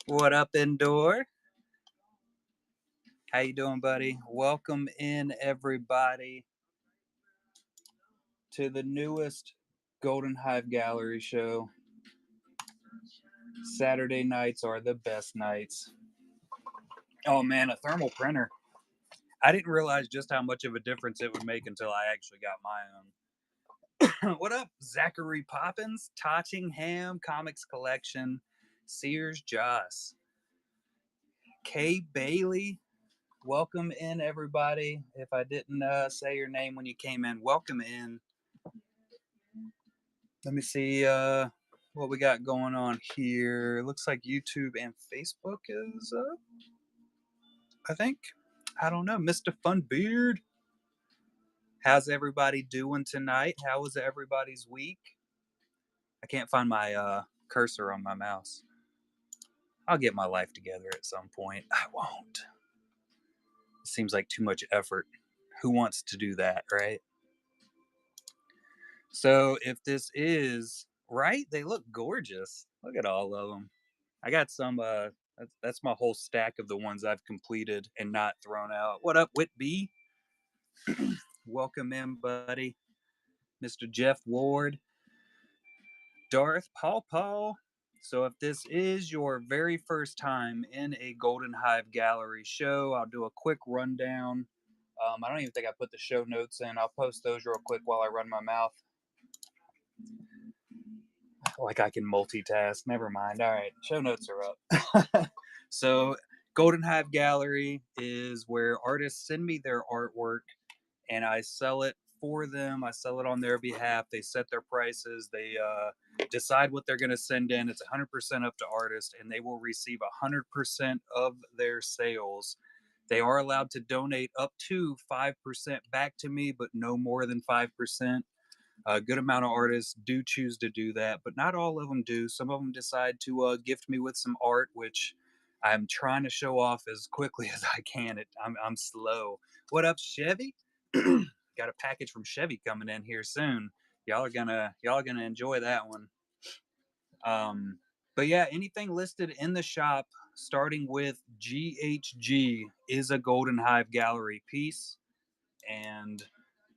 What up, Indoor? How you doing, buddy? Welcome in, everybody, to the newest Golden Hive Gallery show. Saturday nights are the best nights. Oh man, a thermal printer. I didn't realize just how much of a difference it would make until I actually got my own. What up, Zachary Poppins, Tottingham Comics Collection, Sears Joss, Kay Bailey. Welcome in, everybody. If I didn't say your name when you came in, welcome in. Let me see what we got going on here. Looks like YouTube and Facebook is up, I think. I don't know. Mr. Funbeard. How's everybody doing tonight? How was everybody's week? I can't find my cursor on my mouse. I'll get my life together at some point. I won't. It seems like too much effort. Who wants to do that, right? So if this is right, they look gorgeous. Look at all of them. I got some. That's my whole stack of the ones I've completed and not thrown out. What up, Whitby? Welcome in, buddy. Mr. Jeff Ward, Darth Paul Paul. So if this is your very first time in a Golden Hive Gallery show, I'll do a quick rundown. I don't even think I put the show notes in. I'll post those real quick while I run my mouth. Like I can multitask. Never mind. All right, show notes are up. So Golden Hive Gallery is where artists send me their artwork and I sell it for them. I sell it on their behalf. They set their prices. They decide what they're going to send in. It's 100% up to artists, and they will receive 100% of their sales. They are allowed to donate up to 5% back to me, but no more than 5%. A good amount of artists do choose to do that, but not all of them do. Some of them decide to gift me with some art, which I'm trying to show off as quickly as I can. I'm slow. What up, Chevy? Got a package from Chevy coming in here soon. Y'all are gonna enjoy that one. But yeah, anything listed in the shop, starting with GHG, is a Golden Hive Gallery piece, and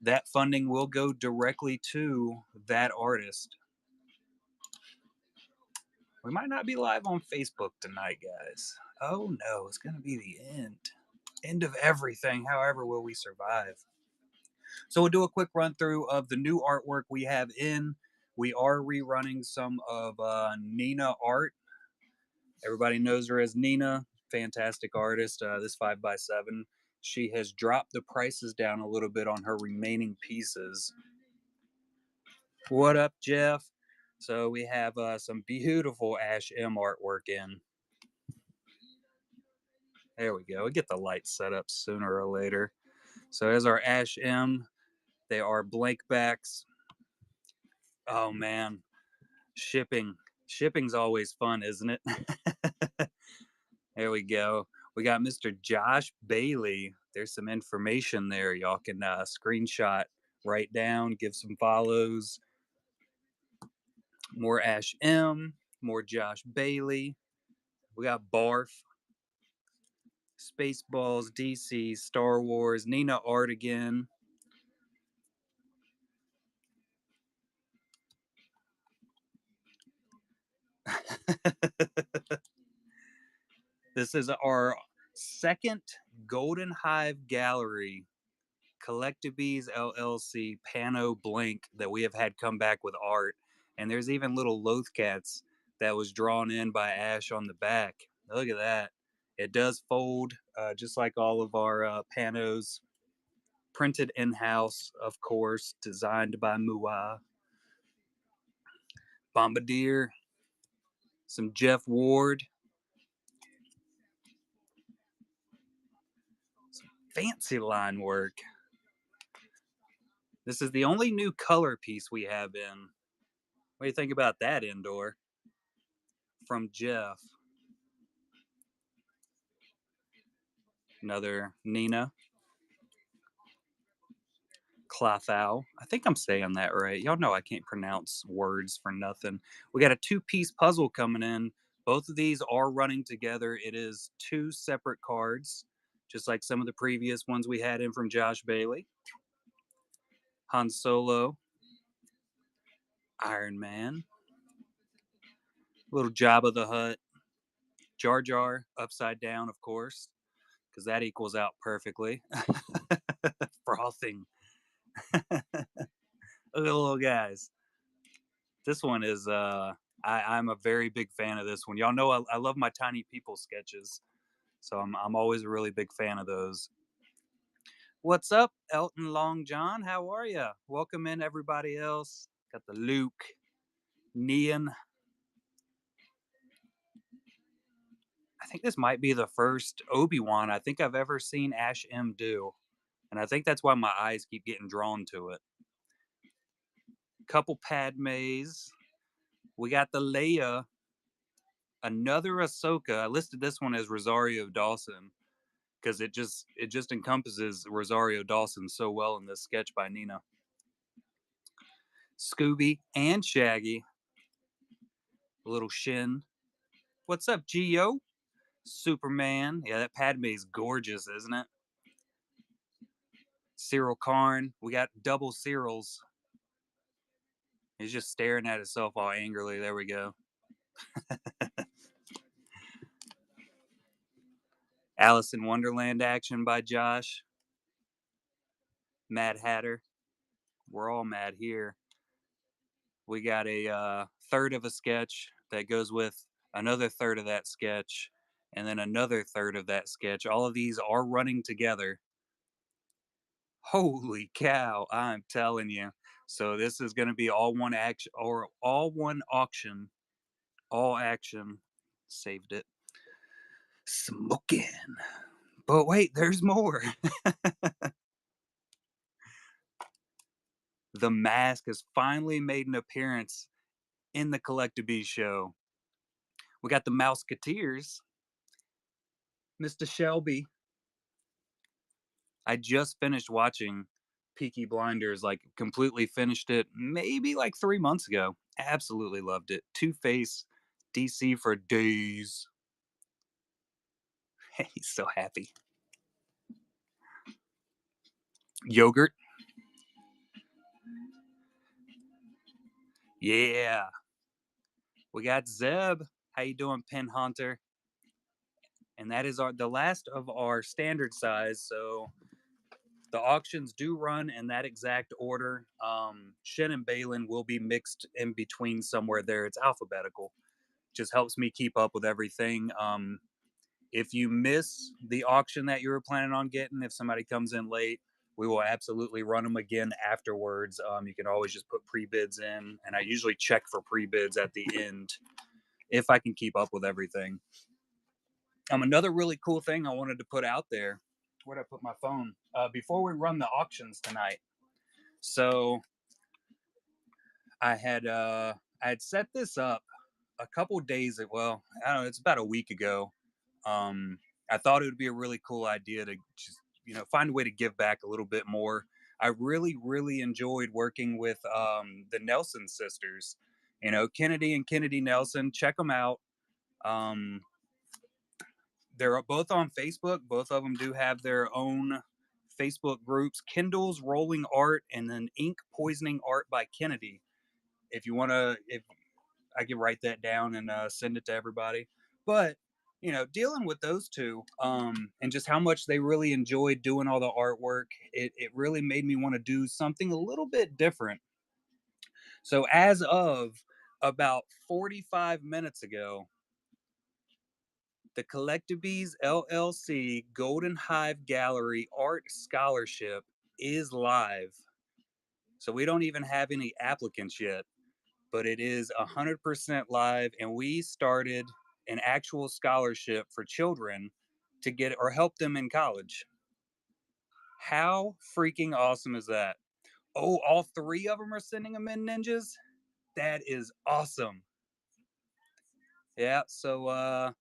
that funding will go directly to that artist. We might not be live on Facebook tonight, guys. Oh no, it's gonna be the end of everything. However, will we survive? So we'll do a quick run through of the new artwork we have in. We are rerunning some of Nina art. Everybody knows her as Nina, fantastic artist. This 5x7. She has dropped the prices down a little bit on her remaining pieces. What up, Jeff? So we have some beautiful Ash M artwork in. There we go. We get the lights set up sooner or later. So as our Ash M, they are blank backs. Oh man, shipping's always fun, isn't it? There we go. We got Mr. Josh Bailey. There's some information there. Y'all can screenshot, write down, give some follows. More Ash M, more Josh Bailey. We got Barf, Spaceballs, DC, Star Wars, Nina Art again. This is our second Golden Hive Gallery Collectibles LLC Pano Blank that we have had come back with art. And there's even little Lothcats that was drawn in by Ash on the back. Look at that. It does fold just like all of our panos. Printed in-house, of course, designed by Mua. Bombardier. Some Jeff Ward. Some fancy line work. This is the only new color piece we have in. What do you think about that, Indoor? From Jeff. Another Nina. Clothau. I think I'm saying that right. Y'all know I can't pronounce words for nothing. We got a two-piece puzzle coming in Both of these are running together. It is two separate cards, just like some of the previous ones we had in from Josh Bailey. Han Solo, Iron Man, little Jabba the Hutt, Jar Jar upside down, of course, because that equals out perfectly. Frothing. Little guys. This one is I'm a very big fan of this one. Y'all know I love my tiny people sketches, so I'm always a really big fan of those. What's up, Elton Long John? How are you? Welcome in, everybody else. Got the Luke, Neon. I think this might be the first Obi-Wan I think I've ever seen Ash M do, and I think that's why my eyes keep getting drawn to it. Couple Padmes. We got the Leia. Another Ahsoka. I listed this one as Rosario Dawson because it just encompasses Rosario Dawson so well in this sketch by Nina. Scooby and Shaggy. A little Shin. What's up, Geo? Superman. Yeah, that Padme is gorgeous, isn't it? Cyril Karn. We got double Cyrils. He's just staring at himself all angrily. There we go. Alice in Wonderland action by Josh. Mad Hatter. We're all mad here. We got a third of a sketch that goes with another third of that sketch, and then another third of that sketch. All of these are running together. Holy cow, I'm telling you. So this is going to be all one action or all one auction, all action. Saved it. Smoking. But wait, there's more. The Mask has finally made an appearance in the Collectabees show. We got the Mouseketeers, Mr. Shelby. I just finished watching Peaky Blinders, like completely finished it maybe like 3 months ago. Absolutely loved it. Two-Face, DC for days. He's so happy. Yogurt. Yeah. We got Zeb. How you doing, Pin Hunter? And that is the last of our standard size. So the auctions do run in that exact order. Shin and Balin will be mixed in between somewhere there. It's alphabetical. Just helps me keep up with everything. If you miss the auction that you were planning on getting, if somebody comes in late, we will absolutely run them again afterwards. You can always just put pre-bids in, and I usually check for pre-bids at the end if I can keep up with everything. Another really cool thing I wanted to put out there. Where'd I put my phone? Before we run the auctions tonight. So I had set this up a couple days. Well, I don't know. It's about a week ago. I thought it would be a really cool idea to just find a way to give back a little bit more. I really enjoyed working with the Nelson sisters. Kennedy and Kennedy Nelson. Check them out. They're both on Facebook. Both of them do have their own Facebook groups. Kindle's Rolling Art and then Ink Poisoning Art by Kennedy. If you want to, if I can write that down and send it to everybody. But dealing with those two and just how much they really enjoyed doing all the artwork, it really made me want to do something a little bit different. So as of about 45 minutes ago, the Collectabees LLC Golden Hive Gallery Art Scholarship is live. So we don't even have any applicants yet, but it is 100% live, and we started an actual scholarship for children to get or help them in college. How freaking awesome is that? Oh, all three of them are sending them in ninjas? That is awesome. Yeah, so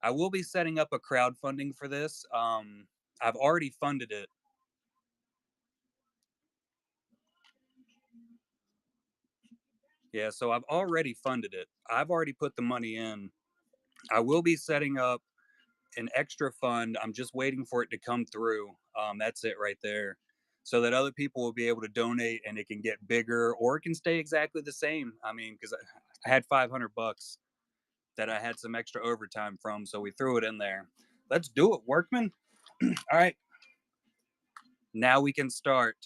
I will be setting up a crowdfunding for this. I've already funded it. Yeah, so I've already funded it. I've already put the money in. I will be setting up an extra fund. I'm just waiting for it to come through. That's it right there. So that other people will be able to donate and it can get bigger or it can stay exactly the same. I mean, because I had $500 that I had some extra overtime from, so we threw it in there. Let's do it, workman. All right. Now we can start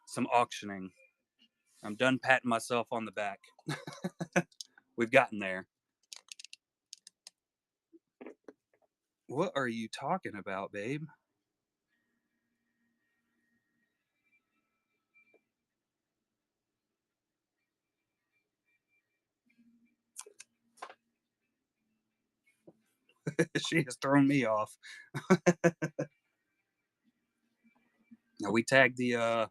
some auctioning. I'm done patting myself on the back. We've gotten there. What are you talking about, babe? She has thrown me off. Now we tagged the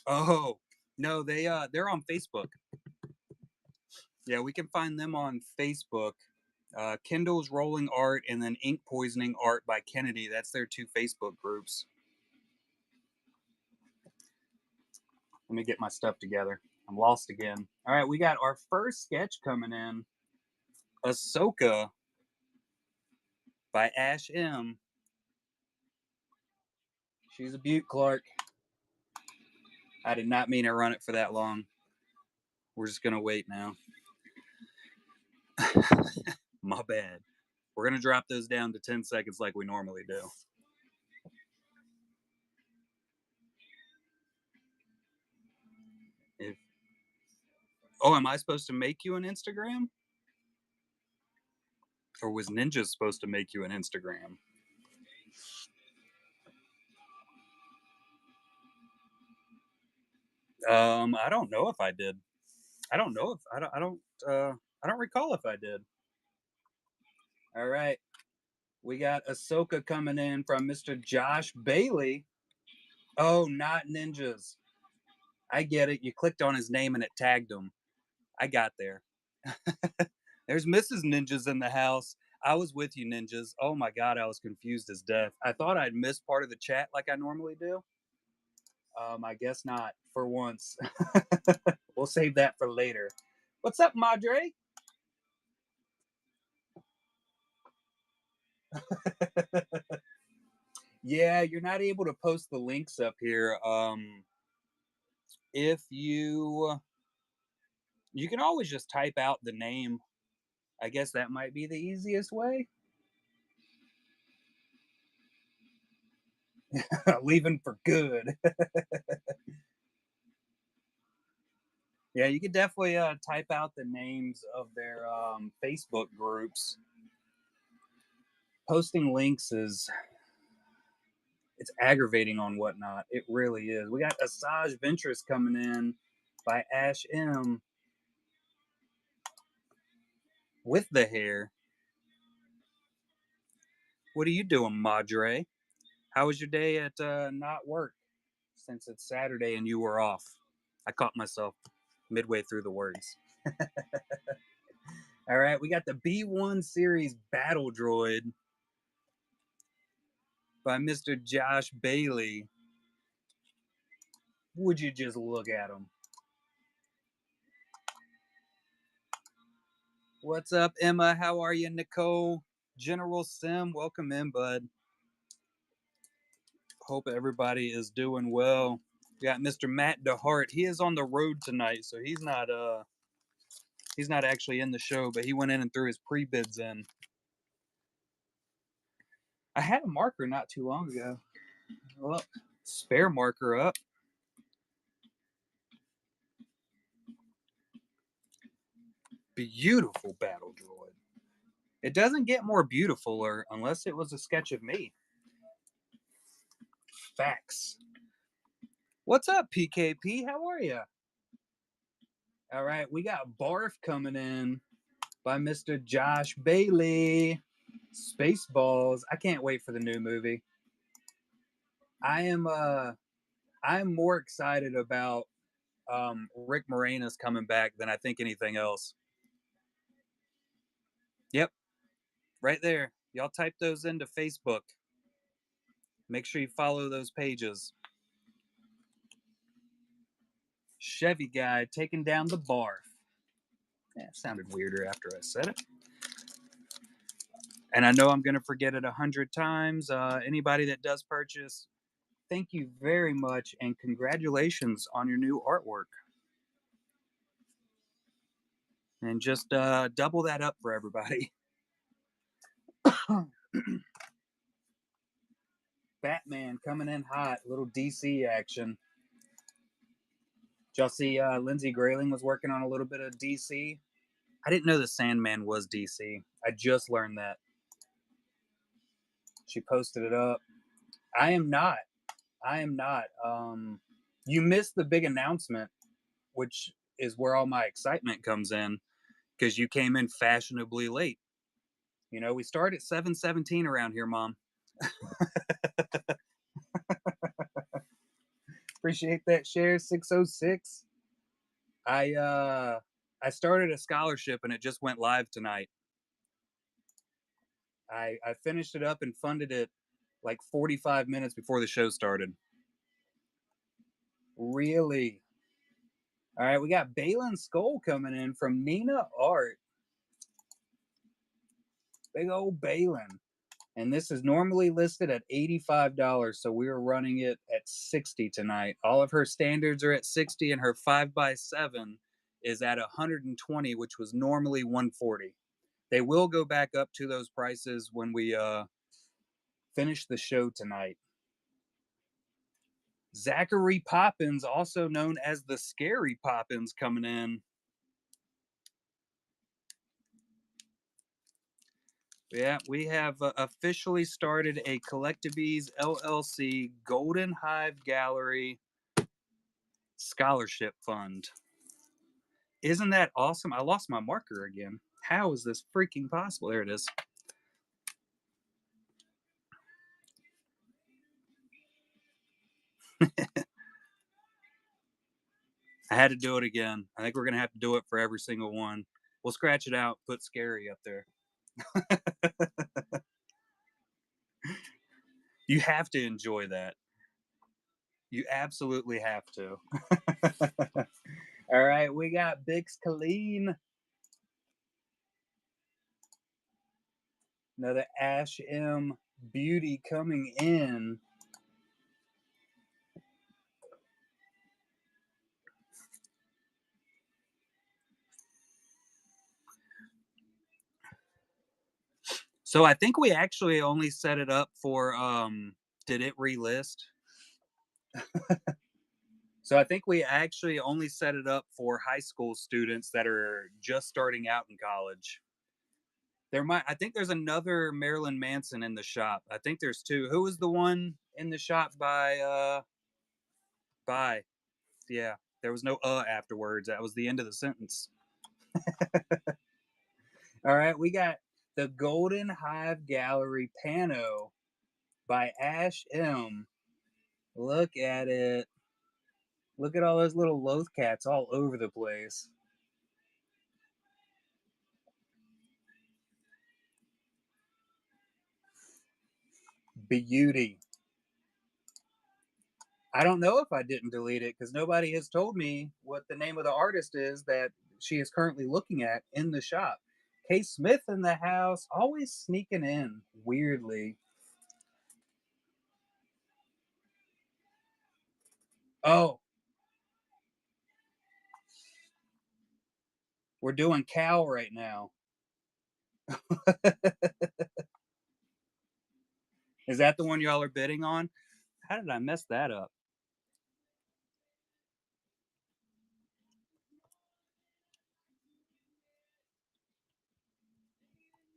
oh no, they're on Facebook. Yeah, we can find them on Facebook. Kindle's Rolling Art and then Ink Poisoning Art by Kennedy. That's their two Facebook groups. Let me get my stuff together. I'm lost again. All right, we got our first sketch coming in. Ahsoka by Ash M. She's a beaut, Clark. I did not mean to run it for that long. We're just gonna wait now. My bad. We're gonna drop those down to 10 seconds like we normally do. If Oh, am I supposed to make you an Instagram? Or was Ninja supposed to make you an Instagram? I don't know if I did. I don't know if I don't recall if I did. All right. We got Ahsoka coming in from Mr. Josh Bailey. Oh, not ninjas. I get it. You clicked on his name and it tagged him. I got there. There's Mrs. Ninjas in the house. I was with you, Ninjas. Oh my God, I was confused as death. I thought I'd missed part of the chat like I normally do. I guess not for once. We'll save that for later. What's up, Madre? Yeah, you're not able to post the links up here. If you can always just type out the name. I guess that might be the easiest way. Leaving for good. Yeah, you could definitely type out the names of their Facebook groups. Posting links is it's aggravating on whatnot. It really is. We got Asajj Ventress coming in by Ash M with the hair. What are you doing, Madre? How was your day at not work since it's Saturday and you were off? I caught myself midway through the words. All right, we got the B1 series Battle Droid by Mr. Josh Bailey. Would you just look at him? What's up, Emma? How are you, Nicole? General Sim, welcome in, bud. Hope everybody is doing well. We got Mr. Matt DeHart. He is on the road tonight, so he's not actually in the show, but he went in and threw his pre-bids in. I had a marker not too long ago. Well, spare marker up. Beautiful battle droid. It doesn't get more beautifuler unless it was a sketch of me. Facts. What's up, PKP? How are you? All right, we got Barf coming in by Mr. Josh Bailey. Spaceballs. I can't wait for the new movie. I'm more excited about Rick Moranis coming back than I think anything else. Yep, right there. Y'all type those into Facebook. Make sure you follow those pages. Chevy guy taking down the Barf. Yeah, it sounded weirder after I said it. And I know I'm going to forget it 100 times. Anybody that does purchase, thank you very much and congratulations on your new artwork. And just double that up for everybody. Batman coming in hot, little DC action. Did y'all see Lindsay Grayling was working on a little bit of DC? I didn't know the Sandman was DC. I just learned that. She posted it up. I am not. I am not. You missed the big announcement, which is where all my excitement comes in, because you came in fashionably late. You know, we start at 7:17 around here, Mom. Appreciate that share, 606. I started a scholarship and it just went live tonight. I finished it up and funded it like 45 minutes before the show started. Really? All right, we got Balin Skull coming in from Nina Art. Big old Balin. And this is normally listed at $85, so we are running it at 60 tonight. All of her standards are at 60, and her 5x7 is at 120, which was normally 140. They will go back up to those prices when we finish the show tonight. Zachary Poppins, also known as the Scary Poppins, coming in. Yeah, we have officially started a Collectibees LLC Golden Hive Gallery Scholarship Fund. Isn't that awesome? I lost my marker again. How is this freaking possible? There it is. I had to do it again. I think we're going to have to do it for every single one. We'll scratch it out, put Scary up there. You have to enjoy that. You absolutely have to. All right, we got Bix Colleen. Another Ash M beauty coming in. So I think we actually only set it up for did it relist? So I think we actually only set it up for high school students that are just starting out in college. I think there's another Marilyn Manson in the shop. I think there's two. Who was the one in the shop by yeah, there was no afterwards. That was the end of the sentence. All right, we got the Golden Hive Gallery Pano by Ash M. Look at it. Look at all those little loth cats all over the place. Beauty. I don't know if I didn't delete it because nobody has told me what the name of the artist is that she is currently looking at in the shop. Kay Smith in the house, always sneaking in weirdly. Oh, we're doing Cal right now. Is that the one y'all are bidding on? How did I mess that up?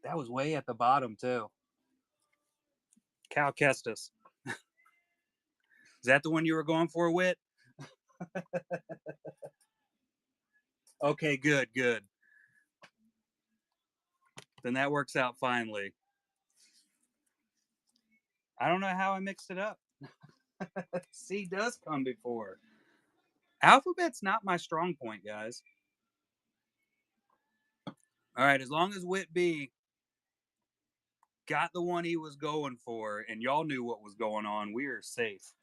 That was way at the bottom too. Cal Kestis. Is that the one you were going for, Wit? Okay, good, good. Then that works out finally. I don't know how I mixed it up. C does come before. Alphabet's not my strong point, guys. All right, as long as Whitby got the one he was going for and y'all knew what was going on, we are safe.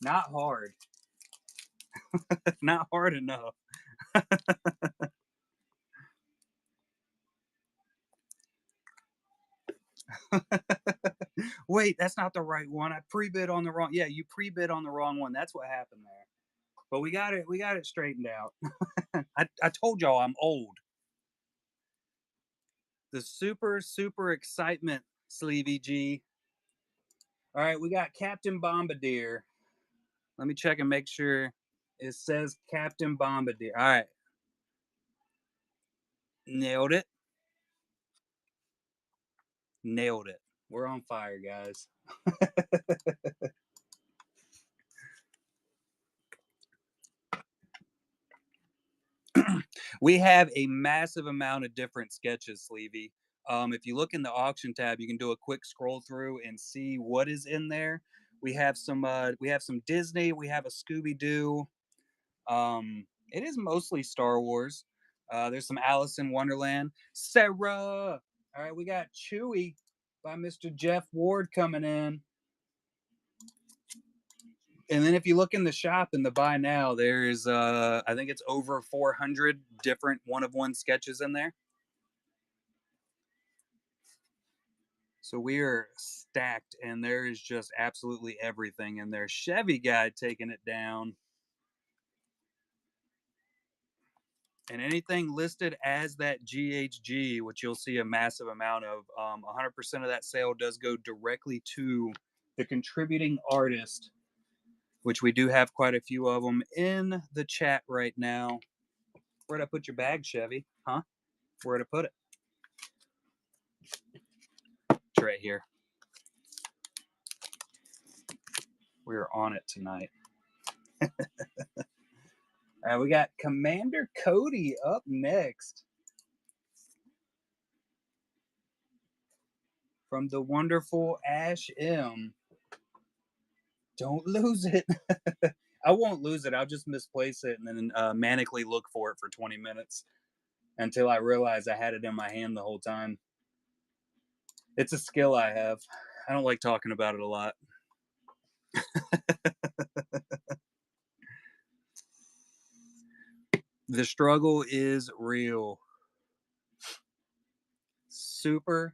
Not hard. Not hard enough. Wait, that's not the right one. I pre-bid on the wrong. Yeah, you pre-bid on the wrong one. That's what happened there. But we got it. We got it straightened out. I told y'all I'm old. The super excitement, Sleevey G. All right, we got Captain Bombardier. Let me check and make sure it says Captain Bombardier. All right, nailed it. Nailed it. We're on fire, guys. We have a massive amount of different sketches, Sleevey. If you look in the auction tab, you can do a quick scroll through and see what is in there. We have some Disney. We have a Scooby Doo. It is mostly Star Wars. There's some Alice in Wonderland. Sarah. All right, we got Chewie by Mr. Jeff Ward coming in. And then if you look in the shop in the buy now, there's I think it's over 400 different one-of-one sketches in there. So we are stacked, and there is just absolutely everything in there. Chevy guy taking it down. And anything listed as that GHG, which you'll see a massive amount of, 100% of that sale does go directly to the contributing artist, which we do have quite a few of them in the chat right now. Where'd I put your bag, Chevy? Huh? Where'd I put it? It's right here. We're on it tonight. We got Commander Cody up next from the wonderful Ash M. Don't lose it. I won't lose it. I'll just misplace it and then manically look for it for 20 minutes until I realize I had it in my hand the whole time. It's a skill I have. I don't like talking about it a lot. The struggle is real. Super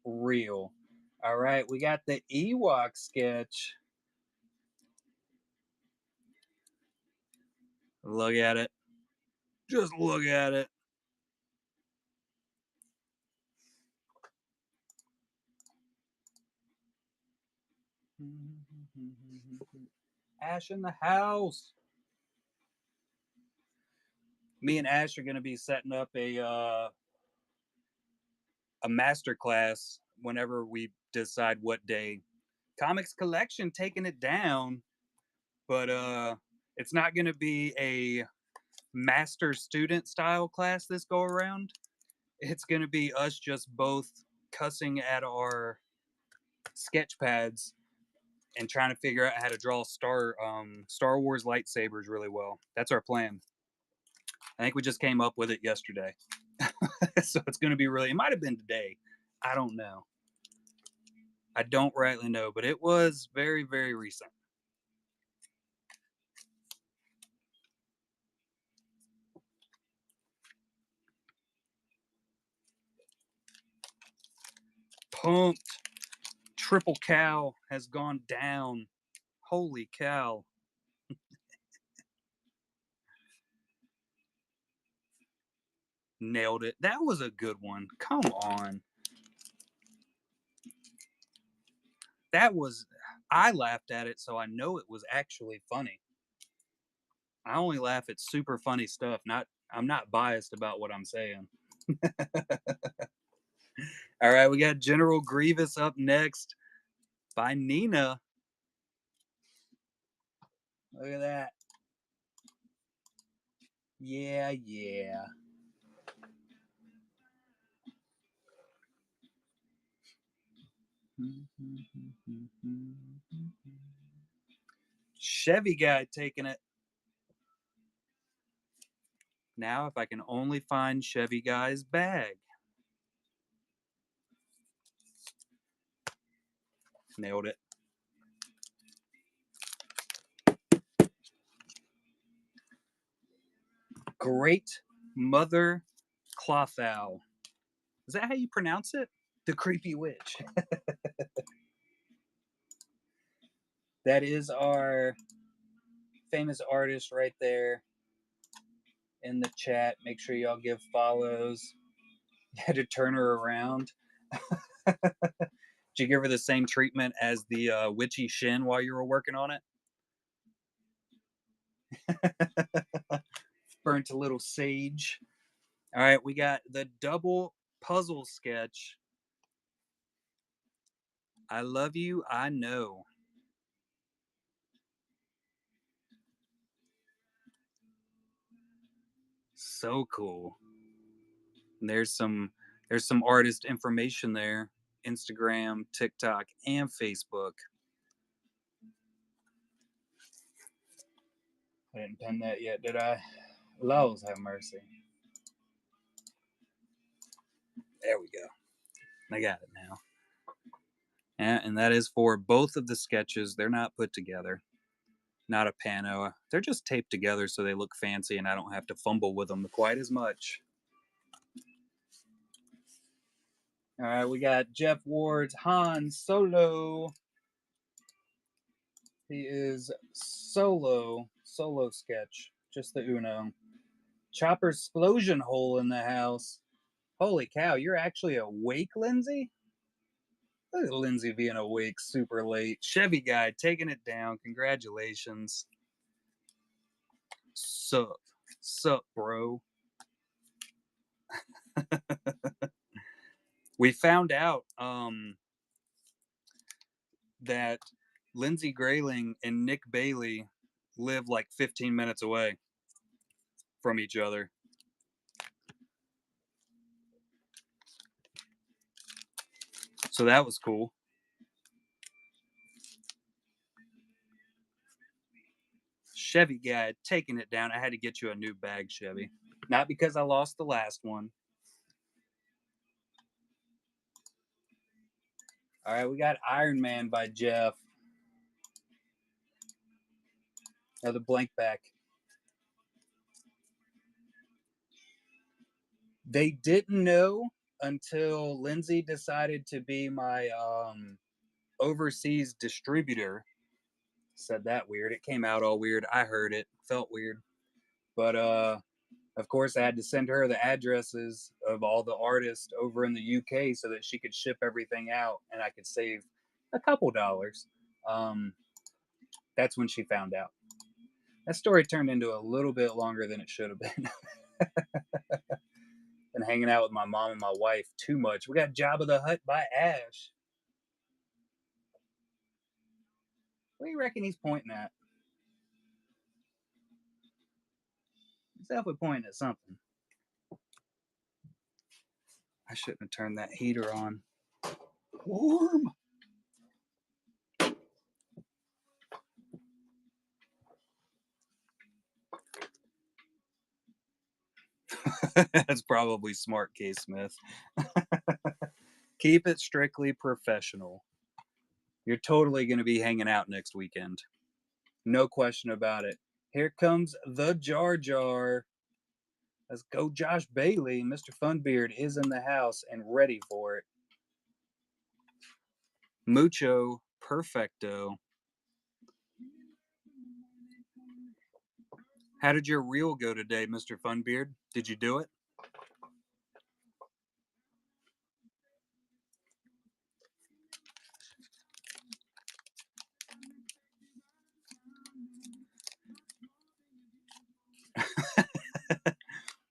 real. All right, we got the Ewok sketch. Look at it. Just look at it. Ash in the house. Me and Ash are going to be setting up a master class whenever we decide what day. Comics Collection taking it down, but it's not going to be a master student style class this go around. It's going to be us just both cussing at our sketch pads and trying to figure out how to draw Star Wars lightsabers really well. That's our plan. I think we just came up with it yesterday. So it's going to be really, it might have been today. I don't know. I don't rightly know, but it was very recent. Pumped. Triple cow has gone down. Holy cow. Nailed it. That was a good one. Come on. I laughed at it, so I know it was actually funny. I only laugh at super funny stuff. I'm not biased about what I'm saying. All right, we got General Grievous up next by Nina. Look at that. Yeah. Chevy guy taking it. Now, if I can only find Chevy guy's bag. Nailed it. Great Mother Clothow. Is that how you pronounce it? The Creepy Witch. That is our famous artist right there in the chat. Make sure y'all give follows. You had to turn her around. Did you give her the same treatment as the witchy shin while you were working on it? Burnt a little sage. All right, we got the double puzzle sketch. I love you, I know. So cool. And there's some artist information there. Instagram, TikTok, and Facebook. I didn't pen that yet, did I? Laws have mercy. There we go. I got it now. And that is for both of the sketches. They're not put together. Not a pano. They're just taped together so they look fancy and I don't have to fumble with them quite as much. All right, we got Jeff Ward's Han Solo. He is solo sketch, just the Uno. Chopper's explosion hole in the house. Holy cow, you're actually awake, Lindsay? Look at Lindsay being awake super late. Chevy guy taking it down. Congratulations. Sup, bro. We found out that Lindsay Grayling and Nick Bailey live like 15 minutes away from each other. So that was cool. Chevy guy taking it down. I had to get you a new bag, Chevy. Not because I lost the last one. All right, we got Iron Man by Jeff. Another blank back. They didn't know until Lindsay decided to be my overseas distributor. Said that weird. It came out all weird. I heard it. Felt weird. But of course I had to send her the addresses of all the artists over in the UK so that she could ship everything out and I could save a couple dollars. That's when she found out. That story turned into a little bit longer than it should have been. Been hanging out with my mom and my wife too much. We got Jabba the Hutt by Ash. What do you reckon he's pointing at? He's definitely pointing at something. I shouldn't have turned that heater on. Warm. That's probably smart, K. Smith. Keep it strictly professional. You're totally going to be hanging out next weekend. No question about it. Here comes the Jar Jar. Let's go, Josh Bailey. Mr. Funbeard is in the house and ready for it. Mucho perfecto. How did your reel go today, Mr. Funbeard? Did you do it?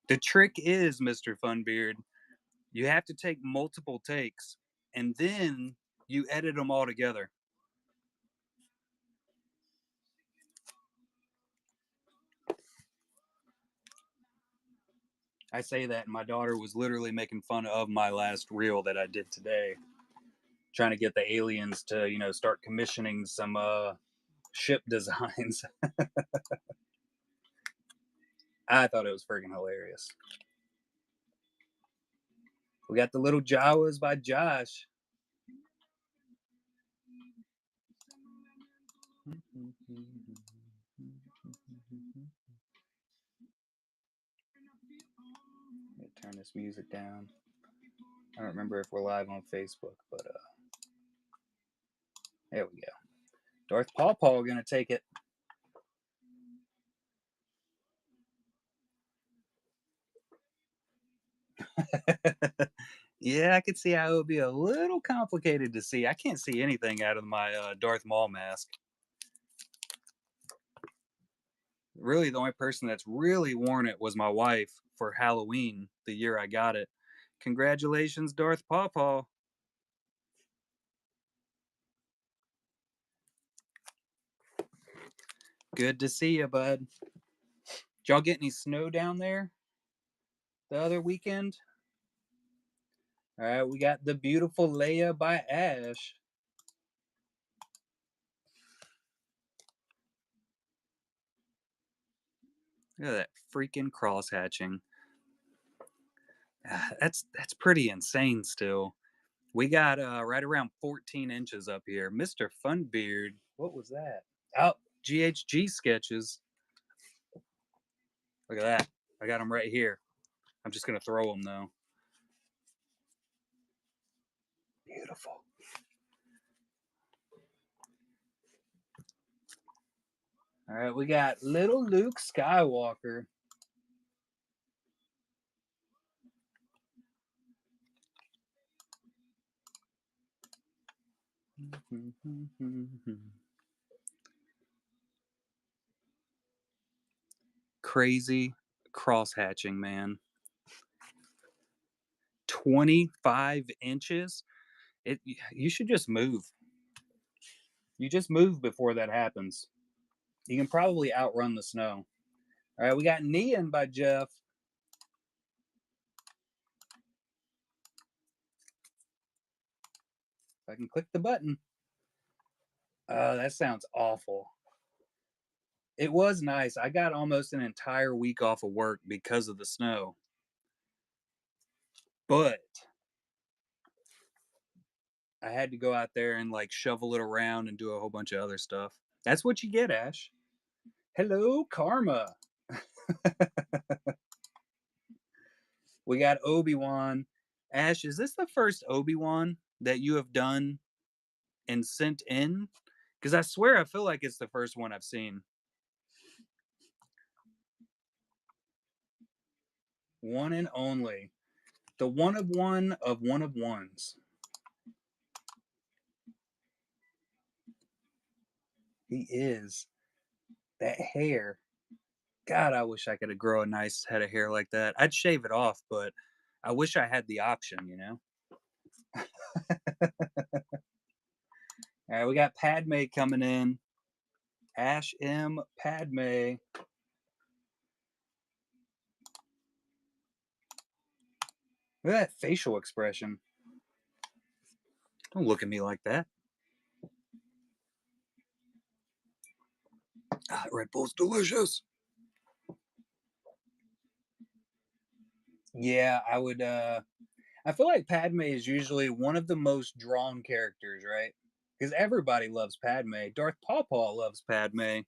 The trick is, Mr. Funbeard, you have to take multiple takes and then you edit them all together. I say that, and my daughter was literally making fun of my last reel that I did today, trying to get the aliens to, start commissioning some ship designs. I thought it was freaking hilarious. We got the little Jawas by Josh. this music down. I don't remember if we're live on Facebook, but there we go. Darth Pawpaw gonna take it. Yeah, I could see how it would be a little complicated to see. I can't see anything out of my Darth Maul mask. Really, the only person that's really worn it was my wife for Halloween the year I got it. Congratulations, Darth Pawpaw. Good to see you, bud. Did y'all get any snow down there the other weekend? All right, we got The Beautiful Leia by Ash. Look at that freaking cross hatching. That's pretty insane still. We got right around 14 inches up here. Mr. Funbeard. What was that? Oh, GHG sketches. Look at that. I got them right here. I'm just going to throw them though. Beautiful. All right, we got little Luke Skywalker. Crazy cross hatching, man. 25 inches. You should just move. You just move before that happens. You can probably outrun the snow. All right, we got Neon by Jeff. If I can click the button. That sounds awful. It was nice. I got almost an entire week off of work because of the snow. But I had to go out there and like shovel it around and do a whole bunch of other stuff. That's what you get, Ash. Hello, Karma. We got Obi-Wan. Ash, is this the first Obi-Wan that you have done and sent in? Because I swear I feel like it's the first one I've seen. One and only. The one of ones. He is. That hair. God, I wish I could grow a nice head of hair like that. I'd shave it off, but I wish I had the option, you know? All right, we got Padme coming in. Ash M. Padme. Look at that facial expression. Don't look at me like that. Red Bull's delicious. Yeah, I would. I feel like Padme is usually one of the most drawn characters, right? Because everybody loves Padme. Darth Pawpaw loves Padme.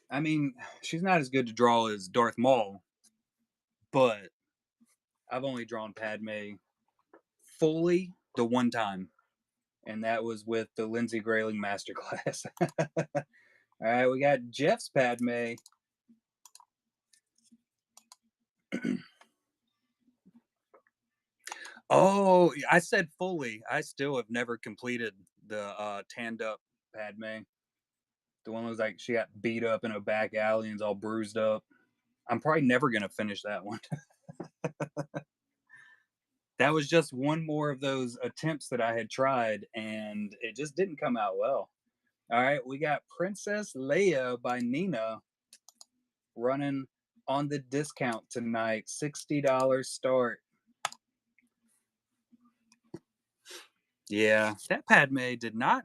I mean, she's not as good to draw as Darth Maul, but I've only drawn Padme fully the one time, and that was with the Lindsay Grayling Masterclass. All right, we got Jeff's Padme. Oh, I said fully. I still have never completed the tanned up Padme. The one that was like she got beat up in a back alley and's all bruised up. I'm probably never gonna finish that one. That was just one more of those attempts that I had tried, and it just didn't come out well. All right, we got Princess Leia by Nina running on the discount tonight. $60 start. Yeah, that Padme did not,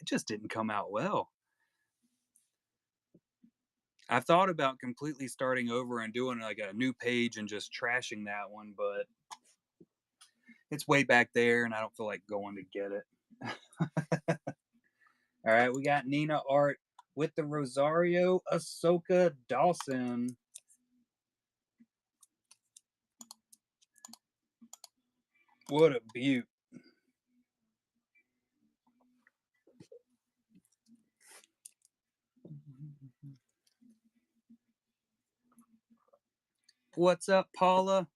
it just didn't come out well. I've thought about completely starting over and doing like a new page and just trashing that one, but it's way back there and I don't feel like going to get it. All right, we got Nina art with the Rosario Ahsoka Dawson. What a beaut. What's up, Paula?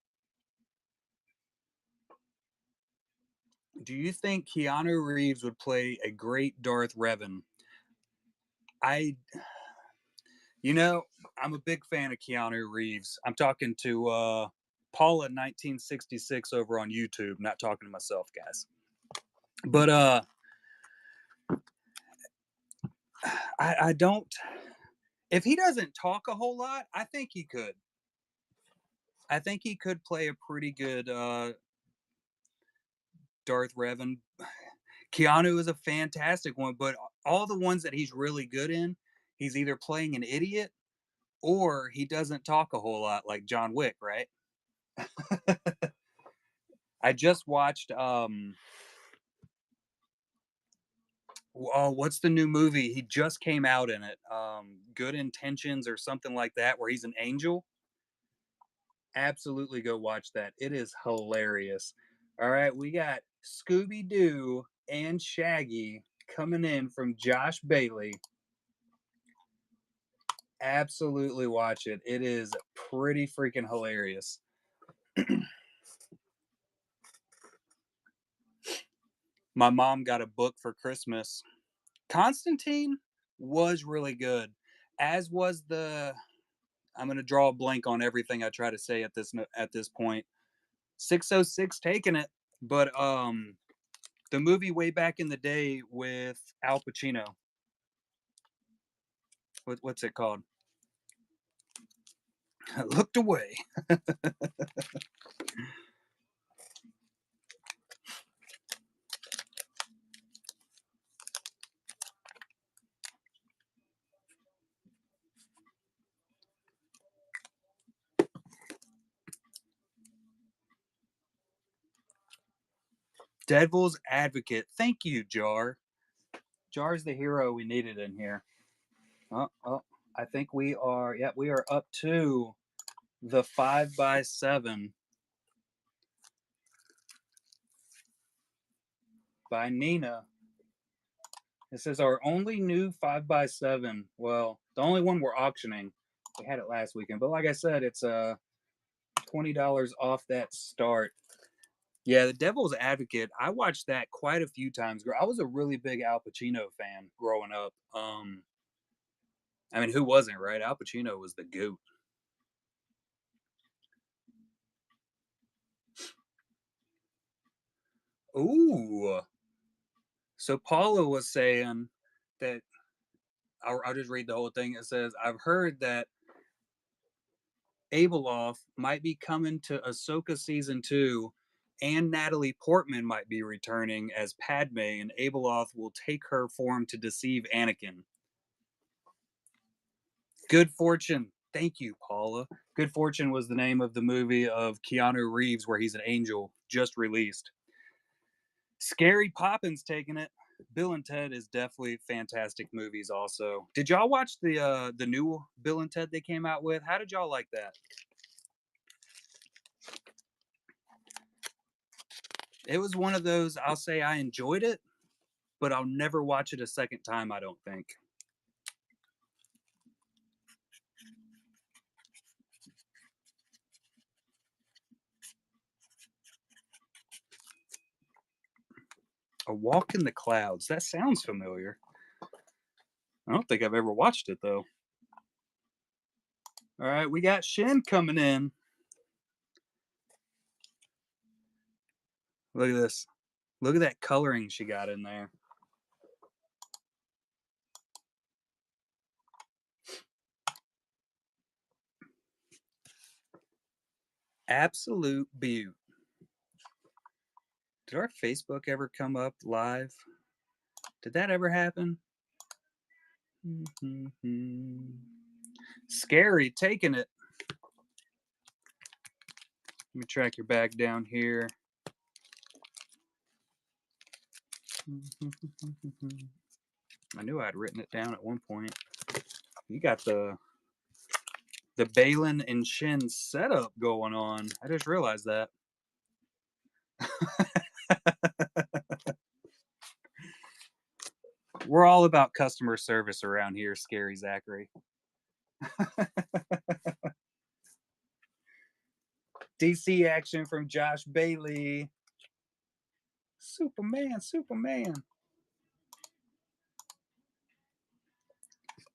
Do you think Keanu Reeves would play a great Darth Revan? I, I'm a big fan of Keanu Reeves. I'm talking to Paula 1966 over on YouTube, not talking to myself, guys. But I don't. If he doesn't talk a whole lot, I think he could. I think he could play a pretty good Darth Revan. Keanu is a fantastic one, but all the ones that he's really good in, he's either playing an idiot or he doesn't talk a whole lot, like John Wick, right? I just watched what's the new movie? He just came out in it. Good Intentions or something like that, where he's an angel. Absolutely go watch that. It is hilarious. All right, we got Scooby Doo and Shaggy coming in from Josh Bailey. Absolutely watch it. It is pretty freaking hilarious. My mom got a book for Christmas. Constantine was really good, as was the. I'm going to draw a blank on everything I try to say at this point. 606 taking it, but the movie way back in the day with Al Pacino. What's it called? I looked away. Devil's Advocate. Thank you, Jar. Jar's the hero we needed in here. Oh, I think we are. Yeah, we are up to the 5x7 by Nina. This is our only new 5x7. Well, the only one we're auctioning. We had it last weekend, but like I said, it's $20 off that start. Yeah, The Devil's Advocate. I watched that quite a few times. I was a really big Al Pacino fan growing up. I mean, who wasn't, right? Al Pacino was the goat. Ooh. So Paula was saying that I'll just read the whole thing. It says, I've heard that Abeloth might be coming to Ahsoka season 2, and Natalie Portman might be returning as Padme, and Abeloth will take her form to deceive Anakin. Good Fortune. Thank you, Paula. Good Fortune was the name of the movie of Keanu Reeves where he's an angel, just released. Scary Poppins taking it. Bill and Ted is definitely fantastic movies also. Did y'all watch the new Bill and Ted they came out with? How did y'all like that? It was one of those, I'll say I enjoyed it, but I'll never watch it a second time, I don't think. A Walk in the Clouds. That sounds familiar. I don't think I've ever watched it though. All right, we got Shin coming in. Look at this. Look at that coloring she got in there. Absolute beaut. Did our Facebook ever come up live? Did that ever happen? Scary taking it. Let me track your bag down here. I knew I'd written it down at one point. You got the Balin and Shin setup going on. I just realized that. We're all about customer service around here, Scary Zachary. DC action from Josh Bailey. Superman, Superman.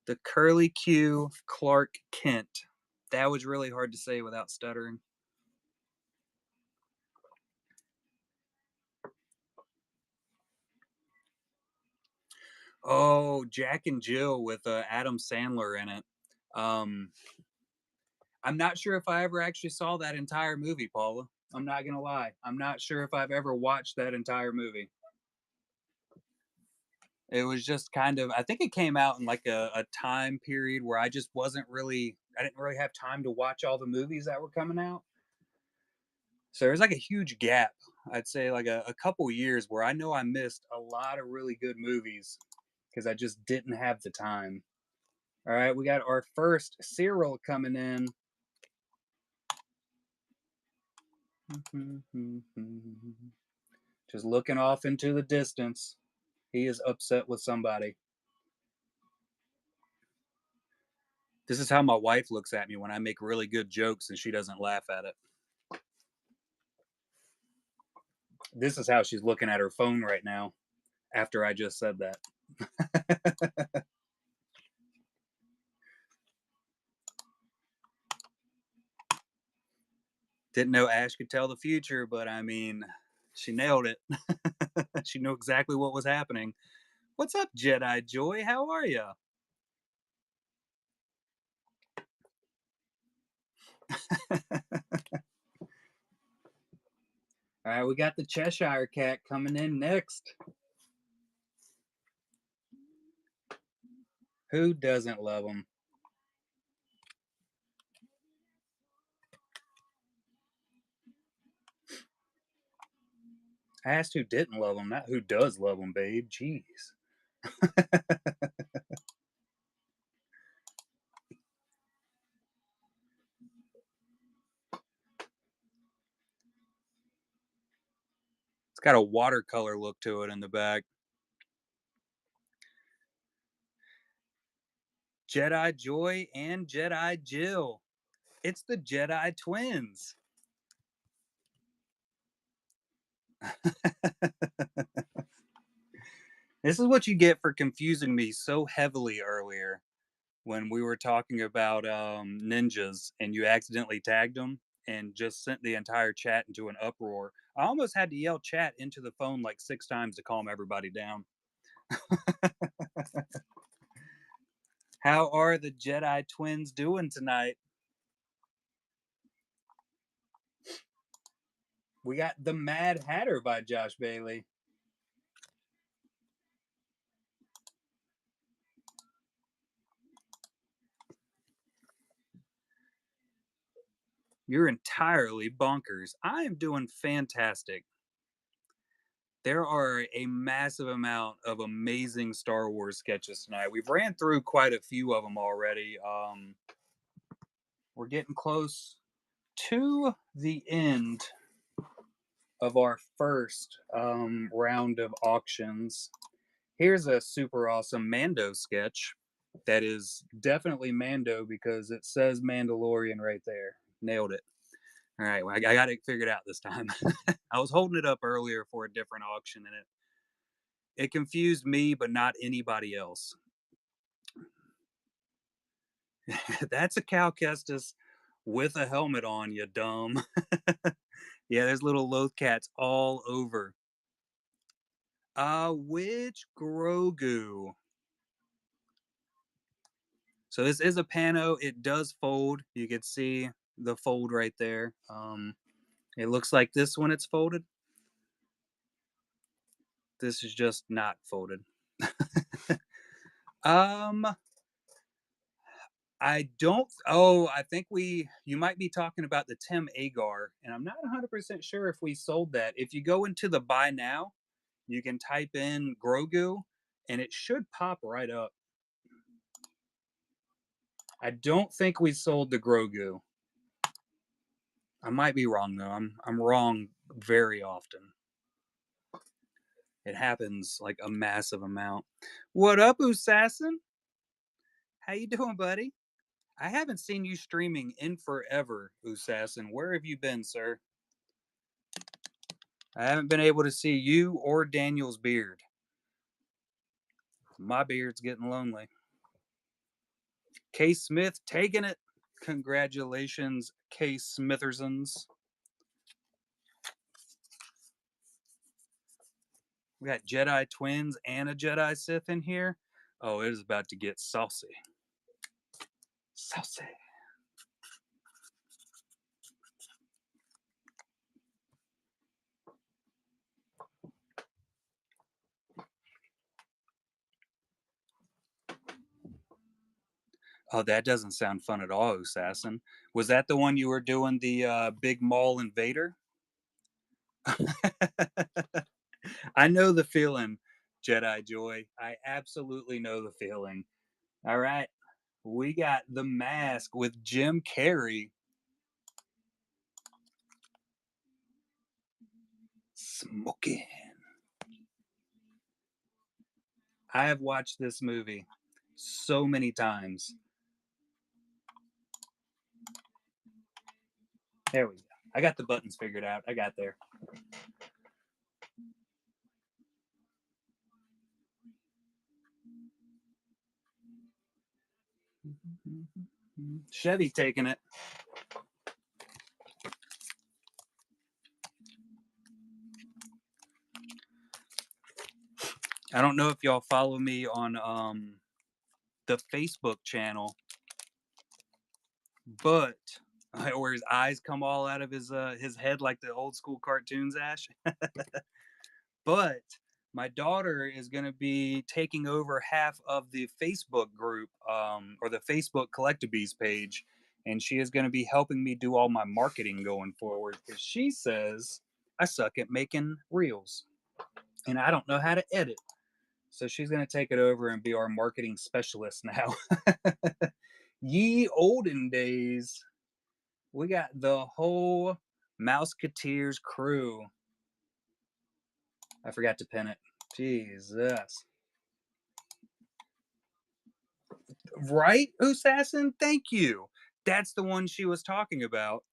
The Curly Q Clark Kent. That was really hard to say without stuttering. Oh, Jack and Jill with Adam Sandler in it. Um, I'm not sure if I ever actually saw that entire movie, Paula. I'm not gonna lie. I'm not sure if I've ever watched that entire movie. It was just kind of, I think it came out in like a time period where I didn't really have time to watch all the movies that were coming out. So there's like a huge gap. I'd say like a couple years where I know I missed a lot of really good movies because I just didn't have the time. All right, we got our first Cyril coming in. Just looking off into the distance. He is upset with somebody. This is how my wife looks at me when I make really good jokes and she doesn't laugh at it. This is how she's looking at her phone right now after I just said that. Didn't know Ash could tell the future, but I mean, she nailed it. She knew exactly what was happening. What's up, Jedi Joy? How are you? All right, we got the Cheshire Cat coming in next. Who doesn't love him? I asked who didn't love him, not who does love him, babe. Jeez. It's got a watercolor look to it in the back. Jedi Joy and Jedi Jill. It's the Jedi twins. This is what you get for confusing me so heavily earlier when we were talking about ninjas and you accidentally tagged them and just sent the entire chat into an uproar. I almost had to yell chat into the phone like 6 times to calm everybody down. How are the Jedi twins doing tonight? We got The Mad Hatter by Josh Bailey. You're entirely bonkers. I am doing fantastic. There are a massive amount of amazing Star Wars sketches tonight. We've ran through quite a few of them already. We're getting close to the end of our first round of auctions. Here's a super awesome Mando sketch that is definitely Mando because it says Mandalorian right there. Nailed it. All right, well, I got it figured out this time. I was holding it up earlier for a different auction and it confused me, but not anybody else. That's a Cal Kestis with a helmet on, you dumb. Yeah, there's little loath cats all over. Which Grogu? So this is a pano. It does fold. You can see the fold right there. It looks like this when it's folded. This is just not folded. um, I don't. Oh, I think you might be talking about the Tim Agar, and I'm not 100% sure if we sold that. If you go into the buy now, you can type in Grogu, and it should pop right up. I don't think we sold the Grogu. I might be wrong though. I'm wrong very often. It happens like a massive amount. What up, Assassin? How you doing, buddy? I haven't seen you streaming in forever, Assassin. Where have you been, sir? I haven't been able to see you or Daniel's beard. My beard's getting lonely. K Smith taking it. Congratulations, K Smithersons. We got Jedi twins and a Jedi Sith in here. Oh, it is about to get saucy. Saucy. Oh, that doesn't sound fun at all, Assassin. Was that the one you were doing the big mall invader? I know the feeling, Jedi Joy. I absolutely know the feeling. All right. We got The Mask with Jim Carrey. Smoking. I have watched this movie so many times. There we go. I got the buttons figured out. I got there. Chevy taking it. I don't know if y'all follow me on the Facebook channel, but where his eyes come all out of his head like the old school cartoons, Ash. But my daughter is going to be taking over half of the Facebook group or the Facebook Collectabees page, and she is going to be helping me do all my marketing going forward because she says I suck at making reels and I don't know how to edit. So she's going to take it over and be our marketing specialist now. Ye olden days. We got the whole Mouseketeers crew. I forgot to pin it. Jesus. Right, Assassin? Thank you. That's the one she was talking about.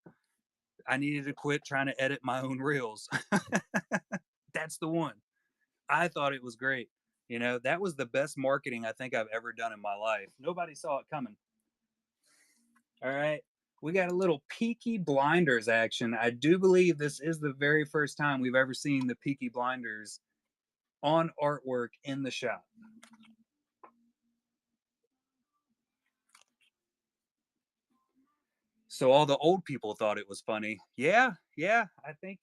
I needed to quit trying to edit my own reels. That's the one. I thought it was great. You know, that was the best marketing I think I've ever done in my life. Nobody saw it coming. All right. We got a little Peaky Blinders action. I do believe this is the very first time we've ever seen the Peaky Blinders on artwork in the shop. So all the old people thought it was funny. Yeah, I think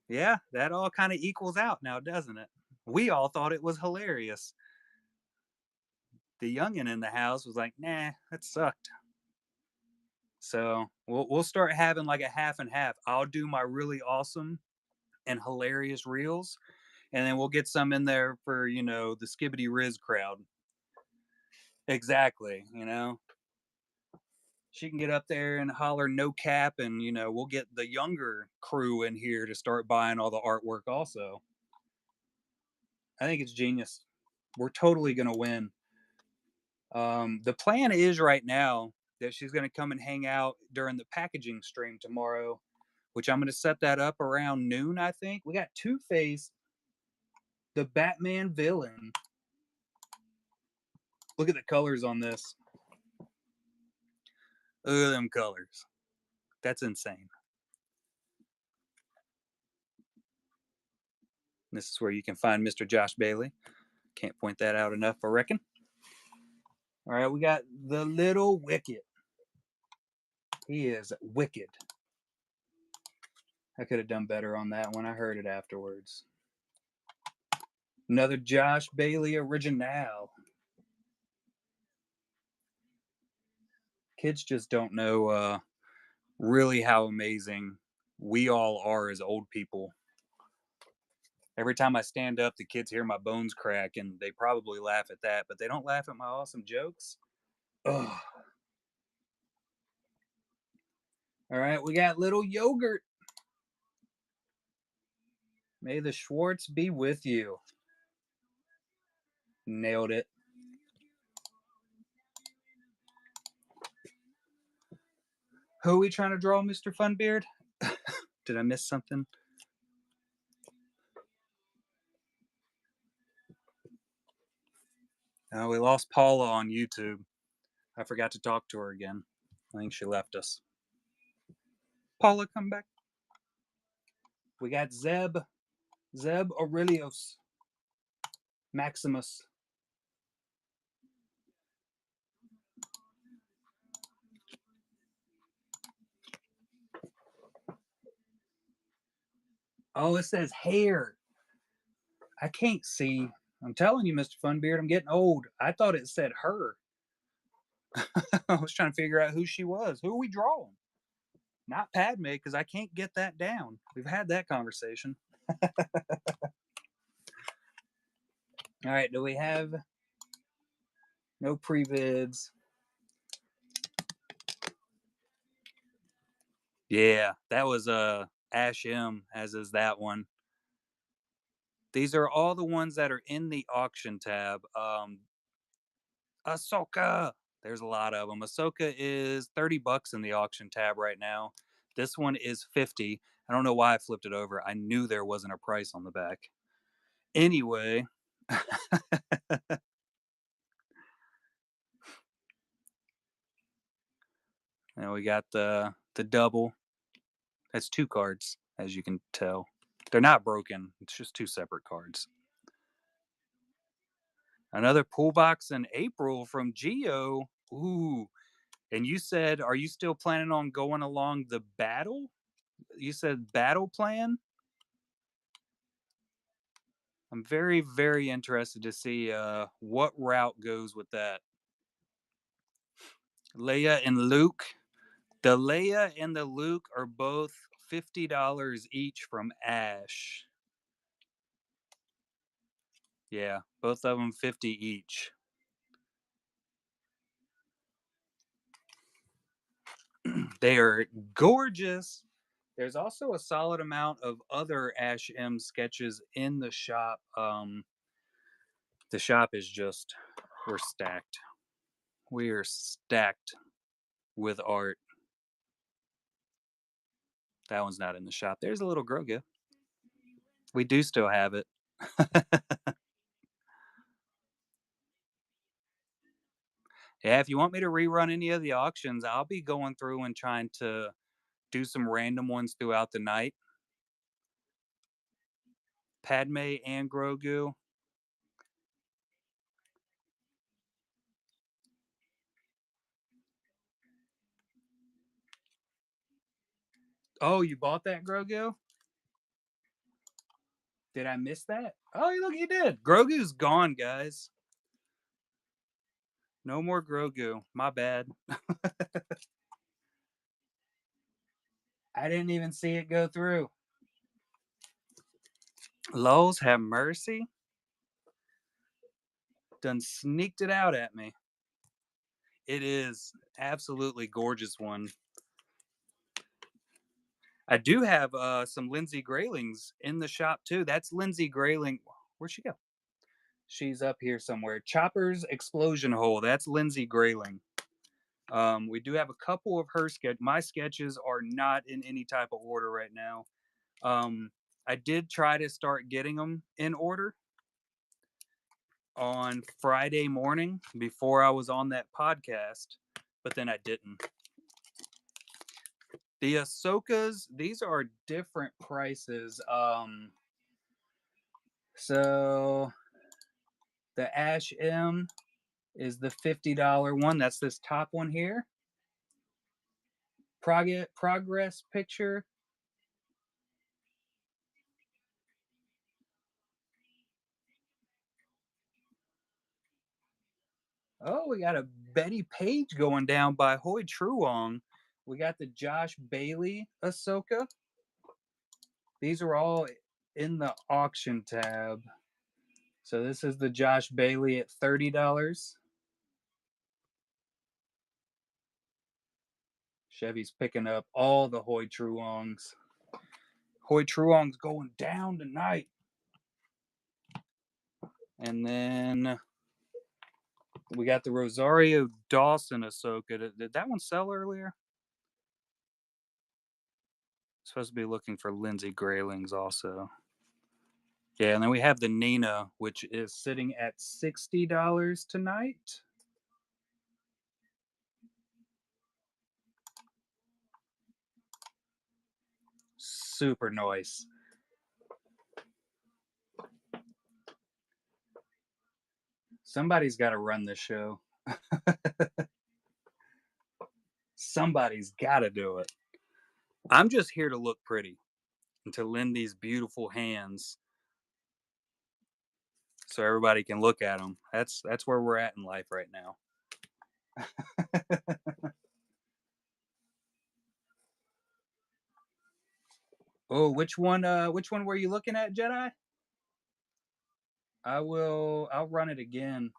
yeah, that all kind of equals out now, doesn't it? We all thought it was hilarious. The youngin in the house was like, "Nah, that sucked." So we'll start having like a half and half. I'll do my really awesome and hilarious reels, and then we'll get some in there for the Skibbity Riz crowd. Exactly. She can get up there and holler no cap, and we'll get the younger crew in here to start buying all the artwork also. I think it's genius. We're totally gonna win. The plan is right now that she's gonna come and hang out during the packaging stream tomorrow, which I'm gonna set that up around noon. I think we got Two Face, the Batman villain. Look at the colors on this. Look at them colors. That's insane. This is where you can find Mr. Josh Bailey. Can't point that out enough, I reckon. All right, we got the Little Wicked. He is wicked. I could have done better on that when I heard it afterwards. Another Josh Bailey original. Kids just don't know really how amazing we all are as old people. Every time I stand up, the kids hear my bones crack, and they probably laugh at that, but they don't laugh at my awesome jokes. Ugh. All right, we got little yogurt. May the Schwartz be with you. Nailed it. Who are we trying to draw, Mr. Funbeard? Did I miss something? We lost Paula on YouTube. I forgot to talk to her again. I think she left us. Paula, come back. We got Zeb Aurelius Maximus. Oh, it says hair. I can't see. I'm telling you, Mr. Funbeard, I'm getting old. I thought it said her. I was trying to figure out who she was. Who are we drawing? Not Padme, because I can't get that down. We've had that conversation. All right, do we have no previds? Yeah, that was Ash M, as is that one. These are all the ones that are in the auction tab. Ahsoka. There's a lot of them. Ahsoka is $30 in the auction tab right now. This one is 50. I don't know why I flipped it over. I knew there wasn't a price on the back. Anyway, now we got the double. That's 2 cards, as you can tell. They're not broken. It's just 2 separate cards. Another pull box in April from Geo. Ooh. And you said, are you still planning on going along the battle? You said battle plan? I'm very, very interested to see what route goes with that. Leia and Luke. The Leia and the Luke are both $50 each from Ash. Yeah, both of them 50 each. They are gorgeous. There's also a solid amount of other Ash M sketches in the shop. The shop is just, we're stacked. We are stacked with art. That one's not in the shop. There's a little Grogu. We do still have it. Yeah, if you want me to rerun any of the auctions, I'll be going through and trying to do some random ones throughout the night. Padme and Grogu. Oh, you bought that Grogu? Did I miss that? Oh, look, you did. Grogu's gone, guys. No more Grogu. My bad. I didn't even see it go through. Lowe's have mercy. Done sneaked it out at me. It is absolutely gorgeous one. I do have some Lindsay Graylings in the shop too. That's Lindsay Grayling. Where'd she go? She's up here somewhere. Chopper's Explosion Hole. That's Lindsay Grayling. We do have a couple of her sketch. My sketches are not in any type of order right now. I did try to start getting them in order on Friday morning before I was on that podcast, but then I didn't. The Ahsokas, these are different prices. So the Ash M is the $50 one. That's this top one here. Progress picture. Oh, we got a Betty Page going down by Hoi Truong. We got the Josh Bailey Ahsoka. These are all in the auction tab. So this is the Josh Bailey at $30. Chevy's picking up all the Hoi Truongs. Hoi Truong's going down tonight. And then we got the Rosario Dawson Ahsoka. Did that one sell earlier? Supposed to be looking for Lindsay Graylings also. Yeah, and then we have the Nina, which is sitting at $60 tonight. Super nice. Somebody's got to run this show. Somebody's got to do it. I'm just here to look pretty and to lend these beautiful hands so everybody can look at them. That's where we're at in life right now. Oh, which one were you looking at, Jedi? I'll run it again.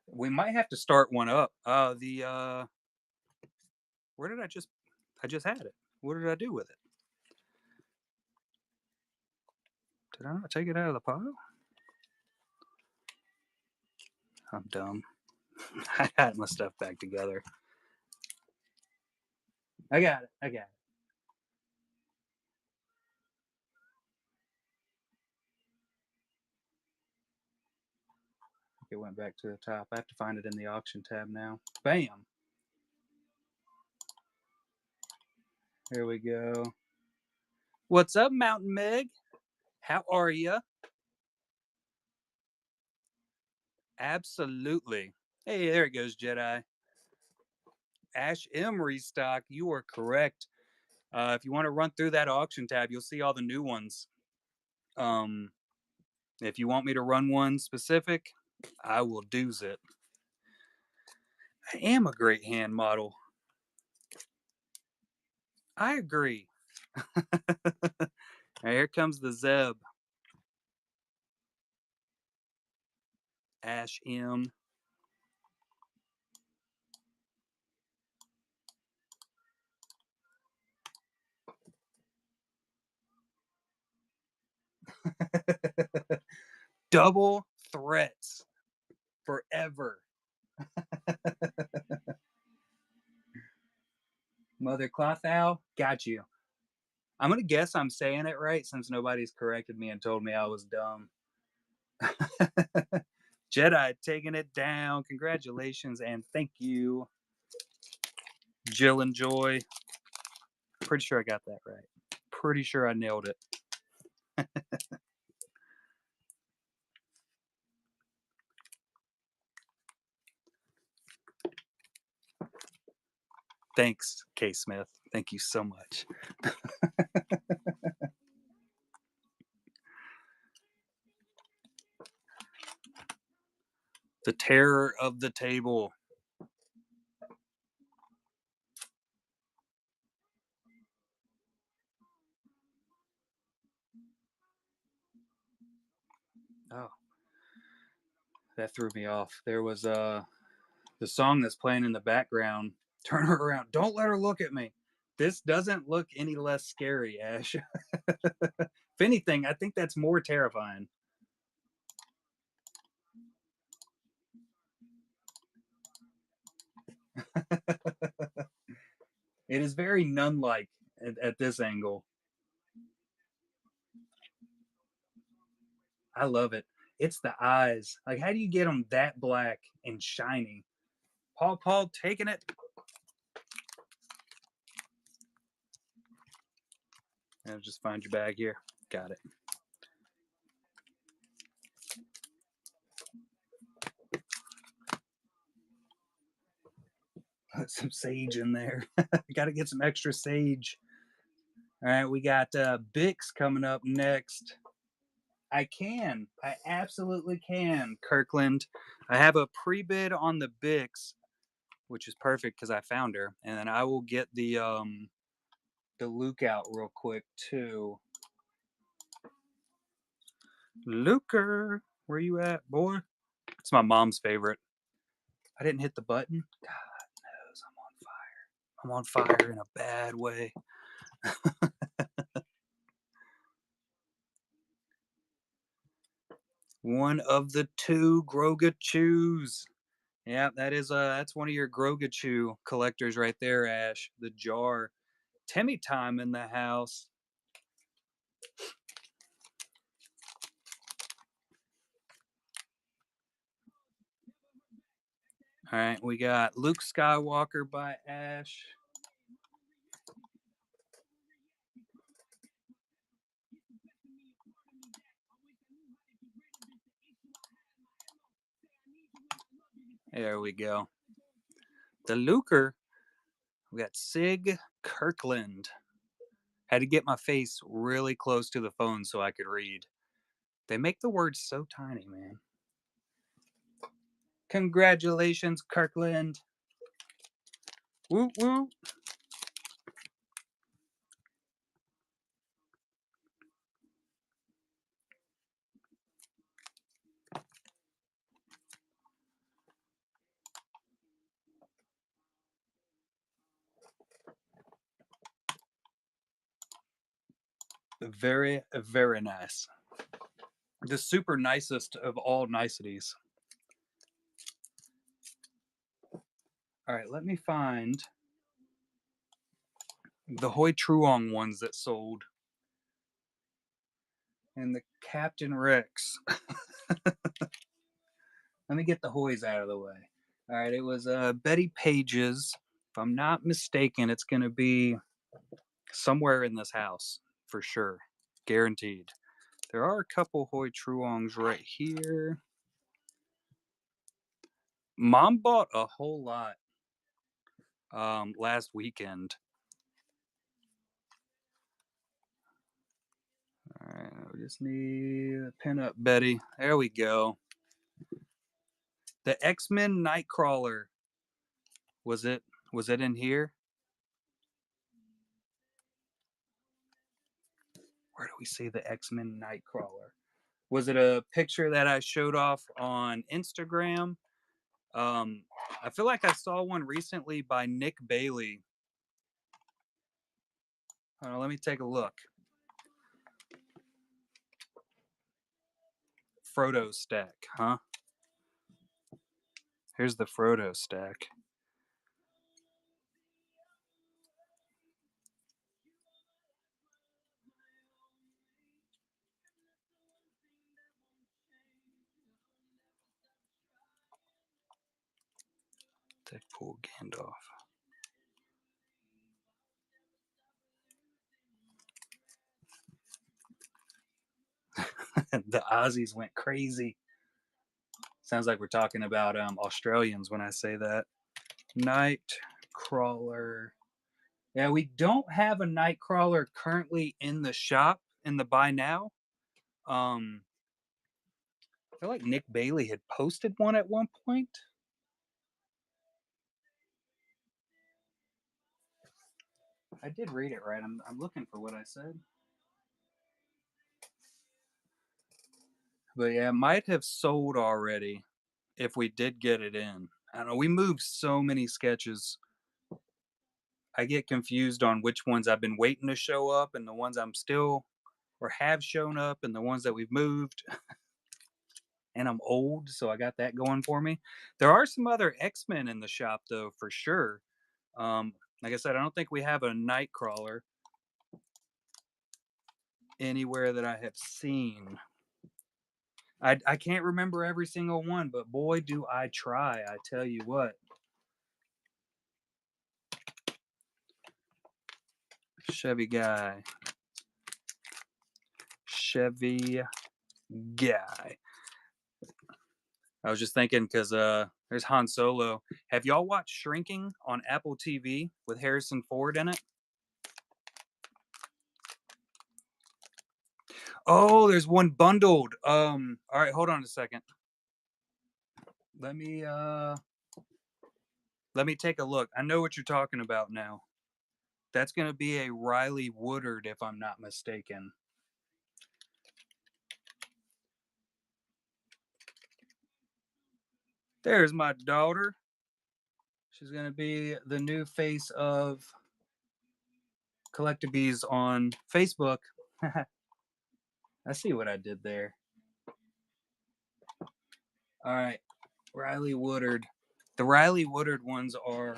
We might have to start one up. Where did I just had it. What did I do with it? Did I not take it out of the pile? I'm dumb. I had my stuff back together. I got it. It went back to the top. I have to find it in the auction tab now. Bam. Here we go. What's up, Mountain Meg? How are you? Absolutely. Hey, there it goes, Jedi. Ash M restock. You are correct. If you want to run through that auction tab, you'll see all the new ones. If you want me to run one specific, I will do it. I am a great hand model. I agree. Right, here comes the Zeb. Ash M. Double threats forever. Mother Cloth Owl, got you. I'm going to guess I'm saying it right since nobody's corrected me and told me I was dumb. Jedi taking it down. Congratulations and thank you. Jill and Joy. Pretty sure I got that right. Pretty sure I nailed it. Thanks, K. Smith. Thank you so much. The terror of the table. Oh, that threw me off. There was the song that's playing in the background. Turn her around. Don't let her look at me. This doesn't look any less scary, Ash. If anything, I think that's more terrifying. It is very nun-like at this angle. I love it. It's the eyes. Like, how do you get them that black and shiny? Paul, taking it. I'll just find your bag here. Got it. Put some sage in there. Got to get some extra sage. All right, we got Bix coming up next. I absolutely can, Kirkland. I have a pre-bid on the Bix. which is perfect because I found her. And then I will get the Luke out real quick too. Luker, where you at, boy? It's my mom's favorite. I didn't hit the button. God knows I'm on fire. I'm on fire in a bad way. One of the two Grogachus. Yeah, that's one of your Grogachu collectors right there, Ash. The jar. Timmy time in the house. All right, we got Luke Skywalker by Ash. There we go. The Luker. We got Sig Kirkland. Had to get my face really close to the phone so I could read. They make the words so tiny, man. Congratulations, Kirkland. Woo woo. Very, very nice. The super nicest of all niceties. All right, let me find the Hoi Truong ones that sold and the Captain Rex. Let me get the Hoys out of the way. All right, it was Betty Page's. If I'm not mistaken, it's going to be somewhere in this house for sure, guaranteed. There are a couple Hoi Truongs right here. Mom bought a whole lot last weekend. All right, we just need a pin up Betty. There we go. The X-Men Nightcrawler. Was it in here? Where do we see the X-Men Nightcrawler? Was it a picture that I showed off on Instagram? I feel like I saw one recently by Nick Bailey. Hold on, let me take a look. Frodo stack, huh? Here's the Frodo stack. Deadpool Gandalf. The Aussies went crazy. Sounds like we're talking about Australians when I say that. Nightcrawler. Yeah, we don't have a Nightcrawler currently in the shop in the buy now. I feel like Nick Bailey had posted one at one point. I did read it right. I'm looking for what I said. But yeah, it might have sold already if we did get it in. I don't know. We moved so many sketches. I get confused on which ones I've been waiting to show up and the ones I'm still or have shown up and the ones that we've moved. And I'm old, so I got that going for me. There are some other X-Men in the shop though, for sure. Like I said, I don't think we have a Nightcrawler anywhere that I have seen. I can't remember every single one, but boy, do I try. I tell you what. Chevy guy. Chevy guy. I was just thinking because there's Han Solo. Have y'all watched Shrinking on Apple TV with Harrison Ford in it? Oh, there's one bundled. All right, hold on a second. Let me Let me take a look. I know what you're talking about now. That's going to be a Riley Woodard, if I'm not mistaken. There's my daughter. She's going to be the new face of Collectabees on Facebook. I see what I did there. All right, Riley Woodard. The Riley Woodard ones are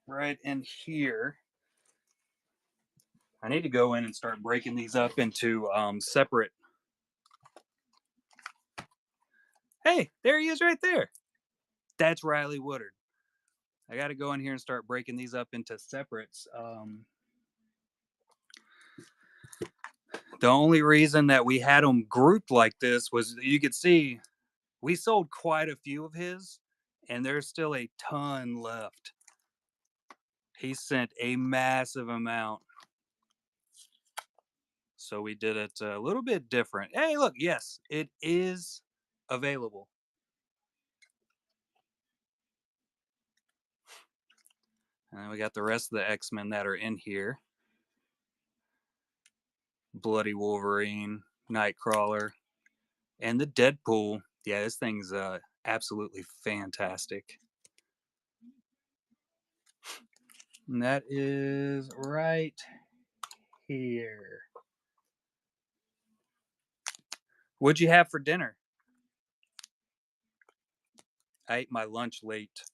right in here. I need to go in and start breaking these up into separate. Hey, there he is right there. That's Riley Woodard. I got to go in here and start breaking these up into separates. The only reason that we had them grouped like this was you could see we sold quite a few of his, and there's still a ton left. He sent a massive amount. So we did it a little bit different. Hey, look, yes, it is available. And then we got the rest of the X-Men that are in here. Bloody Wolverine, Nightcrawler, and the Deadpool. Yeah, this thing's absolutely fantastic. And that is right here. What'd you have for dinner? I ate my lunch late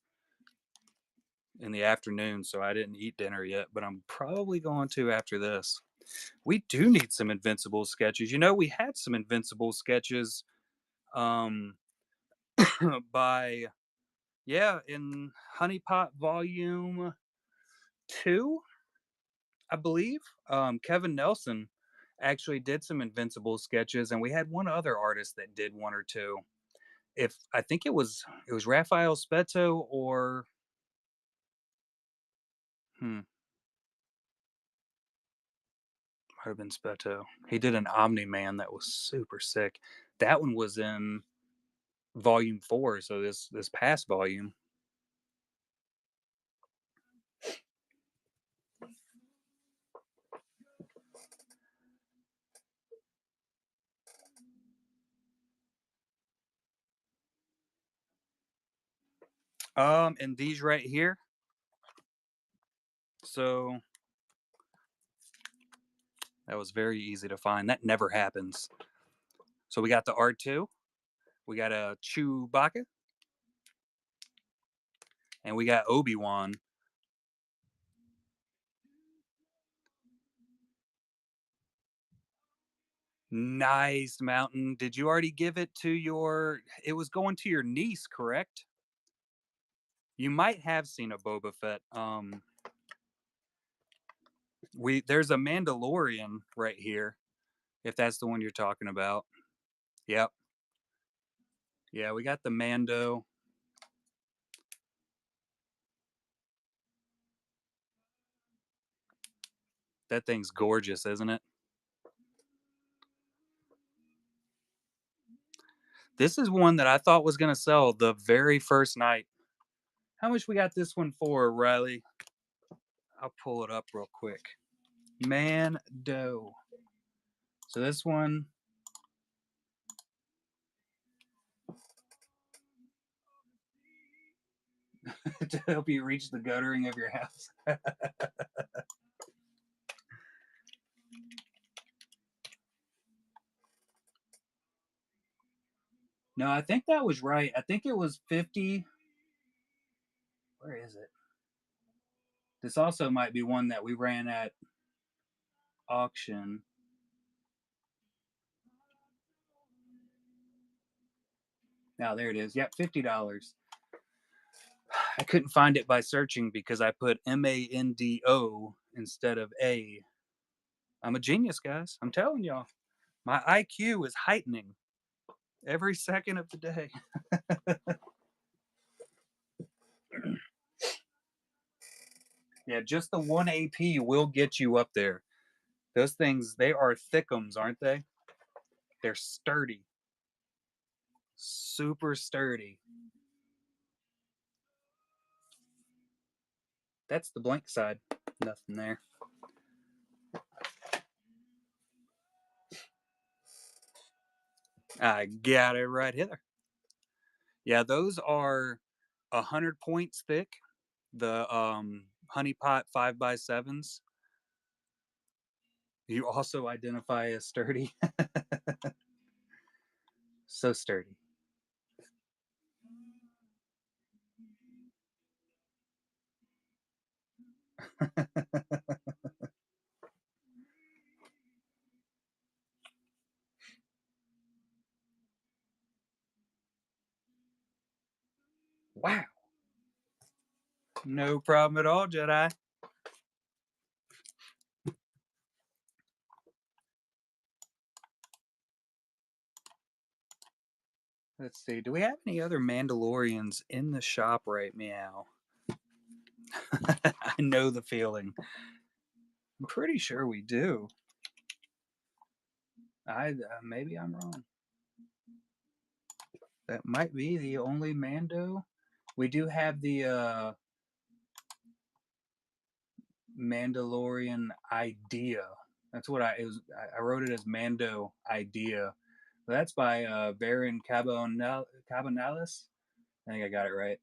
in the afternoon, so I didn't eat dinner yet, but I'm probably going to after this. We do need some Invincible sketches. You know, we had some Invincible sketches by, yeah, in Honeypot Volume 2, I believe. Kevin Nelson actually did some Invincible sketches, and we had one other artist that did one or two. If I think it was Raphael Speto or might have been Speto. He did an Omni Man that was super sick. That one was in volume 4, so this past volume. And these right here. So that was very easy to find. That never happens. So we got the R2, we got a Chewbacca, and we got Obi-Wan. Nice, Mountain. Did you already give it to your? It was going to your niece, correct? You might have seen a Boba Fett. There's a Mandalorian right here, if that's the one you're talking about. Yep. Yeah, we got the Mando. That thing's gorgeous, isn't it? This is one that I thought was going to sell the very first night. How much we got this one for, Riley? I'll pull it up real quick. Mando. So this one. To help you reach the guttering of your house. No, I think that was right. I think it was 50. Where is it? This also might be one that we ran at auction. Now there it is. Yep, $50. I couldn't find it by searching because I put Mando instead of A. I'm a genius, guys. I'm telling y'all. My IQ is heightening every second of the day. Yeah, just the one AP will get you up there. Those things, they are thickums, aren't they? They're sturdy. Super sturdy. That's the blank side. Nothing there. I got it right here. Yeah, those are 100 points thick. The honey pot 5x7s. You also identify as sturdy. So sturdy. Wow. No problem at all, Jedi. Let's see. Do we have any other Mandalorians in the shop right meow? I know the feeling. I'm pretty sure we do. Maybe I'm wrong. That might be the only Mando. We do have the Mandalorian idea. That's what I wrote it as Mando idea. But that's by Baron Cabanales. I think I got it right.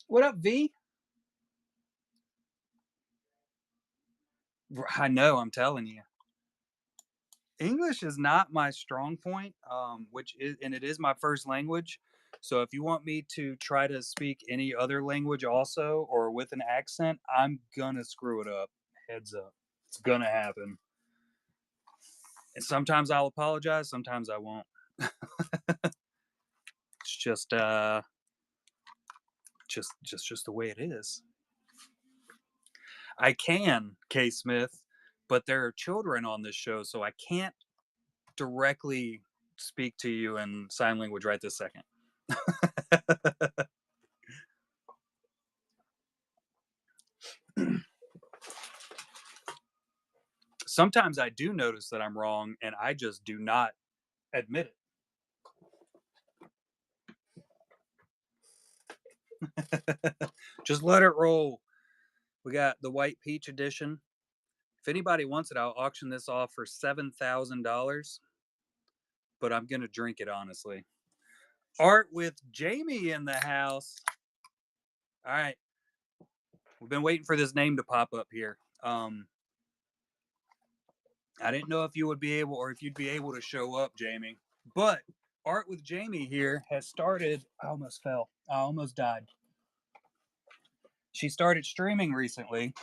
What up, V? I know. I'm telling you. English is not my strong point, and it is my first language. So if you want me to try to speak any other language also or with an accent, I'm gonna screw it up. Heads up, it's gonna happen. And sometimes I'll apologize, sometimes I won't. It's just the way it is. I can, K Smith, but there are children on this show, so I can't directly speak to you in sign language right this second. Sometimes I do notice that I'm wrong and I just do not admit it. Just let it roll. We got the white peach edition. If anybody wants it, I'll auction this off for $7,000, but I'm going to drink it honestly. Art with Jamie in the house. All right. We've been waiting for this name to pop up here. I didn't know if you would be able or if you'd be able to show up, Jamie. But Art with Jamie here has started. I almost fell. I almost died. She started streaming recently,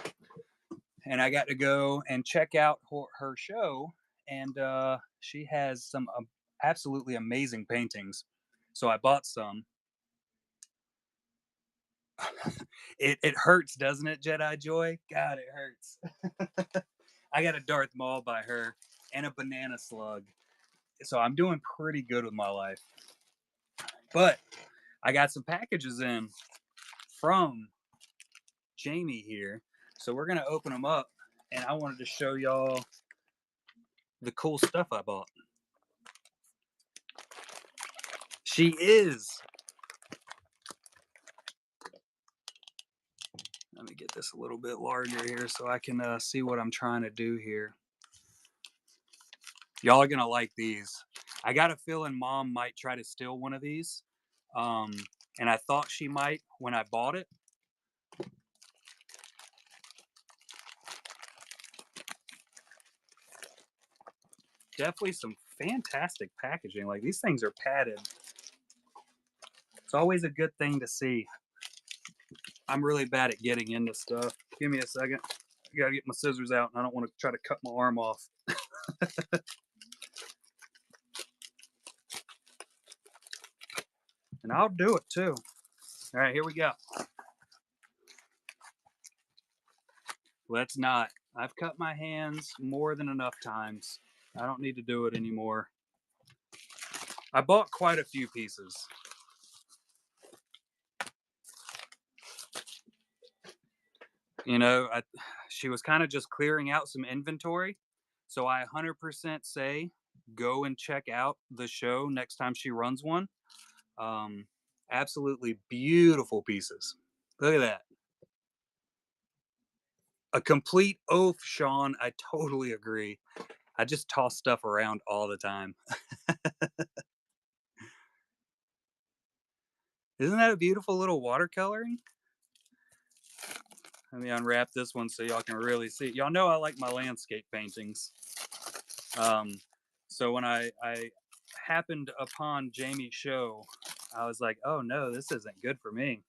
and I got to go and check out her show. And she has some absolutely amazing paintings. So I bought some. It hurts, doesn't it, Jedi Joy? God, it hurts. I got a Darth Maul by her and a banana slug. So I'm doing pretty good with my life. But I got some packages in from Jamie here. So we're going to open them up. And I wanted to show y'all the cool stuff I bought. She is. Let me get this a little bit larger here so I can see what I'm trying to do here. Y'all are going to like these. I got a feeling Mom might try to steal one of these. And I thought she might when I bought it. Definitely some fantastic packaging. Like, these things are padded. It's always a good thing to see. I'm really bad at getting into stuff. Give me a second. I gotta get my scissors out, and I don't want to try to cut my arm off. And I'll do it too. All right, here we go. Let's not. I've cut my hands more than enough times. I don't need to do it anymore. I bought quite a few pieces. You know, she was kind of just clearing out some inventory. So I 100% say go and check out the show next time she runs one. Um, Absolutely beautiful pieces. Look at that. A complete oaf, Sean. I totally agree. I just toss stuff around all the time. Isn't that a beautiful little watercoloring? Let me unwrap this one so y'all can really see. Y'all know I like my landscape paintings. Um, so when I happened upon Jamie's show, I was like, oh no, this isn't good for me.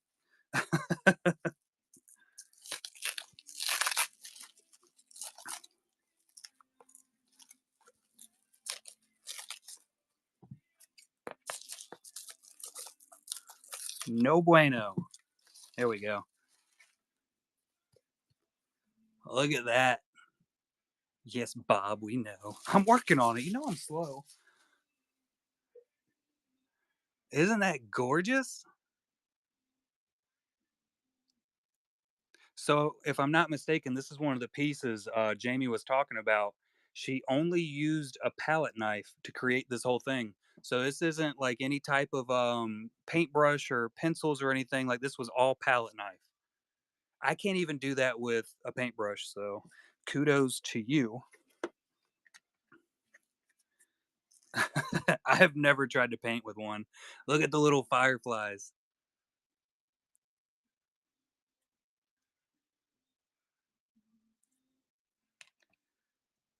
No bueno. Here we go. Look at that. Yes, Bob, we know. I'm working on it. You know I'm slow. Isn't that gorgeous? So, if I'm not mistaken, this is one of the pieces Jamie was talking about. She only used a palette knife to create this whole thing. So this isn't like any type of paintbrush or pencils or anything. Like this was all palette knife. I can't even do that with a paintbrush. So kudos to you. I have never tried to paint with one. Look at the little fireflies.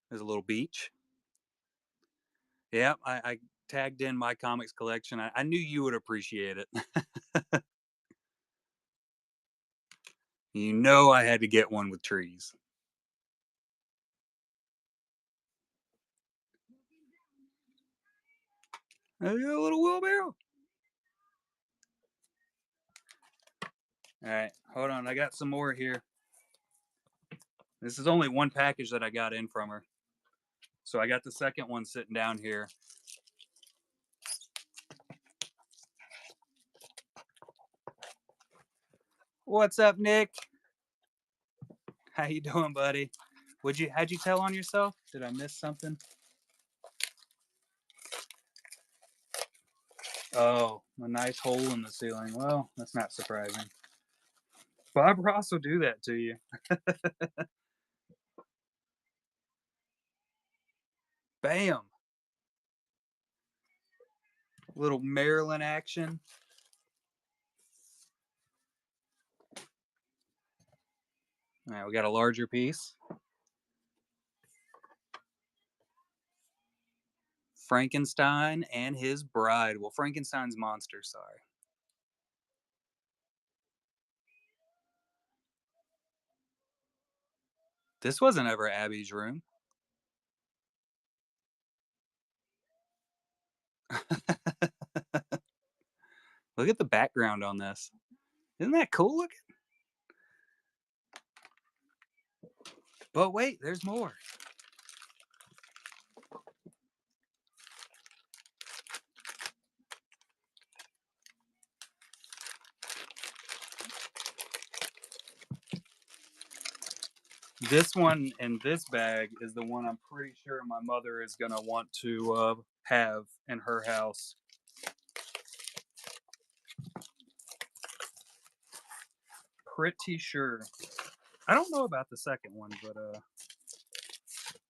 There's a little beach. Yeah, I tagged in my comics collection. I knew you would appreciate it. You know I had to get one with trees. A little wheelbarrow. All right, hold on. I got some more here. This is only one package that I got in from her. So I got the second one sitting down here. What's up, Nick? How you doing, buddy? How'd you tell on yourself? Did I miss something? Oh, a nice hole in the ceiling. Well, that's not surprising. Bob Ross will do that to you. Bam. Little Maryland action. All right, we got a larger piece. Frankenstein and his bride. Well, Frankenstein's monster, sorry. This wasn't ever Abby's room. Look at the background on this. Isn't that cool looking? But wait, there's more. This one in this bag is the one I'm pretty sure my mother is going to want to have in her house. Pretty sure. I don't know about the second one, but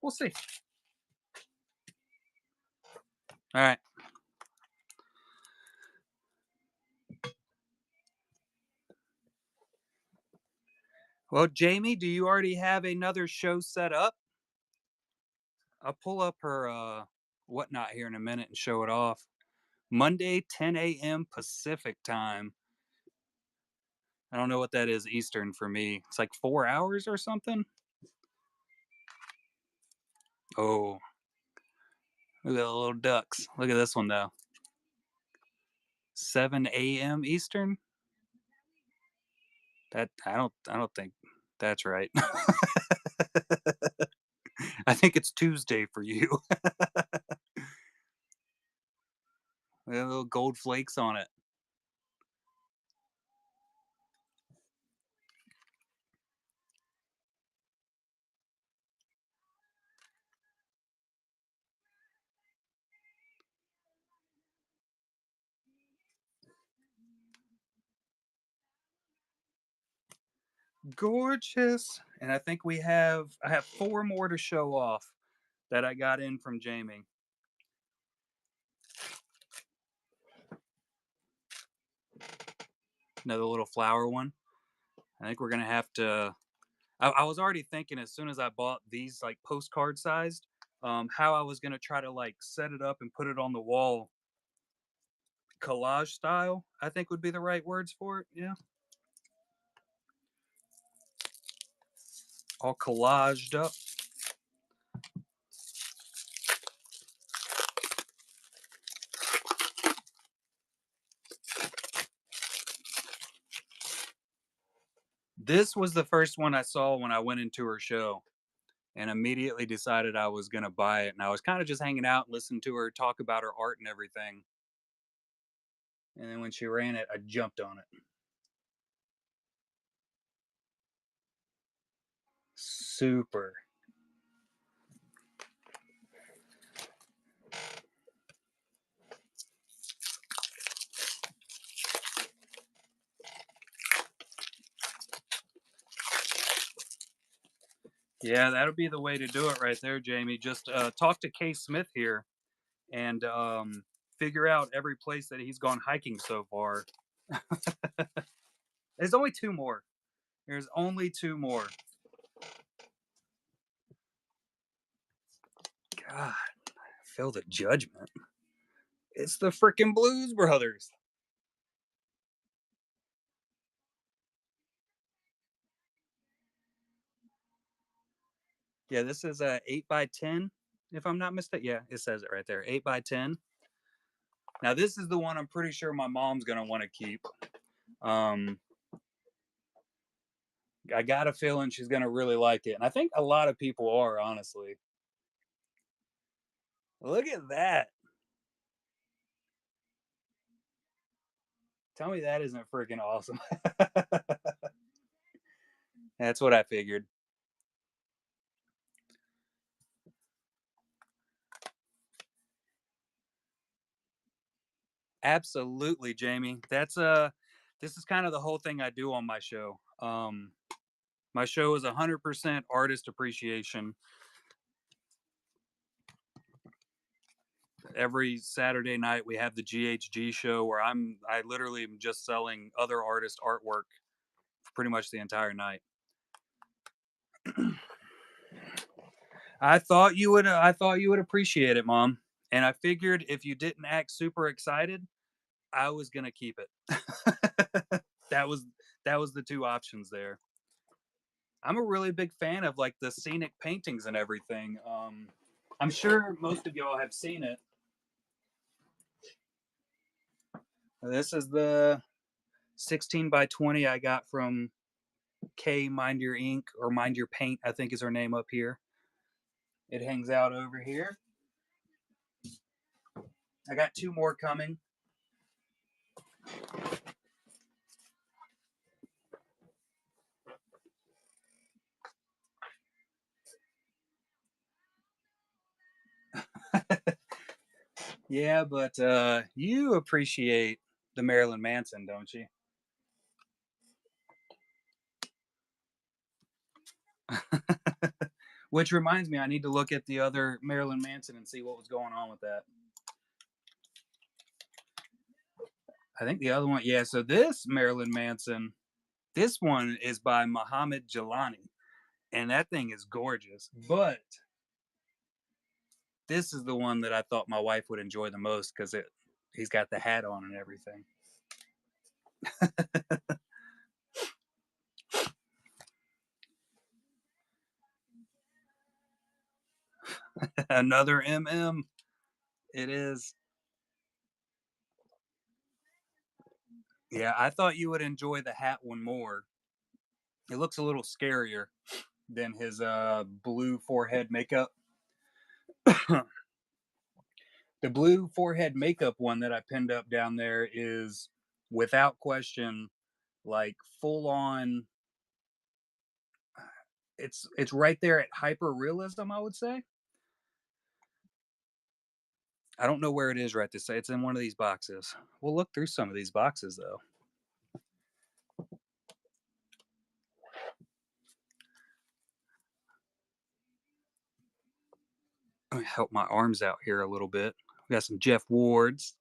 we'll see. All right. Well, Jamie, do you already have another show set up? I'll pull up her whatnot here in a minute and show it off. Monday, 10 a.m. Pacific time. I don't know what that is Eastern for me. It's like 4 hours or something. Oh, look at the little ducks. Look at this one though. 7 a.m. Eastern. That I don't think that's right. I think it's Tuesday for you. Little gold flakes on it. Gorgeous. And I have four more to show off that I got in from Jamie. Another little flower one. I think we're gonna have to. I was already thinking as soon as I bought these like postcard sized, how I was gonna try to like set it up and put it on the wall, collage style. I think would be the right words for it. Yeah, all collaged up. This was the first one I saw when I went into her show, and immediately decided I was gonna buy it. And I was kind of just hanging out, listening to her talk about her art and everything. And then when she ran it, I jumped on it. Super. Yeah, that'll be the way to do it right there, Jamie. Just talk to Kay Smith here and figure out every place that he's gone hiking so far. There's only two more. There's only two more. God, I feel the judgment. It's the freaking Blues Brothers. Yeah, this is a 8 by 10, if I'm not mistaken. Yeah, it says it right there, 8 by 10. Now this is the one I'm pretty sure my mom's gonna want to keep. Um, I got a feeling she's gonna really like it, and I think a lot of people are honestly. Look at that! Tell me that isn't freaking awesome. That's what I figured. Absolutely, Jamie. This is kind of the whole thing I do on my show. My show is 100% artist appreciation. Every Saturday night we have the GHG show where I literally am just selling other artist artwork for pretty much the entire night. I thought you would appreciate it, Mom. And I figured if you didn't act super excited, I was gonna keep it. that was that was the two options there. I'm a really big fan of like the scenic paintings and everything. I'm sure most of y'all have seen it. This is the 16 by 20 I got from K Mind Your Ink or Mind Your Paint, I think is her name up here. It hangs out over here. I got two more coming. Yeah, but you appreciate the Marilyn Manson, don't you? Which reminds me, I need to look at the other Marilyn Manson and see what was going on with that. I think the other one, yeah. So this Marilyn Manson, this one is by Muhammad Jelani, and that thing is gorgeous. But this is the one that I thought my wife would enjoy the most because he's got the hat on and everything. Another MM. It is. Yeah, I thought you would enjoy the hat one more. It looks a little scarier than his blue forehead makeup. The blue forehead makeup one that I pinned up down there is without question like full on. It's right there at hyper realism, I would say. I don't know where it is right this say. It's in one of these boxes. We'll look through some of these boxes though. Help my arms out here a little bit. We got some Jeff Wards.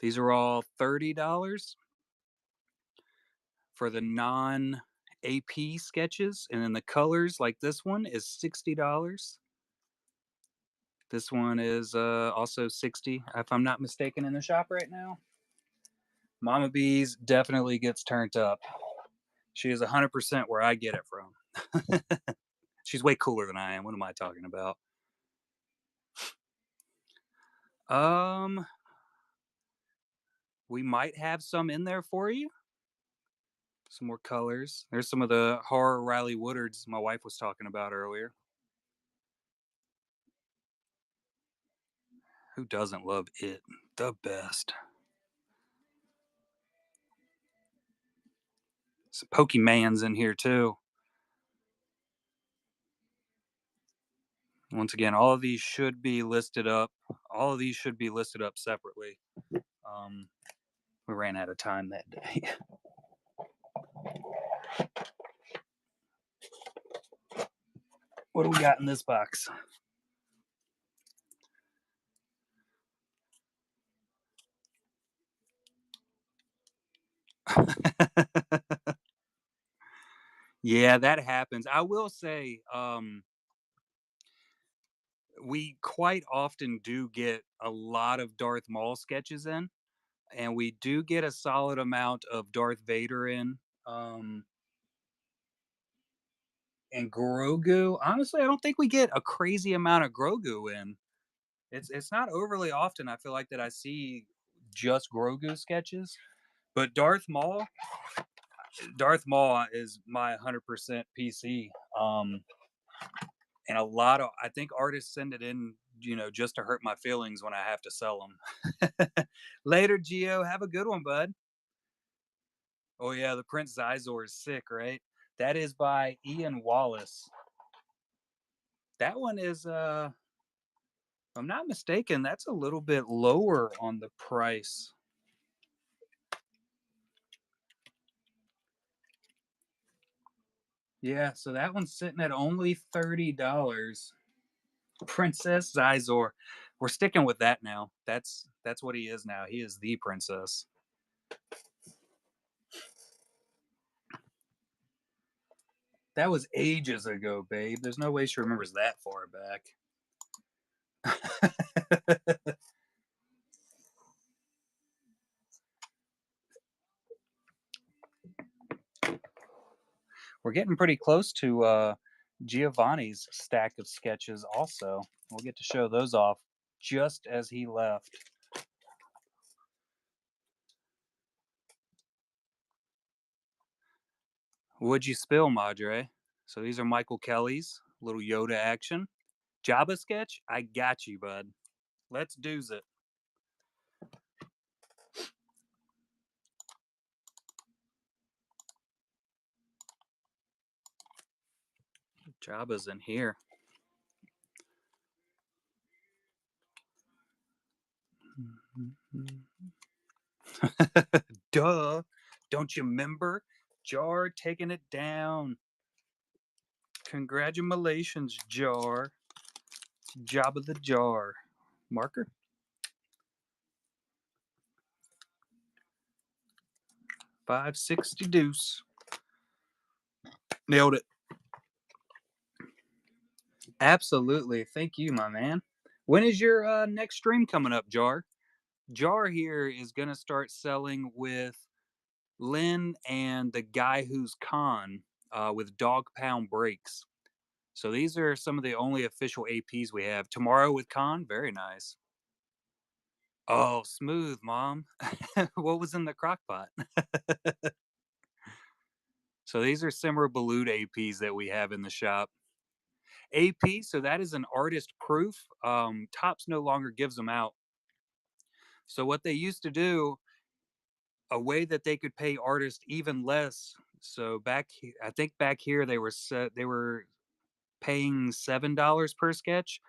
These are all $30 for the non AP sketches, and then the colors like this one is $60. This one is also 60, if I'm not mistaken, in the shop right now. Mama Bees definitely gets turned up. She is 100% where I get it from. She's way cooler than I am. What am I talking about? Um, we might have some in there for you. Some more colors. There's some of the horror Riley Woodards my wife was talking about earlier. Who doesn't love it? The best. Some Pokemans in here too. Once again, all of these should be listed up. All of these should be listed up separately. Um, we ran out of time that day. What do we got in this box? Yeah, that happens. I will say, we quite often do get a lot of Darth Maul sketches in, and we do get a solid amount of Darth Vader in. Um, and Grogu, honestly, I don't think we get a crazy amount of Grogu in. It's not overly often I feel like that I see just Grogu sketches, but Darth Maul is my 100% PC. And a lot of I think artists send it in, just to hurt my feelings when I have to sell them. Later, Geo. Have a good one, bud. Oh yeah, the Prince Zizor is sick, right? That is by Ian Wallace. That one is, if I'm not mistaken, that's a little bit lower on the price. Yeah, so that one's sitting at only $30. Princess Zizor. We're sticking with that now. That's what he is now. He is the princess. That was ages ago, babe. There's no way she remembers that far back. We're getting pretty close to Giovanni's stack of sketches also. We'll get to show those off just as he left. Would you spill, Madre? So these are Michael Kelly's little Yoda action. Jabba sketch? I got you, bud. Let's do's it. Jabba's in here. Duh. Don't you remember? Jar taking it down. Congratulations, Jar. Jabba the Jar. Marker? 560 deuce. Nailed it. Absolutely. Thank you, my man. When is your next stream coming up, Jar? Jar here is going to start selling with Lynn and the guy who's con with Dog Pound Breaks. So these are some of the only official APs we have. Tomorrow with Con, very nice. Oh, smooth, mom. What was in the crock pot? So these are Simmer Balut APs that we have in the shop. AP, so that is an artist proof. Tops no longer gives them out. So what they used to do, a way that they could pay artists even less. So I think back here they were paying $7 per sketch.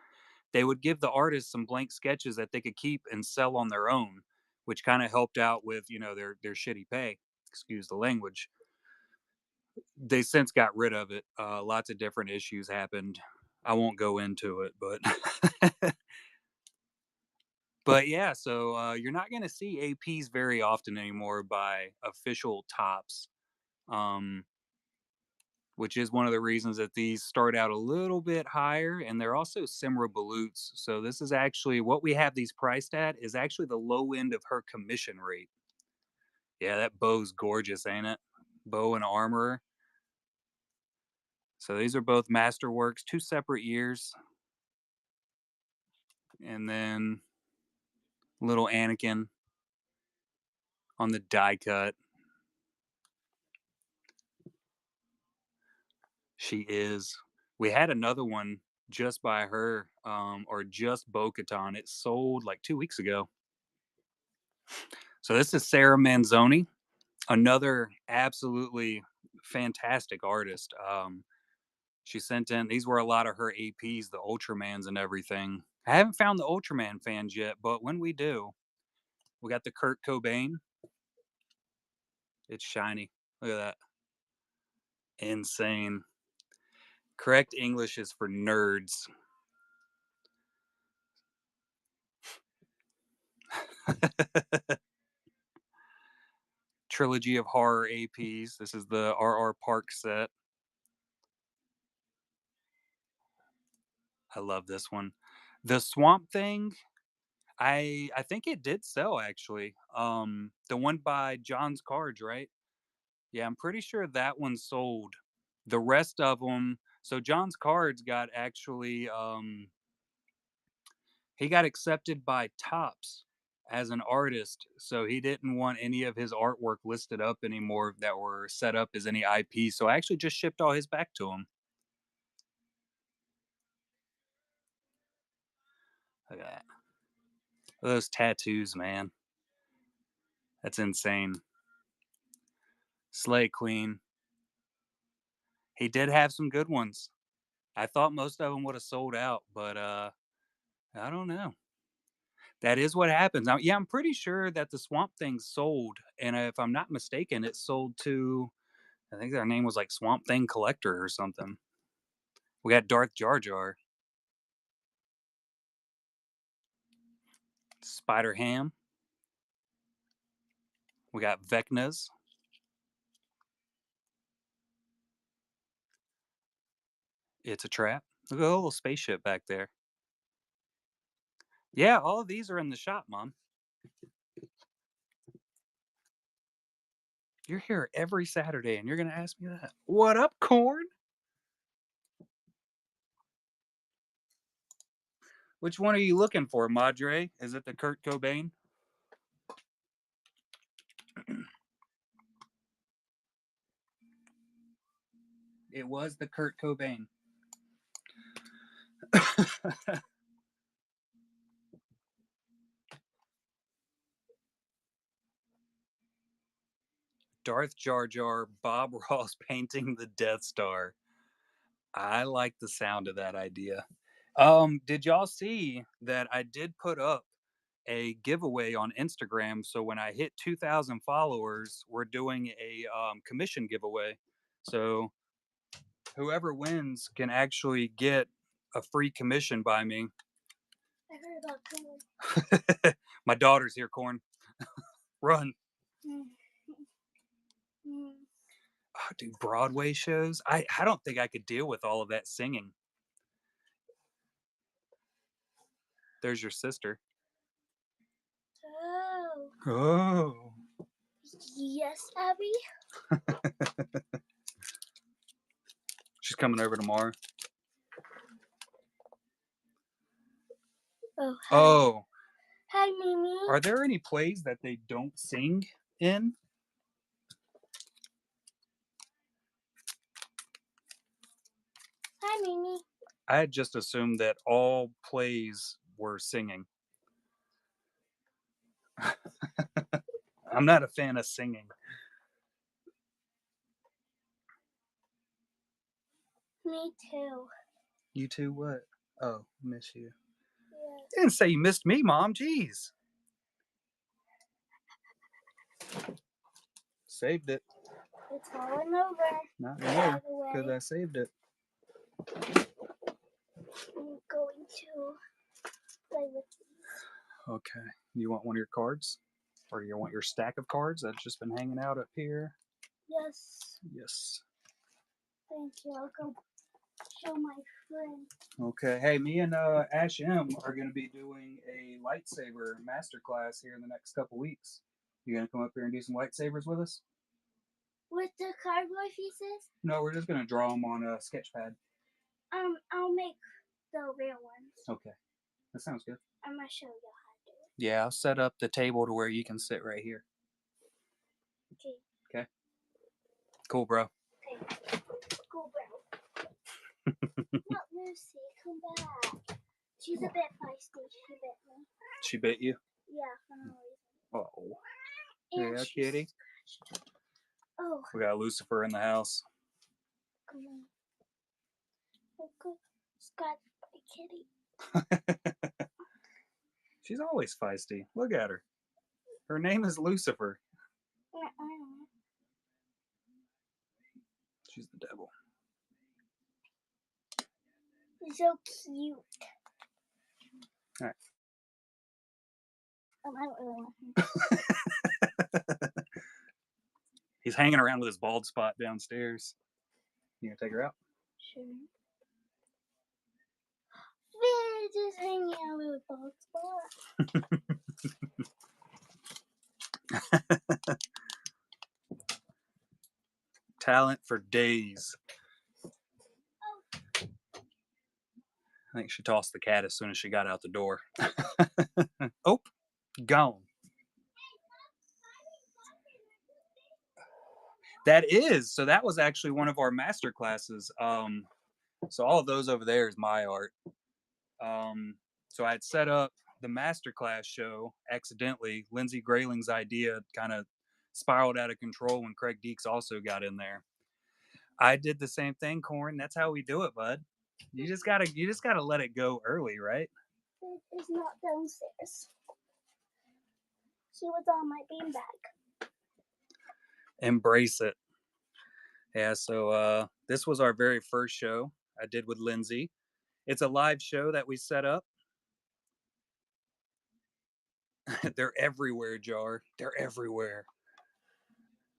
They would give the artists some blank sketches that they could keep and sell on their own, which kind of helped out with their shitty pay. Excuse the language. They since got rid of it. Lots of different issues happened. I won't go into it, but but yeah, so you're not going to see APs very often anymore by official tops, um, which is one of the reasons that these start out a little bit higher, and they're also Simra Balutes. So this is actually what we have these priced at is actually the low end of her commission rate. Yeah, that bow's gorgeous, ain't it? Bow and armorer. So these are both masterworks, 2 separate years, and then little Anakin on the die cut. She is. We had another one just by her, or just Bo-Katan. It sold like 2 weeks ago. So this is Sarah Manzoni, another absolutely fantastic artist. She sent in, these were a lot of her APs, the Ultramans and everything. I haven't found the Ultraman fans yet, but when we do, we got the Kurt Cobain. It's shiny. Look at that. Insane. Correct English is for nerds. Trilogy of horror APs. This is the RR Park set. I love this one. The Swamp Thing, I think it did sell actually. The one by John's Cards, right? Yeah, I'm pretty sure that one sold. The rest of them, so John's Cards got actually he got accepted by Topps as an artist, so he didn't want any of his artwork listed up anymore that were set up as any IP. So I actually just shipped all his back to him. Look at that. Those tattoos, man. That's insane. Slay Queen. He did have some good ones. I thought most of them would have sold out, but I don't know. That is what happens. Now, yeah, I'm pretty sure that the Swamp Thing sold, and if I'm not mistaken, it sold to, I think their name was like Swamp Thing Collector or something. We got Darth Jar Jar, Spider Ham. We got Vecnas. It's a trap. Look at the little spaceship back there. Yeah, all of these are in the shop, Mom. You're here every Saturday and you're going to ask me that. What up, Corn? Which one are you looking for, Madre? Is it the Kurt Cobain? It was the Kurt Cobain. Darth Jar Jar, Bob Ross painting the Death Star. I like the sound of that idea. Did y'all see that I did put up a giveaway on Instagram? So when I hit 2,000 followers, we're doing a commission giveaway. So whoever wins can actually get a free commission by me. I heard about Corn. My daughter's here, Corn. Run. Oh, dude, Broadway shows. I don't think I could deal with all of that singing. There's your sister. Oh. Oh. Yes, Abby. She's coming over tomorrow. Oh. Hi. Oh. Hi, Mimi. Are there any plays that they don't sing in? Hi, Mimi. I had just assumed that all plays were singing. I'm not a fan of singing. Me too. You too? What? Oh, miss you. Yeah. You didn't say you missed me, Mom. Jeez. Saved it. It's falling over. Not really, because I saved it. I'm going to play with these. Okay. You want one of your cards? Or you want your stack of cards that's just been hanging out up here? Yes. Yes. Thank you. I'll go show my friend. Okay. Hey, me and Ash M are going to be doing a lightsaber masterclass here in the next couple weeks. You going to come up here and do some lightsabers with us? With the cardboard pieces? No, we're just going to draw them on a sketch pad. I'll make the real ones. Okay. That sounds good. I'm going to show you how to do it. Yeah, I'll set up the table to where you can sit right here. Okay. Okay. Cool, bro. Okay. Cool, bro. Not Lucy. Come back. She's a bit feisty. She bit me. She bit you? Yeah, for no reason. Oh. And Yeah, she kitty. scratched. Oh. We got Lucifer in the house. Come on. Okay. Scratched by kitty. She's always feisty. Look at her. Her name is Lucifer. She's the devil. So cute. All right. I don't really want him. He's hanging around with his bald spot downstairs. You gonna take her out? Sure. We're just hanging out with a bald spot. Talent for days. I think she tossed the cat as soon as she got out the door. Oh, gone. That is. So that was actually one of our master classes. So all of those over there is my art. So I had set up the masterclass show accidentally. Lindsay Grayling's idea kind of spiraled out of control when Craig Deeks also got in there. I did the same thing, Corn. That's how we do it, bud. You just gotta let it go early, right? It is not downstairs. He was on my beanbag. Embrace it. Yeah, so this was our very first show I did with Lindsay. It's a live show that we set up. They're everywhere, Jar. They're everywhere.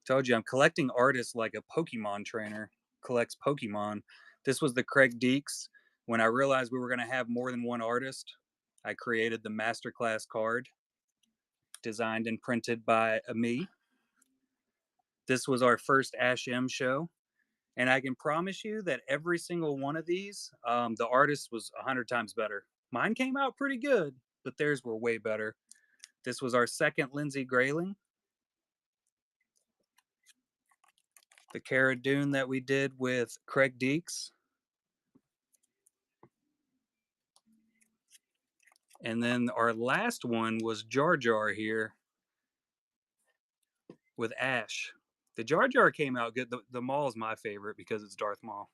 Told you, I'm collecting artists like a Pokemon trainer collects Pokemon. This was the Craig Deeks. When I realized we were going to have more than one artist, I created the masterclass card, designed and printed by me. This was our first Ash M show. And I can promise you that every single one of these, the artist was 100 times better. Mine came out pretty good, but theirs were way better. This was our second Lindsay Grayling. The Cara Dune that we did with Craig Deeks. And then our last one was Jar Jar here with Ash. The Jar Jar came out good. The Maul is my favorite because it's Darth Maul.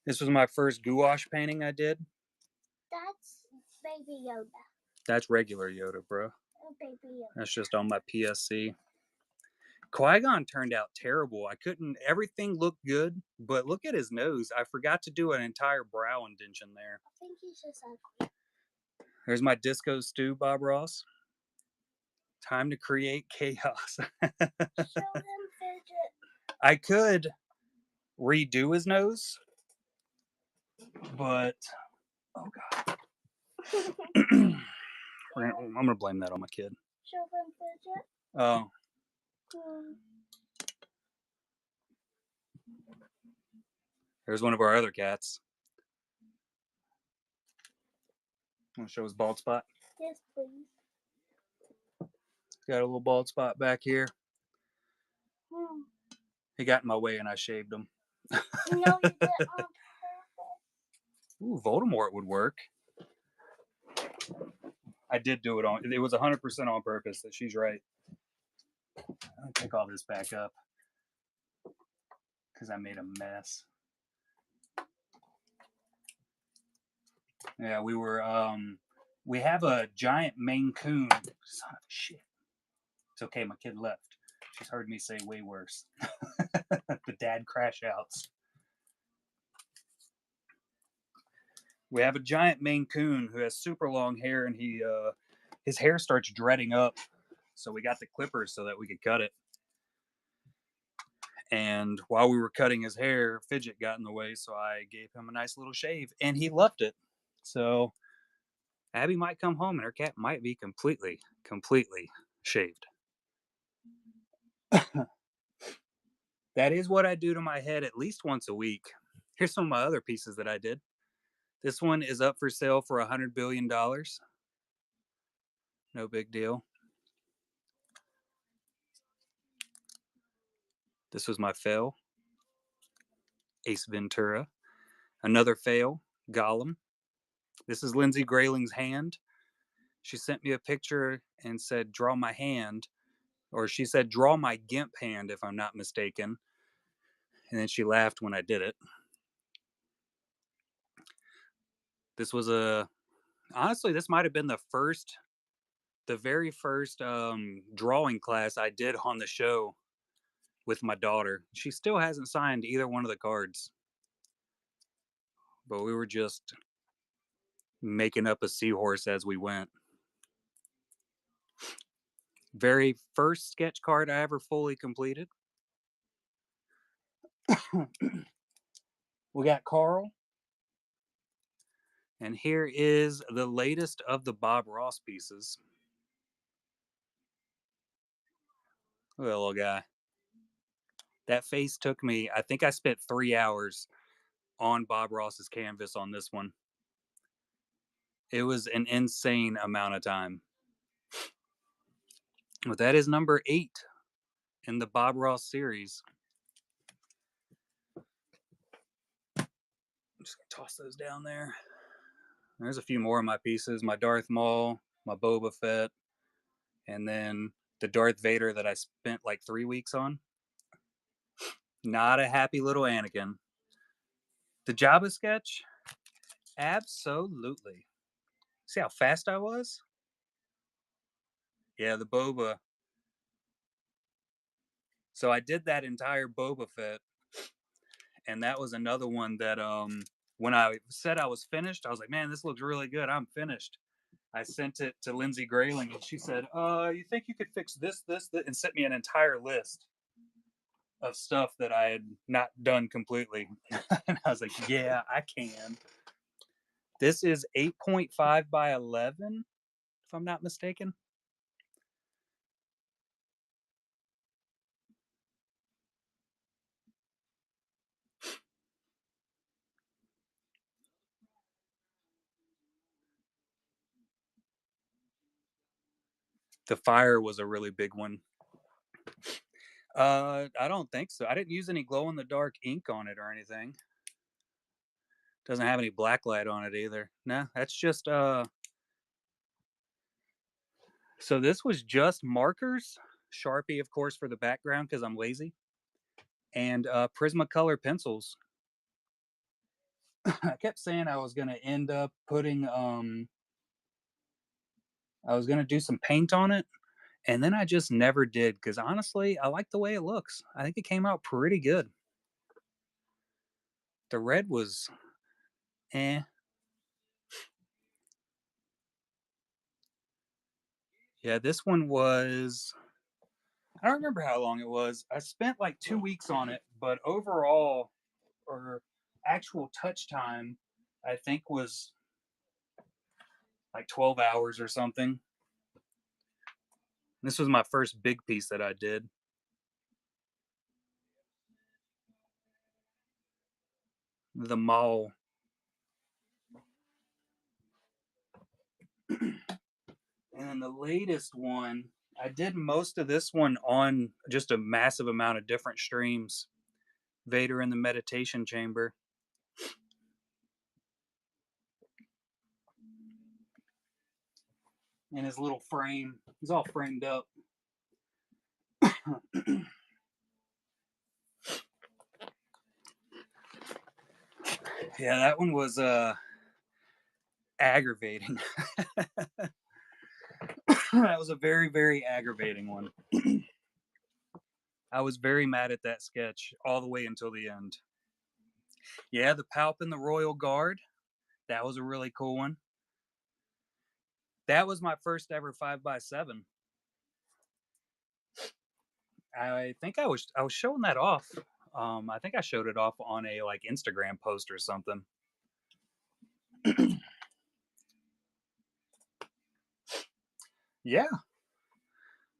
This was my first gouache painting I did. That's Baby Yoda. That's regular Yoda, bro. Oh, Baby Yoda. That's just on my PSC. Qui-Gon turned out terrible. Everything looked good, but look at his nose. I forgot to do an entire brow indentation there. I think he's just ugly. There's my Disco Stew, Bob Ross. Time to create chaos. Show him fidget. I could redo his nose, but oh god. I'm gonna blame that on my kid. Show him fidget. Oh. There's one of our other cats. Want to show his bald spot? Yes, please. Got a little bald spot back here. Hmm. He got in my way and I shaved him. No, you did on purpose. Ooh, Voldemort would work. I did do it on. It was 100% on purpose. That she's right. I'll take all this back up because I made a mess. Yeah, we were. We have a giant Maine Coon. Son of shit. It's okay. My kid left. She's heard me say way worse. The dad crash outs. We have a giant Maine Coon who has super long hair, and his hair starts dreading up. So we got the clippers so that we could cut it. And while we were cutting his hair, Fidget got in the way, so I gave him a nice little shave, and he loved it. So Abby might come home, and her cat might be completely shaved. That is what I do to my head at least once a week. Here's some of my other pieces that I did. This one is up for sale for $100 billion. No big deal. This was my fail. Ace Ventura. Another fail. Gollum. This is Lindsay Grayling's hand. She sent me a picture and said, draw my hand. Or she said, draw my GIMP hand, if I'm not mistaken. And then she laughed when I did it. This was honestly, this might have been the very first drawing class I did on the show with my daughter. She still hasn't signed either one of the cards. But we were just making up a seahorse as we went. Very first sketch card I ever fully completed. We got Carl. And here is the latest of the Bob Ross pieces. Look at that little guy. That face took me, I think I spent 3 hours on Bob Ross's canvas on this one. It was an insane amount of time. But that is number 8 in the Bob Ross series. I'm just going to toss those down there. There's a few more of my pieces. My Darth Maul, my Boba Fett, and then the Darth Vader that I spent like 3 weeks on. Not a happy little Anakin. The Jabba sketch? Absolutely. See how fast I was? Yeah, the Boba. So I did that entire Boba Fett, and that was another one that when I said I was finished, I was like, man, this looks really good. I'm finished. I sent it to Lindsay Grayling, and she said, you think you could fix this, and sent me an entire list of stuff that I had not done completely. And I was like, yeah, I can. This is 8.5 by 11, if I'm not mistaken. The fire was a really big one. I don't think so. I didn't use any glow in the dark ink on it or anything. Doesn't have any black light on it either. No, that's just so this was just markers, Sharpie, of course, for the background because I'm lazy, and Prismacolor pencils. I kept saying I was gonna end up putting I was gonna do some paint on it, and then I just never did because honestly, I like the way it looks. I think it came out pretty good. The red was eh. Yeah, this one was, I don't remember how long it was. I spent like 2 weeks on it, but overall, or actual touch time, I think was like 12 hours or something. This was my first big piece that I did. The mall. And then the latest one, I did most of this one on just a massive amount of different streams. Vader in the meditation chamber. In his little frame. He's all framed up. Yeah, that one was aggravating. That was a very, very aggravating one. I was very mad at that sketch all the way until the end. Yeah, the Palp and the Royal Guard. That was a really cool one. That was my first ever 5x7. I think I was showing that off. I think I showed it off on a like Instagram post or something. Yeah,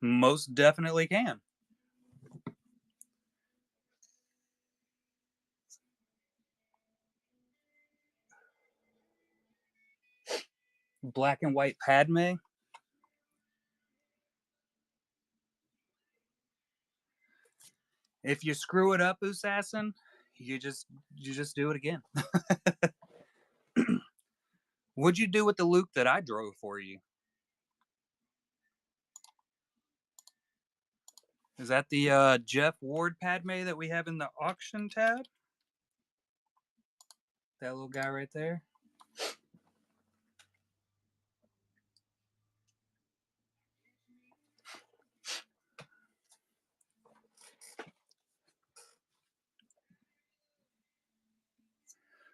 most definitely can. Black and white Padme. If you screw it up, Assassin, you just do it again. What'd you do with the Luke that I drove for you? Is that the Jeff Ward Padme that we have in the auction tab? That little guy right there?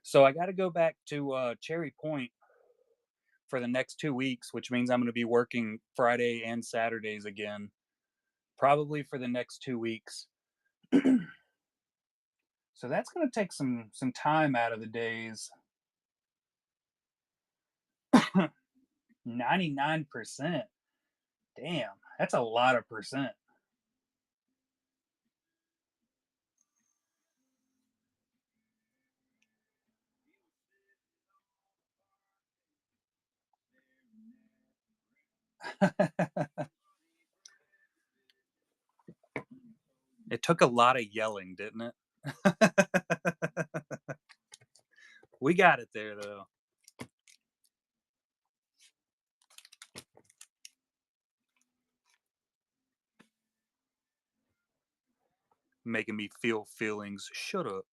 So I got to go back to Cherry Point for the next 2 weeks, which means I'm going to be working Friday and Saturdays again, probably for the next 2 weeks. So that's going to take some time out of the days. 99%. Damn, that's a lot of percent. It took a lot of yelling, didn't it? We got it there though. Making me feel feelings. Shut up.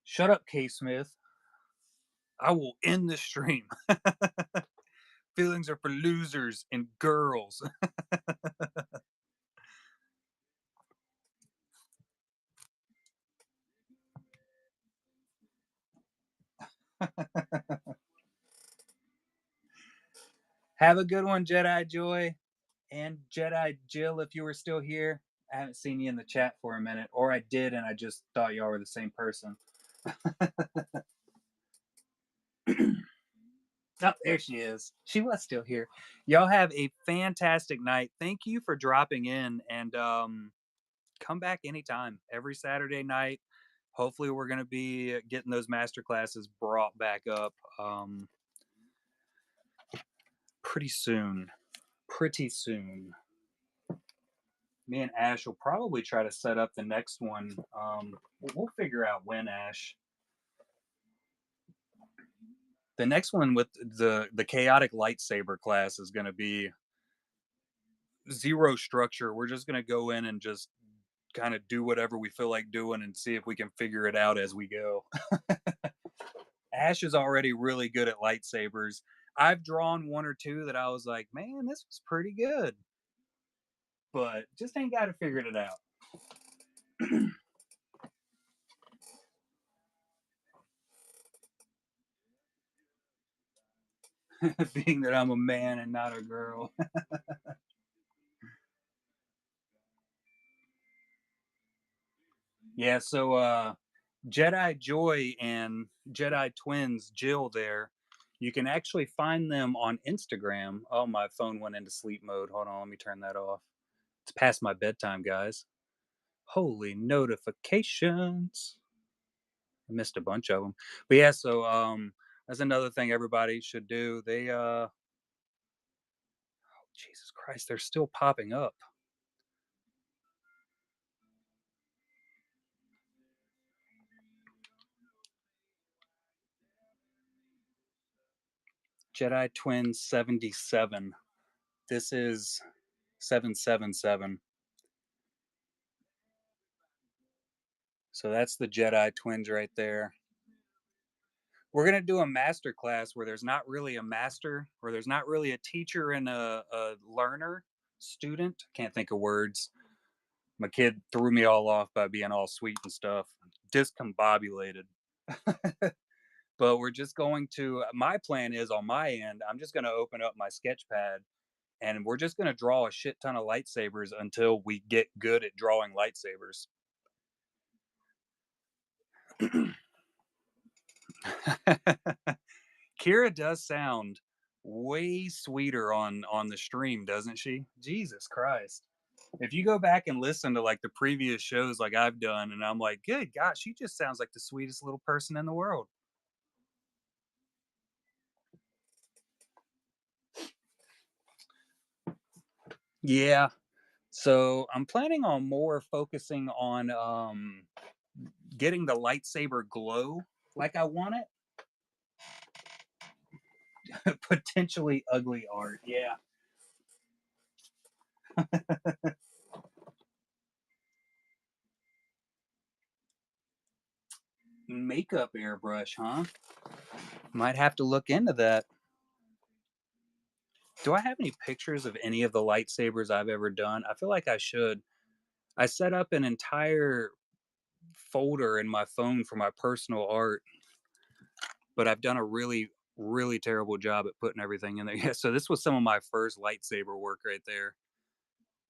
Shut up, K Smith. I will end the stream. Feelings are for losers and girls. Have a good one, Jedi Joy and Jedi Jill, if you were still here. I haven't seen you in the chat for a minute, or I did, and I just thought y'all were the same person. Oh, there she is. She was still here. Y'all have a fantastic night. Thank you for dropping in, and come back anytime. Every Saturday night. Hopefully, we're going to be getting those master classes brought back up pretty soon. Pretty soon. Me and Ash will probably try to set up the next one. We'll figure out when, Ash. The next one with the chaotic lightsaber class is going to be zero structure. We're just going to go in and just kind of do whatever we feel like doing and see if we can figure it out as we go. Ash is already really good at lightsabers. I've drawn one or two that I was like, man, this was pretty good. But just ain't got to figure it out. Being that I'm a man and not a girl. Yeah, so Jedi Joy and Jedi Twins Jill there, you can actually find them on Instagram. Oh, my phone went into sleep mode. Hold on, let me turn that off. It's past my bedtime, guys. Holy notifications. I missed a bunch of them. But yeah, so that's another thing everybody should do. They oh, Jesus Christ, they're still popping up. Jedi Twins 77. This is 777. So that's the Jedi Twins right there. We're gonna do a master class where there's not really a master, or there's not really a teacher and a learner, student. Can't think of words. My kid threw me all off by being all sweet and stuff. Discombobulated. But we're just going to. My plan is on my end. I'm just gonna open up my sketch pad, and we're just gonna draw a shit ton of lightsabers until we get good at drawing lightsabers. Kira does sound way sweeter on the stream, doesn't she? Jesus Christ. If you go back and listen to like the previous shows like I've done, and I'm like, good gosh, she just sounds like the sweetest little person in the world. Yeah. So I'm planning on more focusing on getting the lightsaber glow like I want it. Potentially ugly art. Yeah. Makeup airbrush, huh? Might have to look into that. Do I have any pictures of any of the lightsabers I've ever done? I feel like I should. I set up an entire folder in my phone for my personal art, but I've done a really, really terrible job at putting everything in there. Yeah, so this was some of my first lightsaber work right there.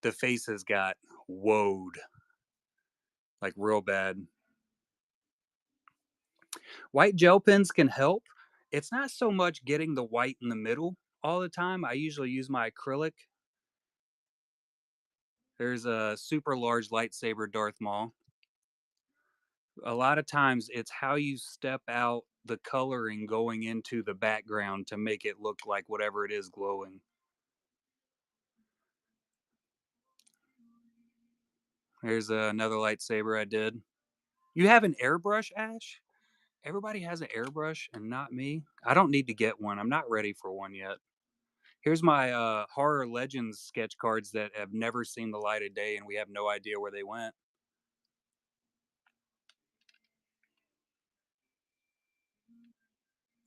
The face has got woed, like real bad. White gel pens can help. It's not so much getting the white in the middle all the time. I usually use my acrylic. There's a super large lightsaber Darth Maul. A lot of times it's how you step out the coloring going into the background to make it look like whatever it is glowing. There's another lightsaber I did. You have an airbrush, Ash? Everybody has an airbrush and not me. I don't need to get one. I'm not ready for one yet. Here's my horror legends sketch cards that have never seen the light of day and we have no idea where they went.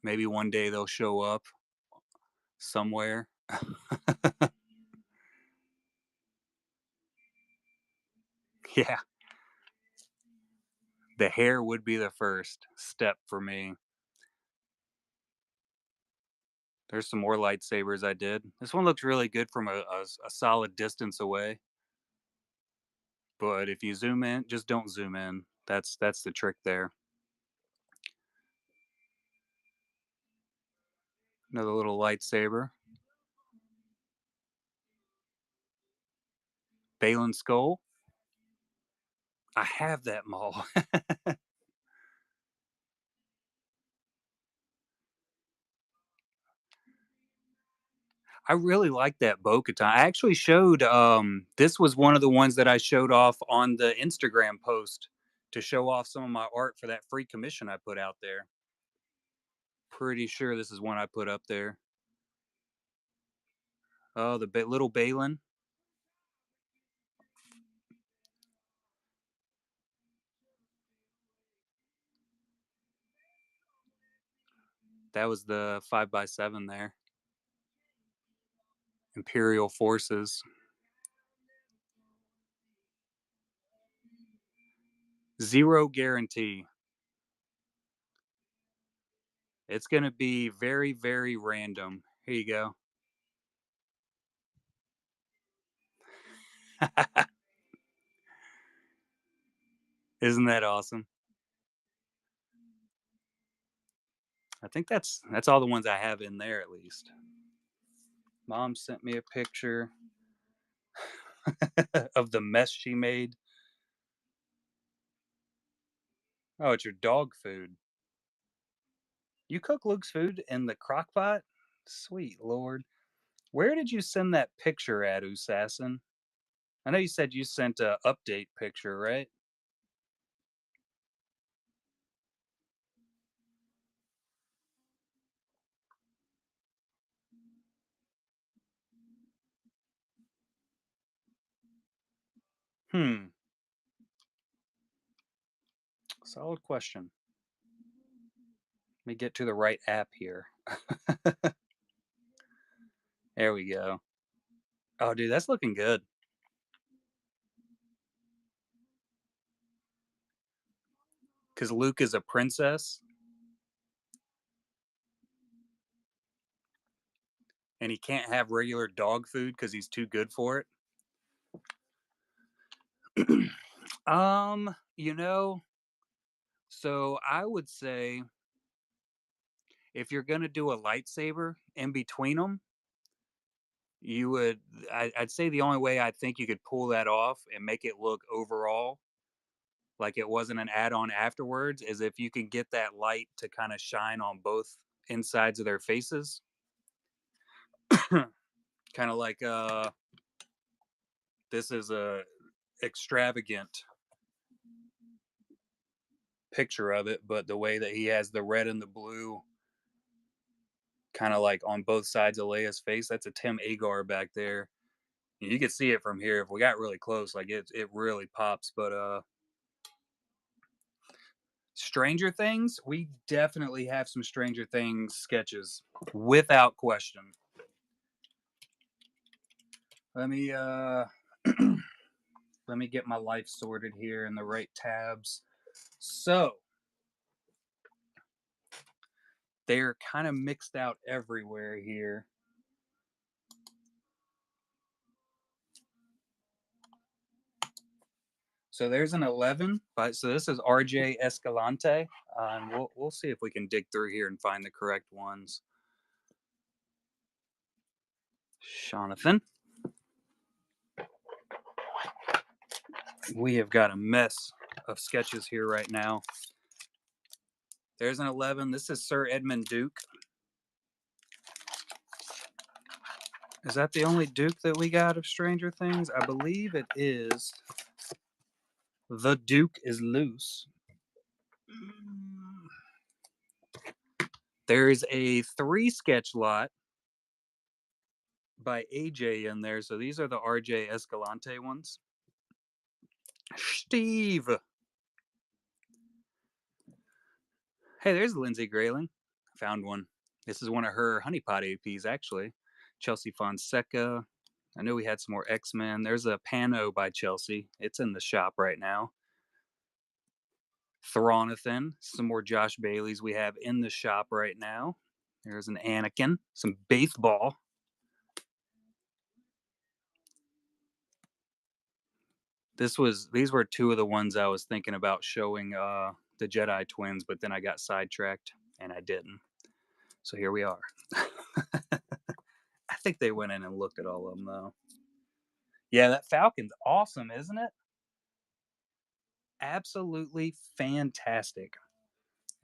Maybe one day they'll show up somewhere. Yeah, the hair would be the first step for me. There's some more lightsabers I did. This one looks really good from a solid distance away. But if you zoom in, just don't zoom in. That's the trick there. Another little lightsaber. Balin Skull. I have that Maul. I really like that Bo-Katan. I actually showed this was one of the ones that I showed off on the Instagram post to show off some of my art for that free commission I put out there. Pretty sure this is one I put up there. Oh, the little Balin. That was the 5x7 there. Imperial forces. Zero guarantee. It's going to be very, very random. Here you go. Isn't that awesome? I think that's all the ones I have in there at least. Mom sent me a picture of the mess she made. Oh, it's your dog food. You cook Luke's food in the crock pot? Sweet Lord. Where did you send that picture at, Usassin? I know you said you sent a update picture, right? Hmm. Solid question. me get to the right app here. There we go. Oh, dude, that's looking good. Because Luke is a princess. And he can't have regular dog food because he's too good for it. You know, so I would say if you're gonna do a lightsaber in between them, you would. I'd say the only way I think you could pull that off and make it look overall like it wasn't an add-on afterwards is if you can get that light to kind of shine on both insides of their faces. Kind of like this is a extravagant picture of it, but the way that he has the red and the blue kind of like on both sides of Leia's face, that's a Tim Agar back there. You can see it from here. If we got really close, like it really pops. But Stranger Things, we definitely have some Stranger Things sketches without question. Let me let me get my life sorted here in the right tabs. So they're kind of mixed out everywhere here. So there's an 11, but so this is RJ Escalante, and we'll see if we can dig through here and find the correct ones. Jonathan. We have got a mess of sketches here right now. There's an 11. This is Sir Edmund Duke. Is that the only Duke that we got of Stranger Things? I believe it is. The Duke is loose. There's a 3 sketch lot by AJ in there. So these are the RJ Escalante ones. Steve. Hey, there's Lindsay Grayling. Found one. This is one of her honeypot APs, actually. Chelsea Fonseca. I know we had some more X-Men. There's a Pano by Chelsea. It's in the shop right now. Thronathan. Some more Josh Baileys we have in the shop right now. There's an Anakin. Some baseball. These were 2 of the ones I was thinking about showing the Jedi twins, but then I got sidetracked and I didn't. So here we are. I think they went in and looked at all of them though. Yeah, that Falcon's awesome, isn't it? Absolutely fantastic.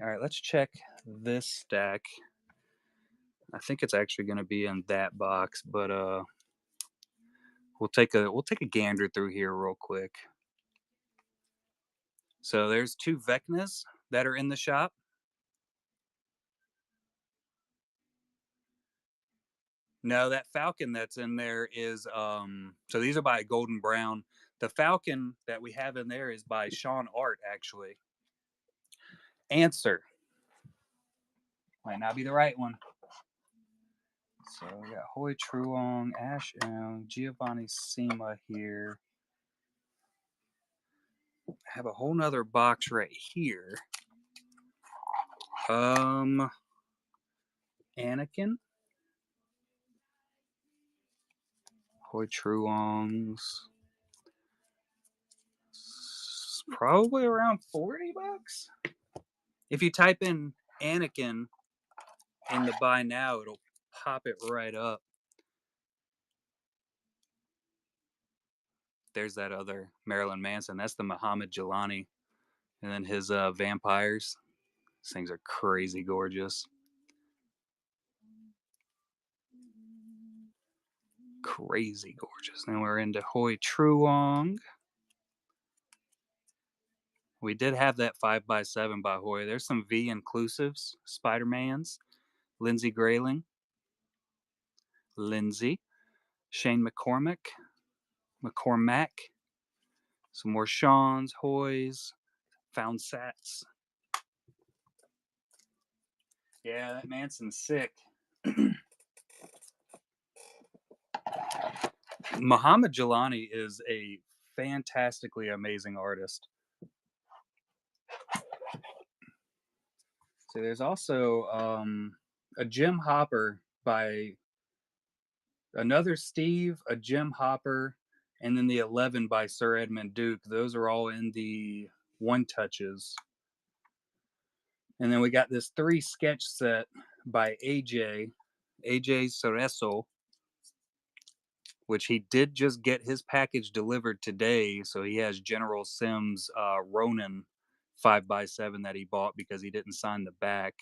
All right, let's check this stack. I think it's actually going to be in that box, but we'll take a gander through here real quick. So there's 2 Vecnas that are in the shop. No, that Falcon that's in there is so these are by Golden Brown. The Falcon that we have in there is by Sean Art, actually. Answer. Might not be the right one. So we got Hoi Truong, Ash M, Giovanni Sima here. I have a whole nother box right here. Anakin. Hoi Truongs. Probably around $40. If you type in Anakin in the buy now, it'll pop it right up. There's that other Marilyn Manson. That's the Muhammad Jelani. And then his vampires. These things are crazy gorgeous. Crazy gorgeous. Then we're into Hoi Truong. We did have that 5x7 by Hoi. There's some V inclusives. Spider-Mans. Lindsay Grayling. Lindsay. Shane McCormack. Some more Sean's, Hoy's, Found Sats. Yeah, that Manson's sick. Muhammad Jelani is a fantastically amazing artist. So there's also a Jim Hopper by another Steve, a Jim Hopper, and then the 11 by Sir Edmund Duke. Those are all in the one touches. And then we got this 3 sketch set by AJ Cerezo, which he did just get his package delivered today. So he has General Sims Ronin 5x7 that he bought because he didn't sign the back.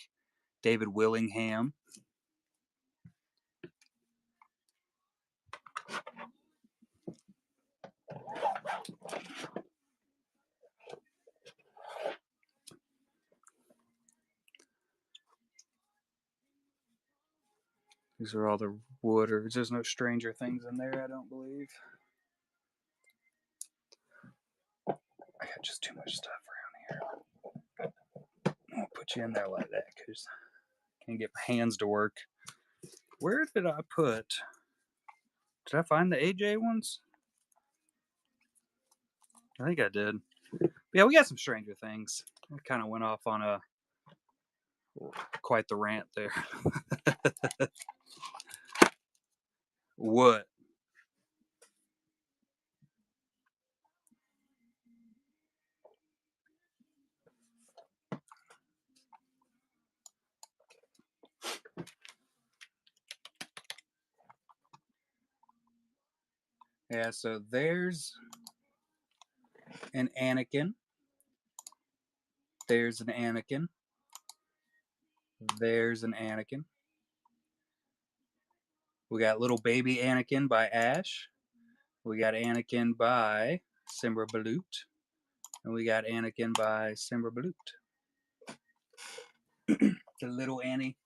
David Willingham. These are all the Wooders. There's no Stranger Things in there, I don't believe. I got just too much stuff around here. I'll put you in there like that because I can't get my hands to work. Where did I put? Did I find the AJ ones? I think I did. But yeah, we got some Stranger Things. I kind of went off on a quite the rant there. What? Yeah, so there's an Anakin. There's an Anakin. There's an Anakin. We got little baby Anakin by Ash. We got Anakin by Simba Balut. And we got Anakin by Simba Balut. The little Annie.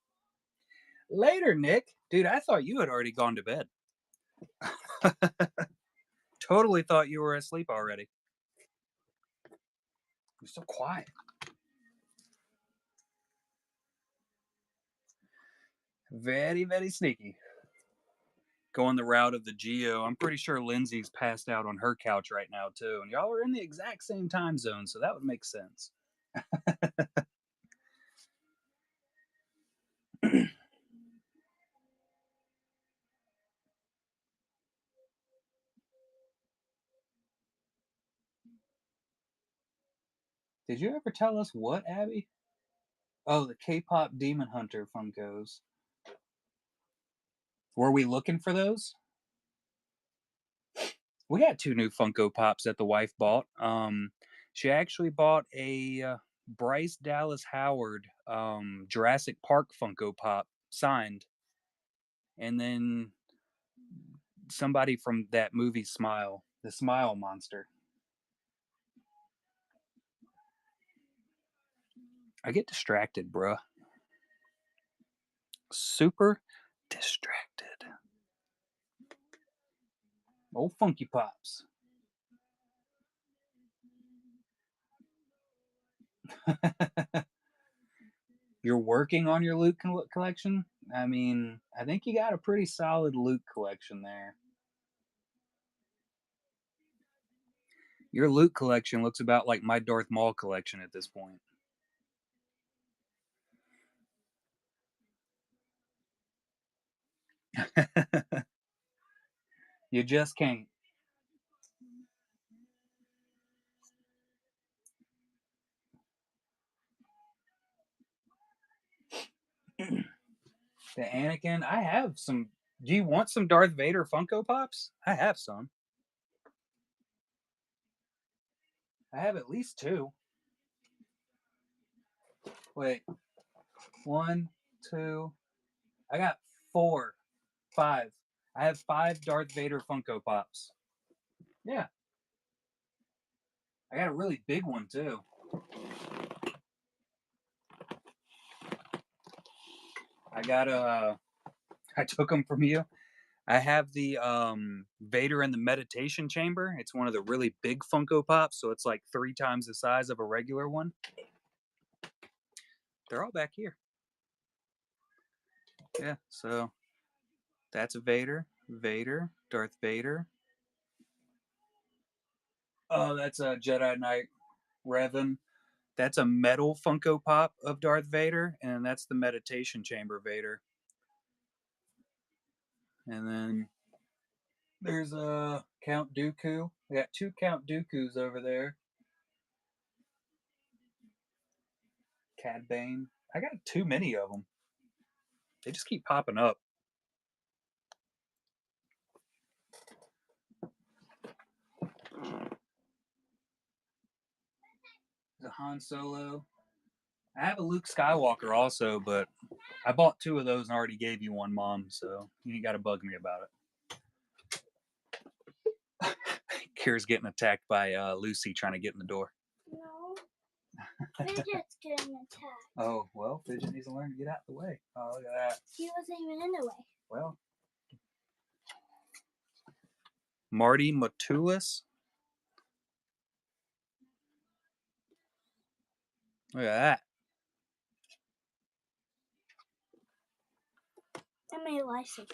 Later, Nick. Dude, I thought you had already gone to bed. Totally thought you were asleep already. You're so quiet. Very, very sneaky. Going the route of the Geo. I'm pretty sure Lindsay's passed out on her couch right now, too. And y'all are in the exact same time zone, so that would make sense. Did you ever tell us what, Abby? Oh, the K-pop Demon Hunter Funkos. Were we looking for those? We got 2 new Funko Pops that the wife bought. She actually bought a Bryce Dallas Howard Jurassic Park Funko Pop signed, and then somebody from that movie Smile, the Smile Monster. I get distracted, bruh. Super distracted. Old Funky Pops. You're working on your loot collection? I mean, I think you got a pretty solid loot collection there. Your loot collection looks about like my Darth Maul collection at this point. You just can't. The Anakin, I have some. Do you want some Darth Vader Funko Pops? I have some. I have at least 2. Wait, 1, 2. I got 4, 5. I have 5 Darth Vader Funko Pops. Yeah. I got a really big one too. I got I took them from you. I have the Vader in the meditation chamber. It's one of the really big Funko Pops, so it's like 3 times the size of a regular one. They're all back here. Yeah, so that's Vader, Darth Vader. Oh, that's a Jedi Knight Revan. That's a metal Funko Pop of Darth Vader, and that's the meditation chamber Vader. And then there's a Count Dooku. We got 2 Count Dookus over there. Cad Bane. I got too many of them. They just keep popping up. There's a Han Solo. I have a Luke Skywalker also, but I bought 2 of those and already gave you one, Mom, so you ain't got to bug me about it. Kira's getting attacked by Lucy trying to get in the door. No. Fidget's getting attacked. Oh, well, Fidget needs to learn to get out of the way. Oh, look at that. He wasn't even in the way. Well, Marty Matulis. Look at that. I made a license.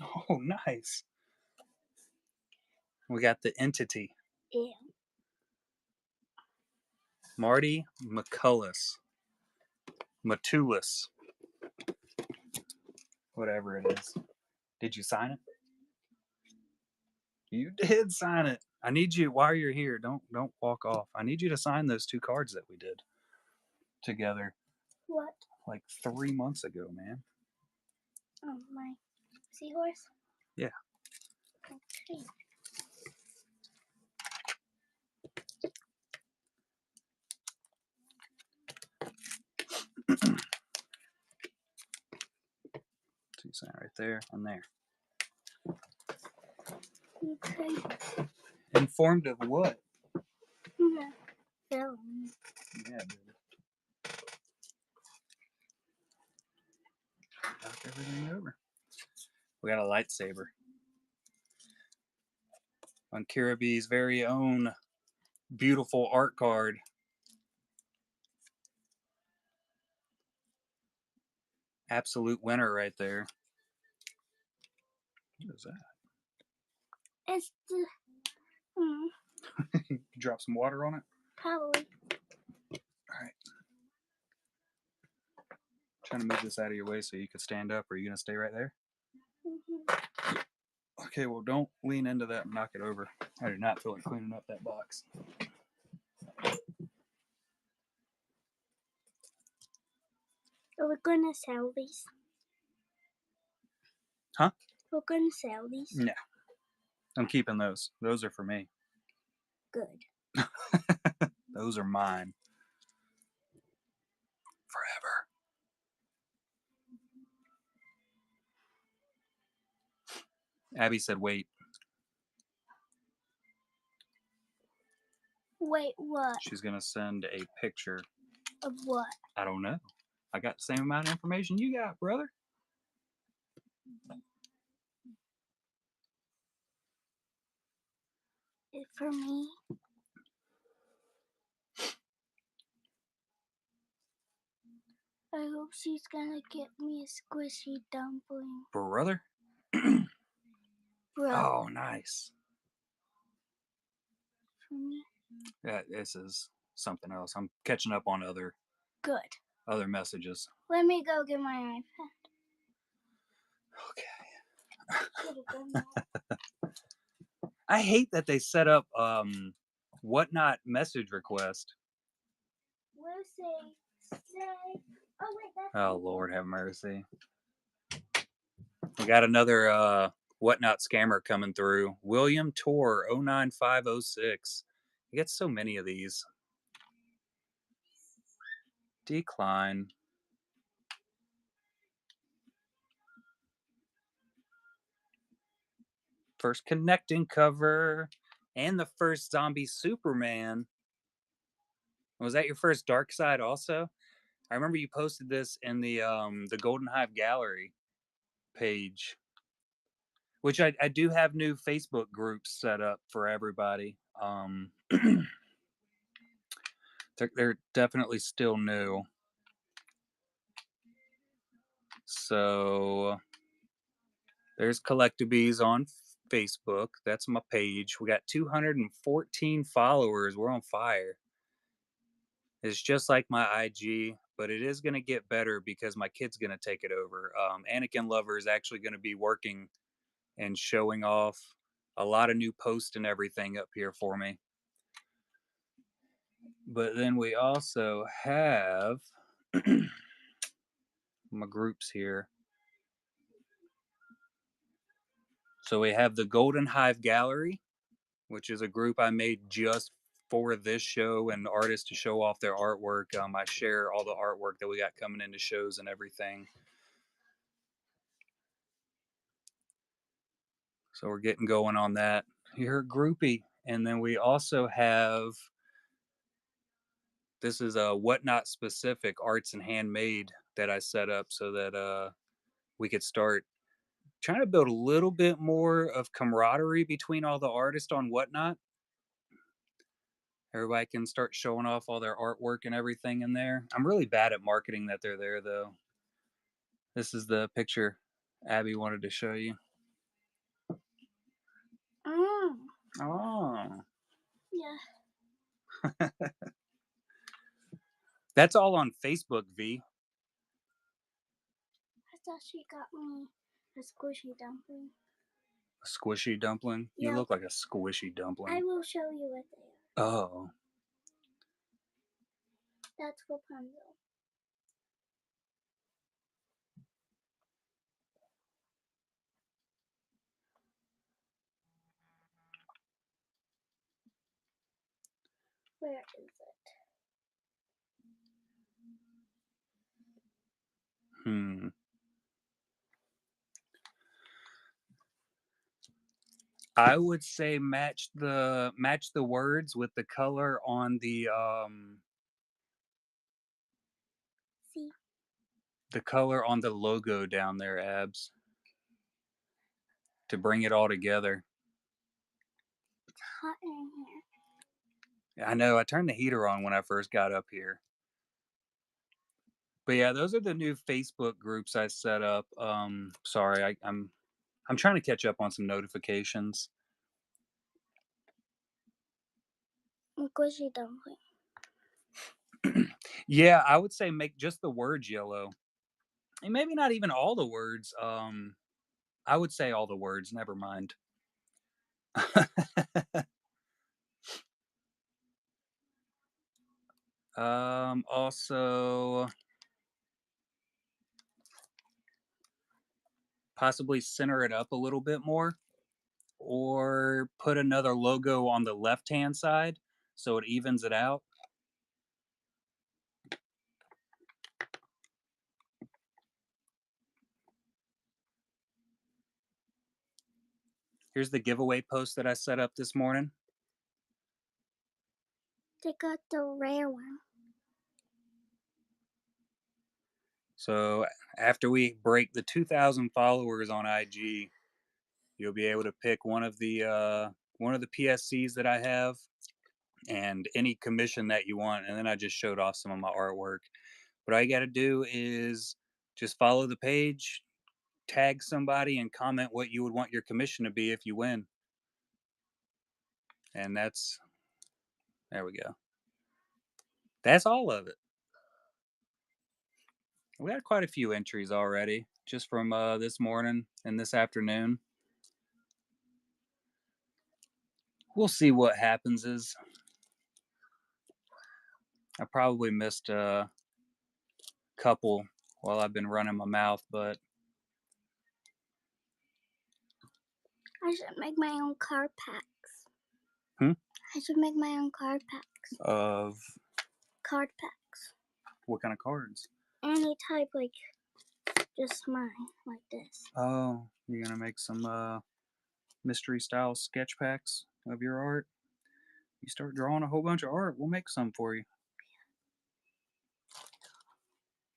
Oh, nice. We got the entity. Yeah. Marty McCullis. Matulis. Whatever it is. Did you sign it? You did sign it. I need you while you're here. Don't walk off. I need you to sign those 2 cards that we did together. What? Like 3 months ago, man. Oh, my seahorse? Yeah. Okay. So you sign right there and there. Okay. Informed of what? Yeah. Film. Yeah, dude. Knock everything over. We got a lightsaber. On Kira B's very own beautiful art card. Absolute winner right there. What is that? It's the... Drop some water on it? Probably. Alright. Trying to move this out of your way so you can stand up. Are you going to stay right there? Mm-hmm. Okay, well, don't lean into that and knock it over. I do not feel like cleaning up that box. Are we going to sell these? Huh? We're going to sell these? No. I'm keeping those. Those are for me. Good. Those are mine. Forever. Abby said, wait. Wait, what? She's going to send a picture. Of what? I don't know. I got the same amount of information you got, brother. It for me? I hope she's gonna get me a squishy dumpling. Brother? Bro. Oh, nice. For me? Yeah, this is something else. I'm catching up on other messages. Let me go get my iPad. Okay. I hate that they set up whatnot message request. Lucy, say. Oh wait, that's. Oh Lord, have mercy. We got another whatnot scammer coming through. William Tor 09506. You get so many of these. Decline. First connecting cover and the first zombie Superman. Was that your first Dark Side also? I remember you posted this in the Golden Hive Gallery page, which I do have new Facebook groups set up for everybody. They're definitely still new. So there's Collectabees on Facebook. That's my page. We got 214 followers. We're on fire. It's just like my IG, but it is going to get better because my kid's going to take it over. Anakin Lover is actually going to be working and showing off a lot of new posts and everything up here for me. But then we also have my groups here. So we have the Golden Hive Gallery, which is a group I made just for this show and artists to show off their artwork. I share all the artwork that we got coming into shows and everything. So we're getting going on that. You're a groupie. And then we also have, this is a Whatnot specific arts and handmade that I set up so that we could start trying to build a little bit more of camaraderie between all the artists on Whatnot. Everybody can start showing off all their artwork and everything in there. I'm really bad at marketing that they're there, though. This is the picture Abby wanted to show you. Oh. Yeah. That's all on Facebook, V. I thought she got me a squishy dumpling. A squishy dumpling? Yeah. You look like a squishy dumpling. I will show you what they are. Oh. That's Rapunzel. Where is it? I would say match the words with the color on the See? The color on the logo down there, Abs. To bring it all together. It's hot in here. I know, I turned the heater on when I first got up here. But yeah, those are the new Facebook groups I set up. Sorry, I'm trying to catch up on some notifications. Squishy dumpling. Yeah, I would say make just the words yellow. And maybe not even all the words. I would say all the words, never mind. Also possibly center it up a little bit more or put another logo on the left-hand side so it evens it out. Here's the giveaway post that I set up this morning. They got the rare one. So after we break the 2,000 followers on IG, you'll be able to pick one of the PSCs that I have and any commission that you want. And then I just showed off some of my artwork. What all you got to do is just follow the page, tag somebody, and comment what you would want your commission to be if you win. And there we go. That's all of it. We got quite a few entries already, just from this morning and this afternoon. We'll see what happens. I probably missed a couple while I've been running my mouth, but I should make my own card packs. I should make my own card packs. Of card packs. What kind of cards? Any type, like just mine, like this. Oh, you're gonna make some mystery style sketch packs of your art? You start drawing a whole bunch of art, we'll make some for you.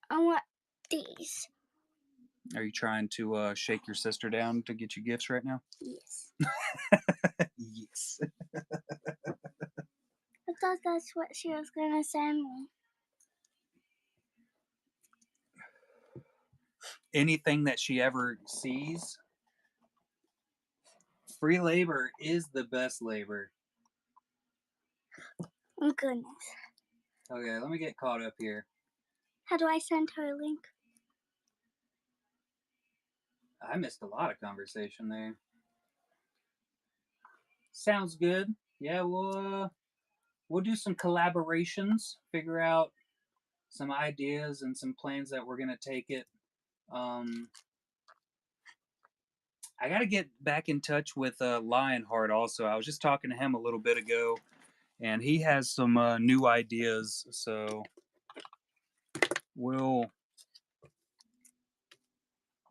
I want these. Are you trying to shake your sister down to get you gifts right now? Yes. Yes. I thought that's what she was gonna send me. anything that she ever sees. Free labor is the best labor. Oh, goodness. Okay, let me get caught up here. How do I send her a link? I missed a lot of conversation there. Sounds good. Yeah, we'll do some collaborations, figure out some ideas and some plans that we're gonna take it. I gotta get back in touch with Lionheart also. I was just talking to him a little bit ago, and he has some new ideas. So let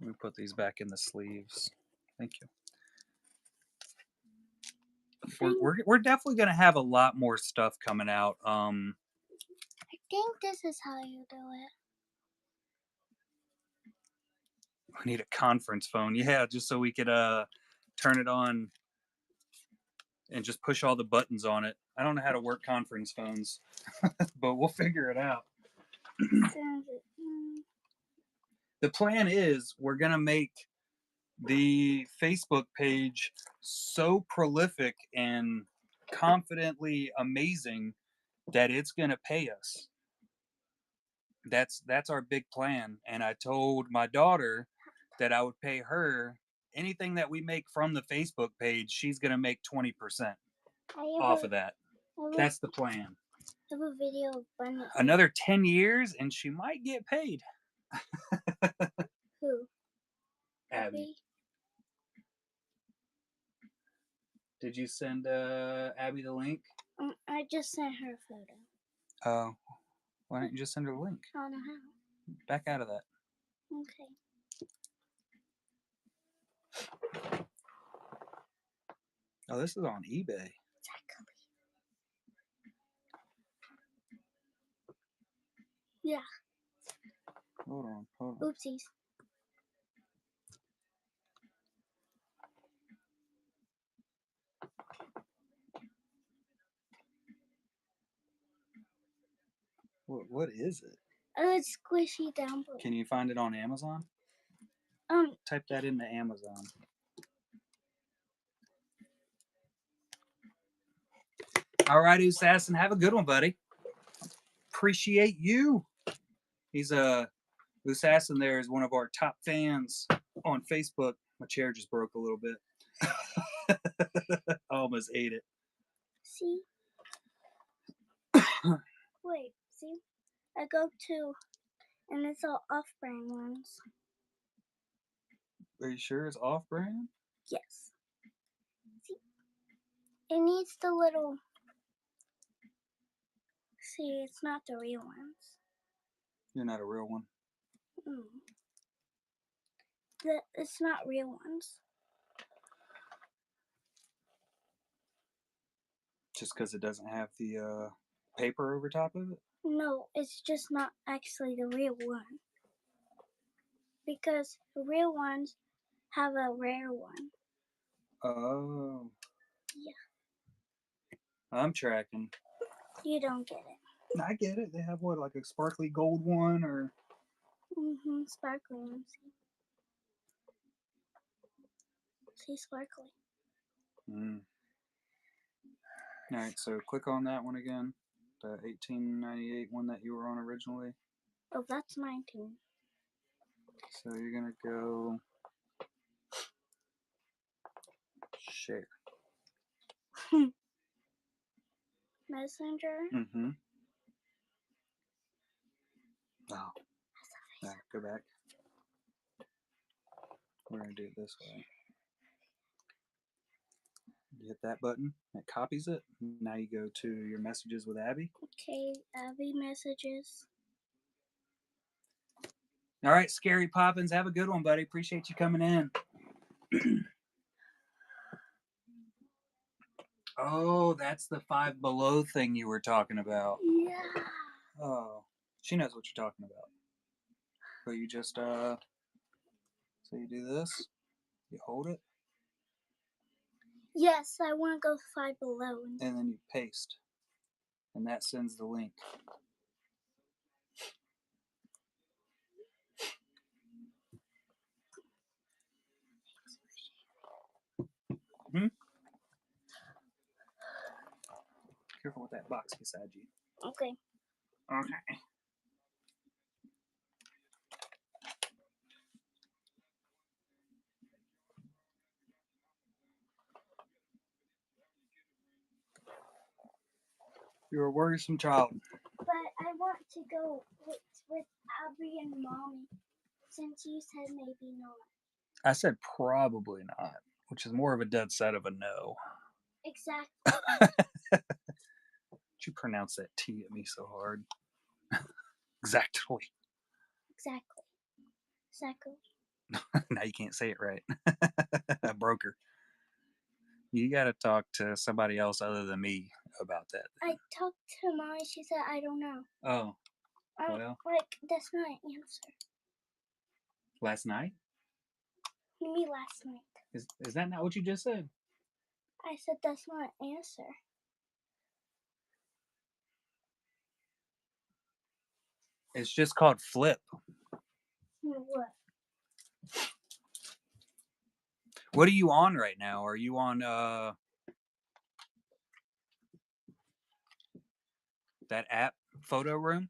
me put these back in the sleeves. Thank you. We're definitely gonna have a lot more stuff coming out. I think this is how you do it. We need a conference phone, yeah, just so we could turn it on and just push all the buttons on it. I don't know how to work conference phones, but we'll figure it out. The plan is we're gonna make the Facebook page so prolific and confidently amazing that it's gonna pay us. That's our big plan. And I told my daughter that I would pay her anything that we make from the Facebook page. She's gonna make 20% off of that. That's the plan. I have a video of Bunny. Another 10 years and she might get paid. Who? Abby. Did you send Abby the link? I just sent her a photo. Oh, why don't you just send her the link? I don't know how. Back out of that. Okay. Oh, this is on eBay. Exactly. Yeah. Hold on. Oopsies. What is it? It's squishy down below. Can you find it on Amazon? Type that into Amazon. All right, Assassin, have a good one, buddy. Appreciate you. He's Assassin there is one of our top fans on Facebook. My chair just broke a little bit. I almost ate it. See? Wait, see? I go to, and it's all off-brand ones. Are you sure it's off-brand? Yes. See? It needs the little... See, it's not the real ones. You're not a real one. It's not real ones. Just because it doesn't have the paper over top of it? No, it's just not actually the real one. Because the real ones have a rare one. Oh. Yeah. I'm tracking. You don't get it. I get it. They have what, like a sparkly gold one or... Sparkly ones. See, sparkly. Alright, so click on that one again. The 1898 one that you were on originally. Oh, that's 19. So you're gonna go... Share. Messenger? Oh. Alright, go back. We're gonna do it this way. You hit that button, it copies it. Now you go to your messages with Abby. Okay, Abby messages. All right, Scary Poppins, have a good one, buddy. Appreciate you coming in. Oh, that's the Five Below thing you were talking about. Yeah. Oh, she knows what you're talking about. But you just, so you do this, you hold it. Yes, I want to go Five Below. And then you paste. And that sends the link. Hmm? Careful with that box beside you. Okay. Okay. You're a worrisome child. But I want to go with Abby and Mommy, since you said maybe not. I said probably not, which is more of a dead set of a no. Exactly. Did you pronounce that T at me so hard? Exactly. Exactly. Now you can't say it right. I broke her. You got to talk to somebody else other than me about that. I talked to Mommy. She said I don't know. Oh, well. Like that's not an answer. Last night? Me last night. Is that not what you just said? I said that's not an answer. It's just called flip. What? What are you on right now? Are you on that app, Photo Room?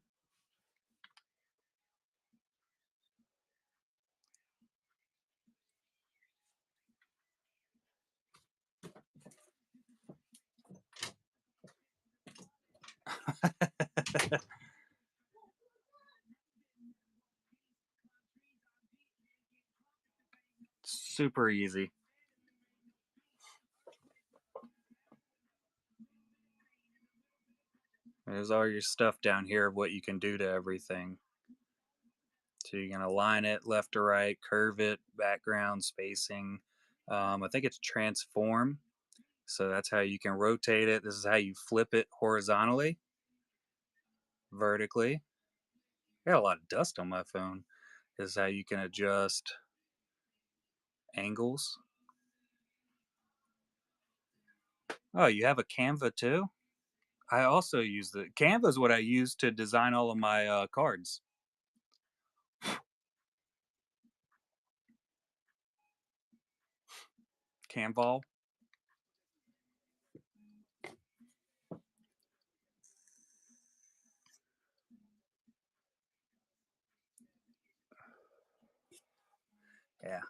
Super easy. There's all your stuff down here of what you can do to everything. So you can align it left to right, curve it, background, spacing. I think it's transform. So that's how you can rotate it. This is how you flip it horizontally, vertically. I got a lot of dust on my phone. This is how you can adjust angles. Oh, you have a Canva too? I also use the Canva is what I use to design all of my cards. Canval. Yeah.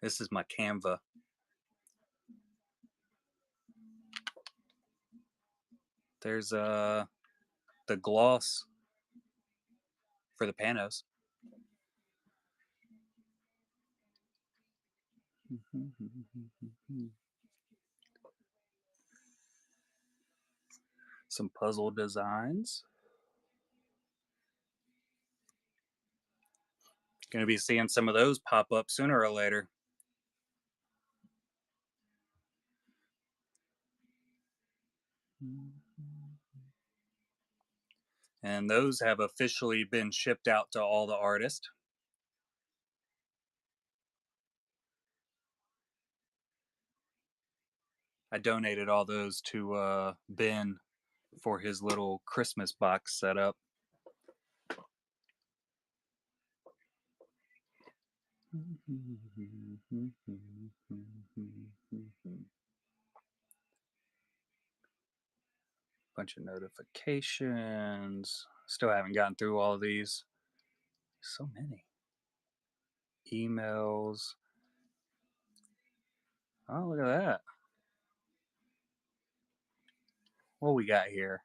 This is my Canva. There's the gloss for the panos. Some puzzle designs. Going to be seeing some of those pop up sooner or later. And those have officially been shipped out to all the artists. I donated all those to Ben for his little Christmas box setup. Bunch of notifications. Still haven't gotten through all these. So many. Emails. Oh, look at that. What we got here?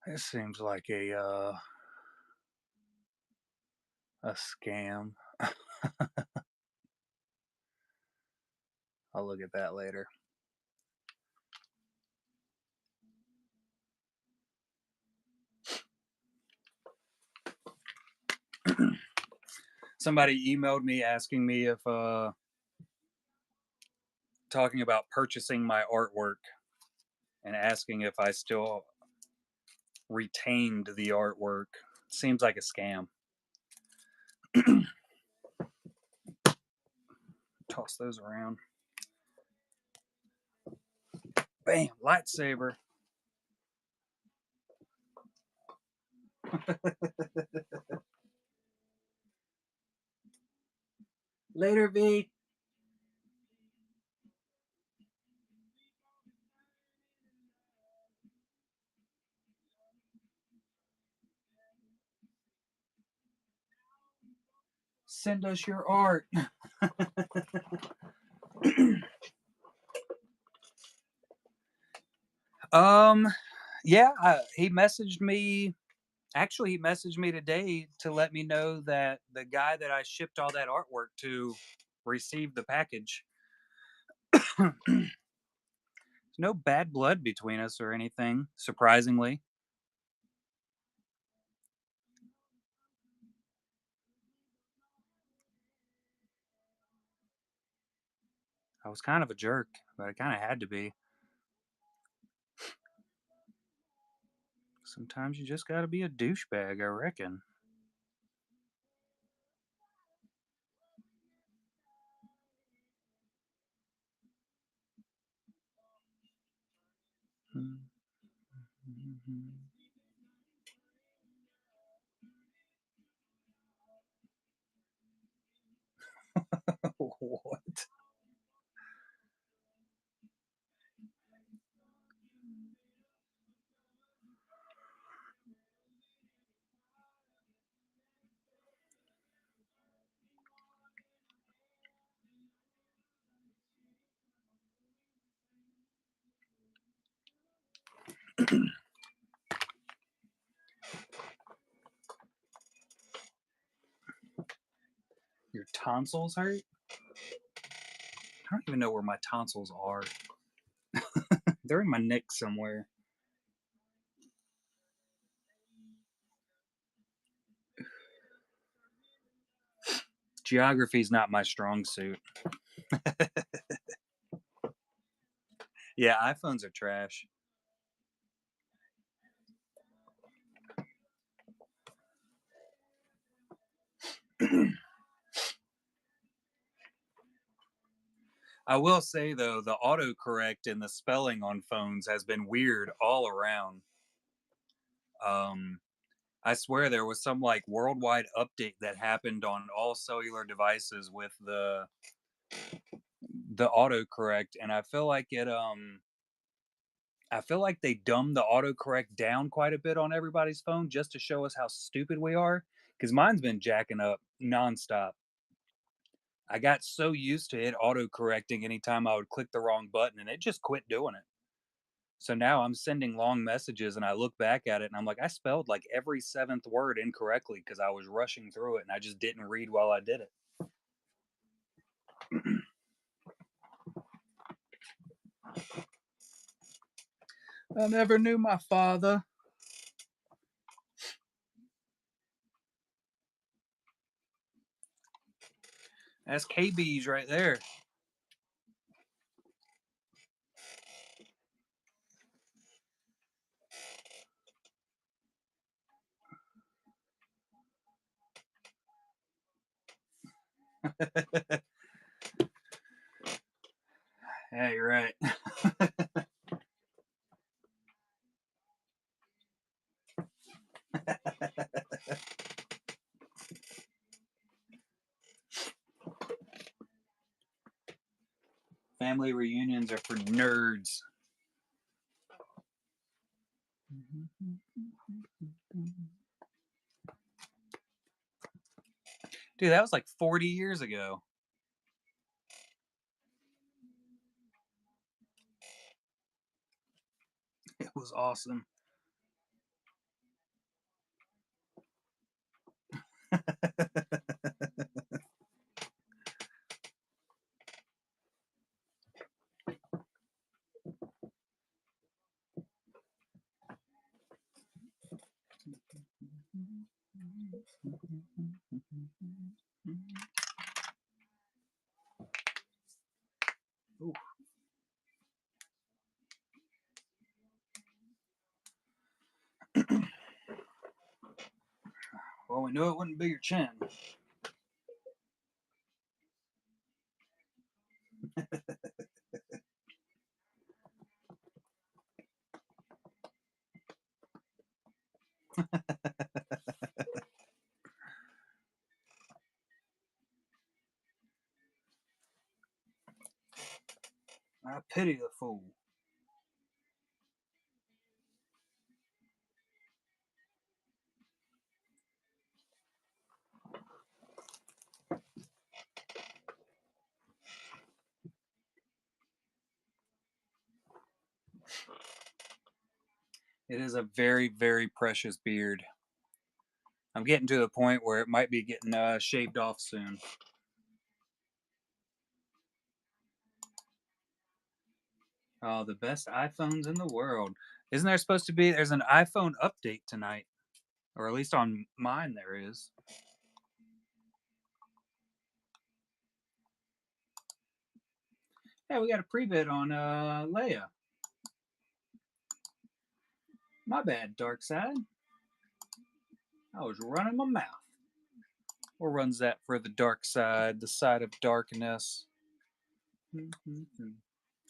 This seems like a scam. I'll look at that later. Somebody emailed me asking me if talking about purchasing my artwork and asking if I still retained the artwork. Seems like a scam. Toss those around. Bam, lightsaber. Later, V. Send us your art. um, yeah, he messaged me. Actually, he messaged me today to let me know that the guy that I shipped all that artwork to received the package. There's no bad blood between us or anything, surprisingly. I was kind of a jerk, but I kind of had to be. Sometimes you just gotta be a douchebag, I reckon. What? Your tonsils hurt? I don't even know where my tonsils are. They're in my neck somewhere. Geography's not my strong suit. Yeah, iPhones are trash. I will say though, the autocorrect and the spelling on phones has been weird all around. Um, I swear there was some like worldwide update that happened on all cellular devices with the autocorrect, and I feel like they dumbed the autocorrect down quite a bit on everybody's phone just to show us how stupid we are. Because mine's been jacking up nonstop. I got so used to it autocorrecting anytime I would click the wrong button, and it just quit doing it. So now I'm sending long messages and I look back at it and I'm like, I spelled like every seventh word incorrectly because I was rushing through it and I just didn't read while I did it. I never knew my father. That's KB's right there. Yeah, you're right. Family reunions are for nerds. Dude, that was like 40 years ago. It was awesome. Ooh. Well, we knew it wouldn't be your chin. I pity the fool. It is a very, very precious beard. I'm getting to the point where it might be getting shaved off soon. Oh, the best iPhones in the world. Isn't there supposed to be? There's an iPhone update tonight, or at least on mine there is. Yeah, we got a pre-bid on Leia. My bad, Dark Side. I was running my mouth. Or runs that for the dark side, the side of darkness?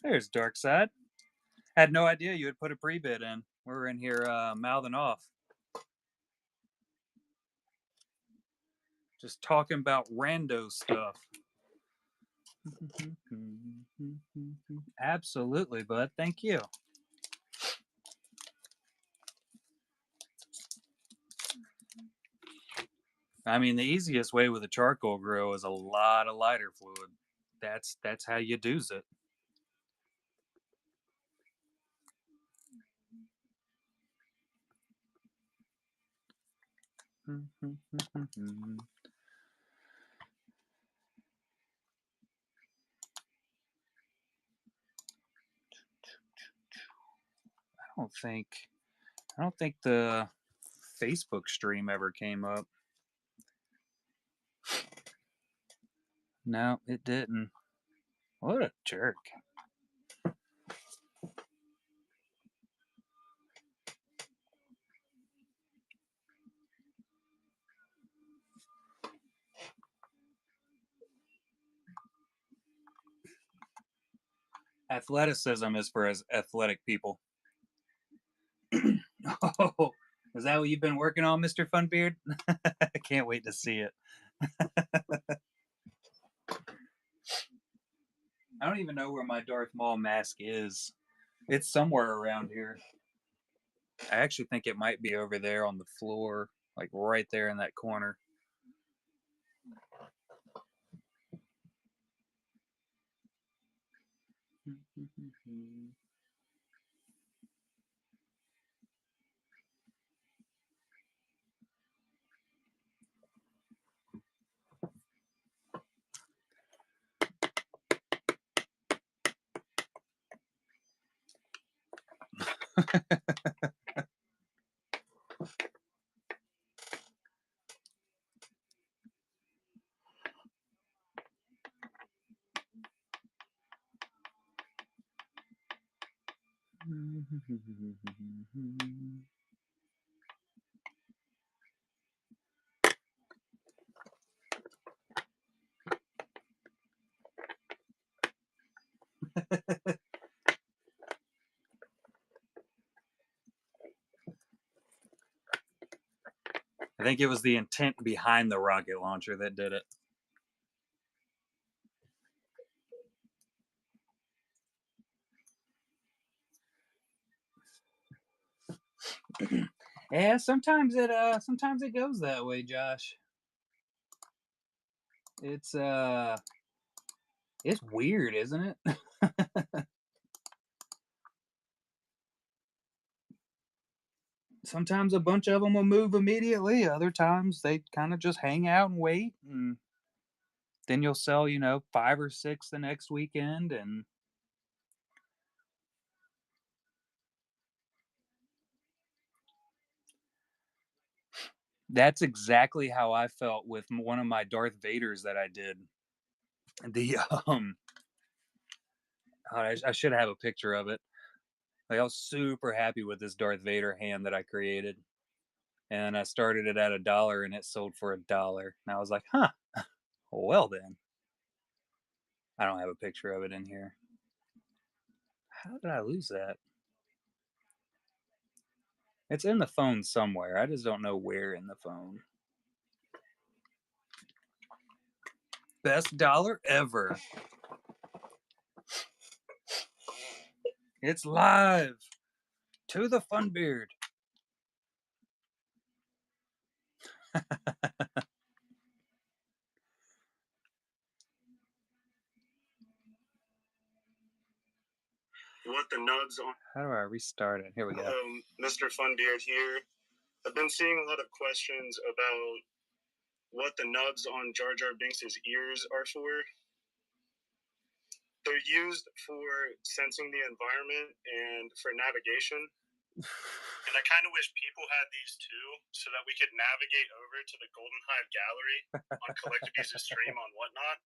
There's Dark Side. Had no idea you had put a pre-bid in. We're in here mouthing off. Just talking about rando stuff. Absolutely, bud. Thank you. I mean, the easiest way with a charcoal grill is a lot of lighter fluid. That's how you do's it. I don't think the Facebook stream ever came up. No, it didn't. What a jerk. Athleticism is for athletic people. Oh, is that what you've been working on, Mr. Funbeard? I can't wait to see it. I don't even know where my Darth Maul mask is. It's somewhere around here. I actually think it might be over there on the floor, like right there in that corner. I think it was the intent behind the rocket launcher that did it. Yeah, sometimes it goes that way, Josh. It's weird, isn't it? Sometimes a bunch of them will move immediately. Other times they kind of just hang out and wait, and then you'll sell, 5 or 6 the next weekend, and that's exactly how I felt with one of my Darth Vaders that I did. The I should have a picture of it. Like, I was super happy with this Darth Vader hand that I created, and I started it at $1, and it sold for $1. And I was like, huh, well then. I don't have a picture of it in here. How did I lose that? It's in the phone somewhere. I just don't know where in the phone. Best dollar ever. It's live. To the Fun Beard. What the nubs on? How do I restart it? Here we go. Mr. Funbeard here. I've been seeing a lot of questions about what the nubs on Jar Jar Binks' ears are for. They're used for sensing the environment and for navigation. And I kind of wish people had these too, so that we could navigate over to the Golden Hive Gallery on Collectabees' stream on Whatnot.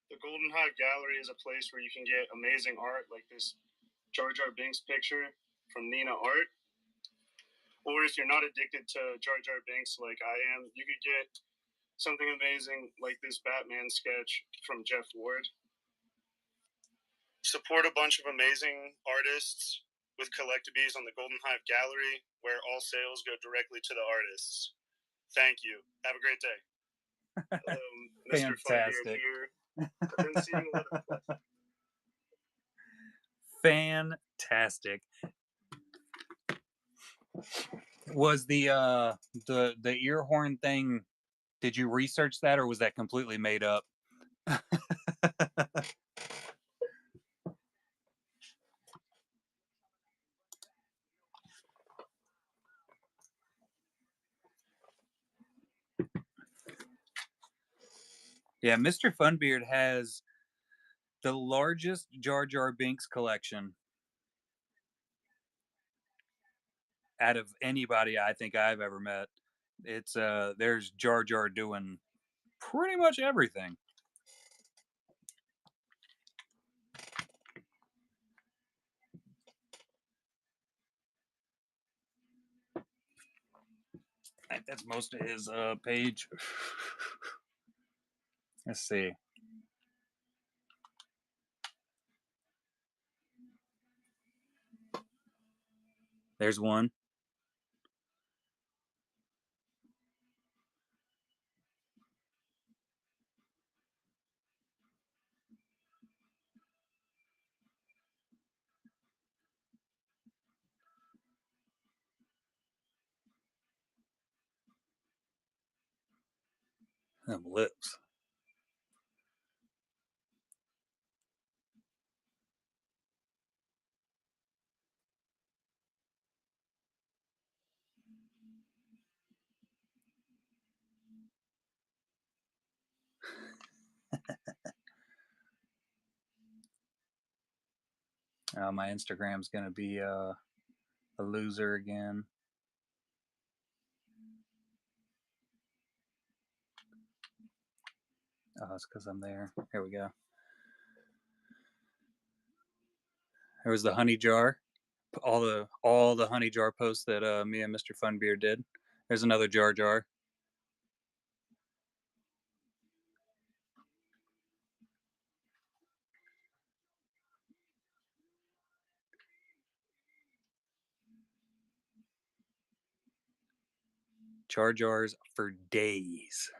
The Golden Hive Gallery is a place where you can get amazing art like this Jar Jar Binks picture from Nina Art. Or if you're not addicted to Jar Jar Binks like I am, you could get something amazing like this Batman sketch from Jeff Ward. Support a bunch of amazing artists with Collectabees on the Golden Hive Gallery, where all sales go directly to the artists. Thank you. Have a great day. Mr. Fantastic. Here. I've been seeing a lot of Fantastic. Was the ear horn thing, did you research that, or was that completely made up? Yeah, Mr. Funbeard has the largest Jar Jar Binks collection out of anybody I think I've ever met. It's there's Jar Jar doing pretty much everything. I think that's most of his page. Let's see. There's one. Them lips. My Instagram's gonna be a loser again. Oh, it's because I'm there. Here we go. There was the honey jar. All the honey jar posts that me and Mr. Funbeard did. There's another Jar Jar. Jar Jars for days.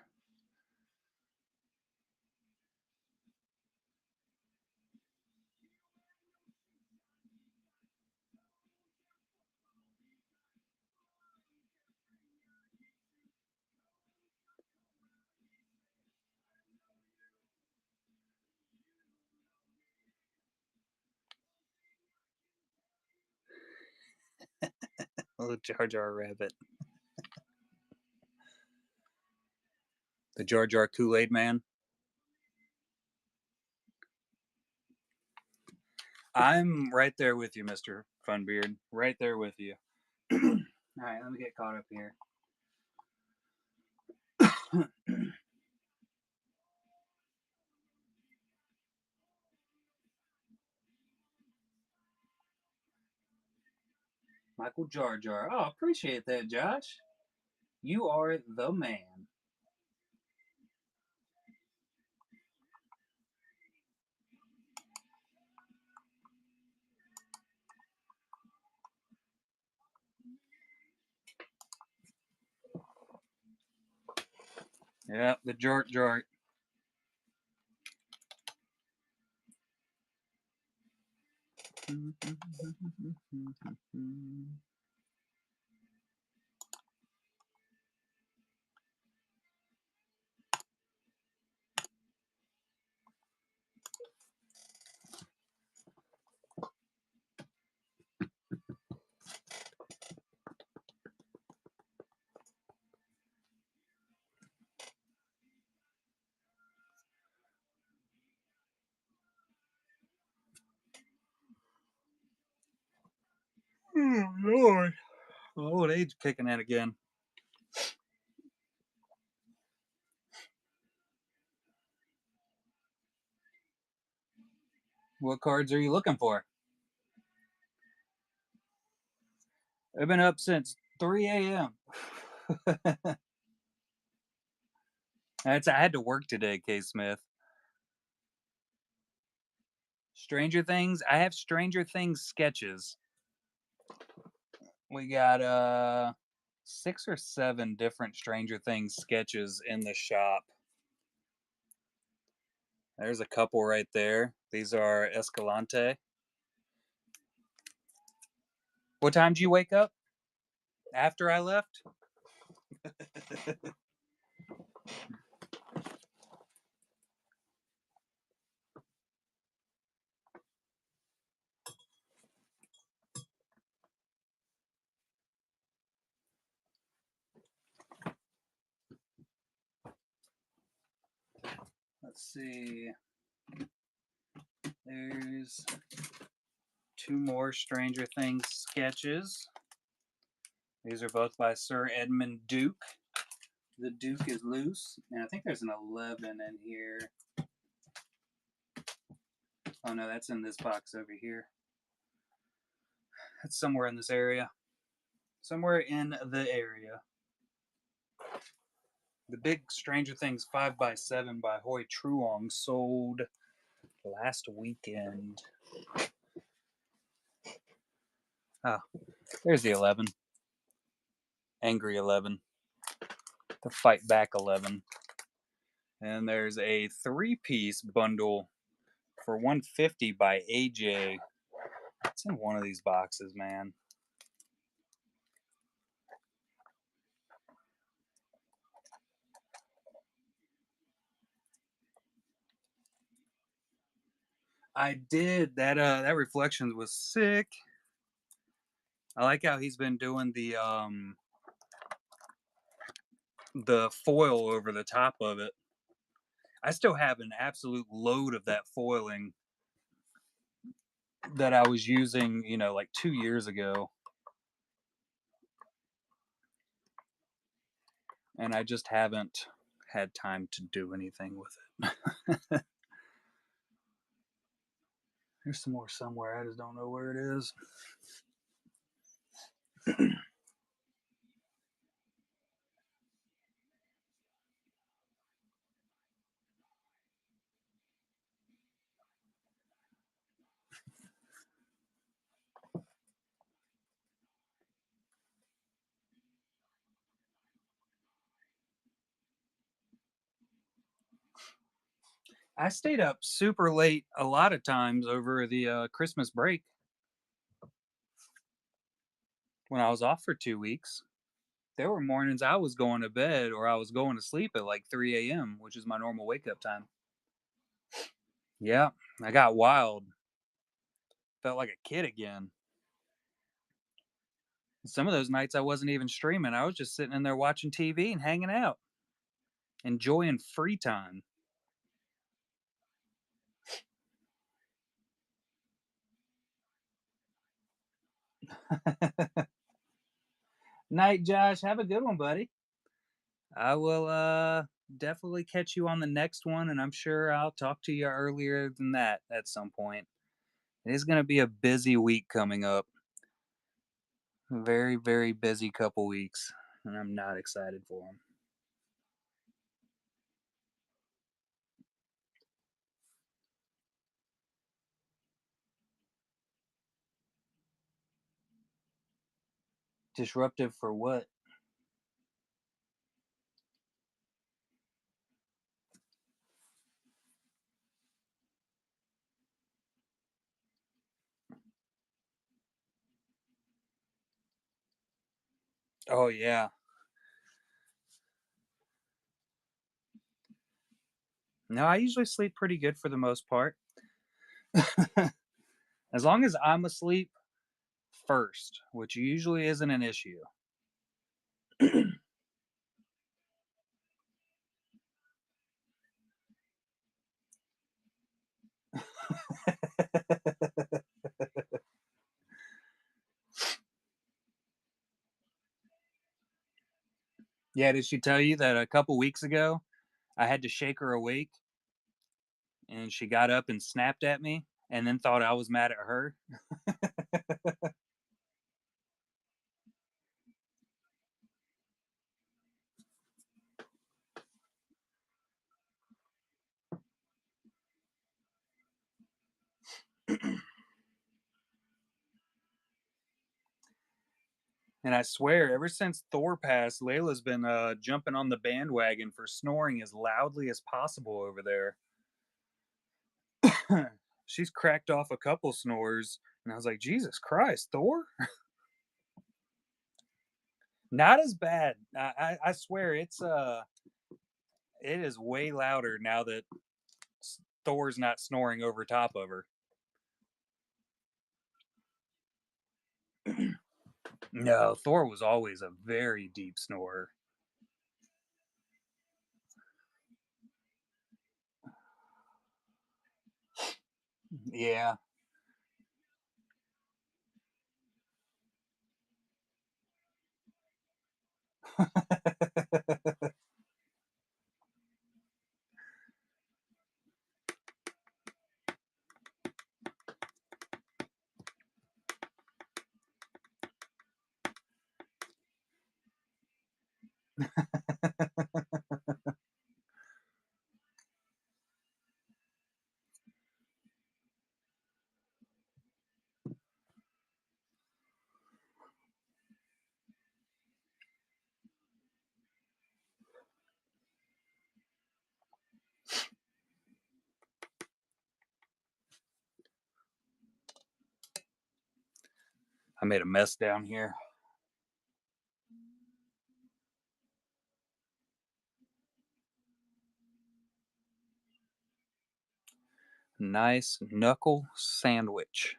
Little Jar Jar rabbit. The Jar Jar Kool-Aid man. I'm right there with you, Mr. Funbeard. Right there with you. All right, let me get caught up here. Michael Jar Jar. Oh, appreciate that, Josh. You are the man. Yeah, the jort jort. Oh, Lord. Old age kicking in again. What cards are you looking for? I've been up since 3 a.m. I had to work today, K. Smith. Stranger Things. I have Stranger Things sketches. We got 6 or 7 different Stranger Things sketches in the shop. There's a couple right there. These are Escalante. What time did you wake up? After I left? Let's see. There's 2 more Stranger Things sketches. These are both by Sir Edmund Duke. The Duke is loose. And I think there's an 11 in here. Oh no, that's in this box over here. That's somewhere in this area. Somewhere in the area. The big Stranger Things 5x7 by Hoy Truong sold last weekend. Ah, there's the 11. Angry 11. The Fight Back 11. And there's a 3-piece bundle for $150 by AJ. It's in one of these boxes, man. I did. That Reflections was sick. I like how he's been doing the foil over the top of it. I still have an absolute load of that foiling that I was using, like 2 years ago. And I just haven't had time to do anything with it. There's some more somewhere. I just don't know where it is. I stayed up super late a lot of times over the Christmas break when I was off for 2 weeks. There were mornings I was going to bed or I was going to sleep at like 3 a.m., which is my normal wake up time. Yeah, I got wild. Felt like a kid again. Some of those nights I wasn't even streaming. I was just sitting in there watching TV and hanging out, enjoying free time. Night, Josh. Have a good one, buddy. I will definitely catch you on the next one, and I'm sure I'll talk to you earlier than that at some point. It is going to be a busy week coming up. Very, very busy couple weeks, and I'm not excited for them. Disruptive for what? Oh, yeah. No, I usually sleep pretty good for the most part. As long as I'm asleep first, which usually isn't an issue. Yeah, did she tell you that a couple weeks ago I had to shake her awake and she got up and snapped at me and then thought I was mad at her? And I swear, ever since Thor passed, Layla's been jumping on the bandwagon for snoring as loudly as possible over there. She's cracked off a couple snores, and I was like, Jesus Christ, Thor? Not as bad. I swear it is way louder now that Thor's not snoring over top of her. No, Thor was always a very deep snorer. Yeah. I made a mess down here. Nice knuckle sandwich.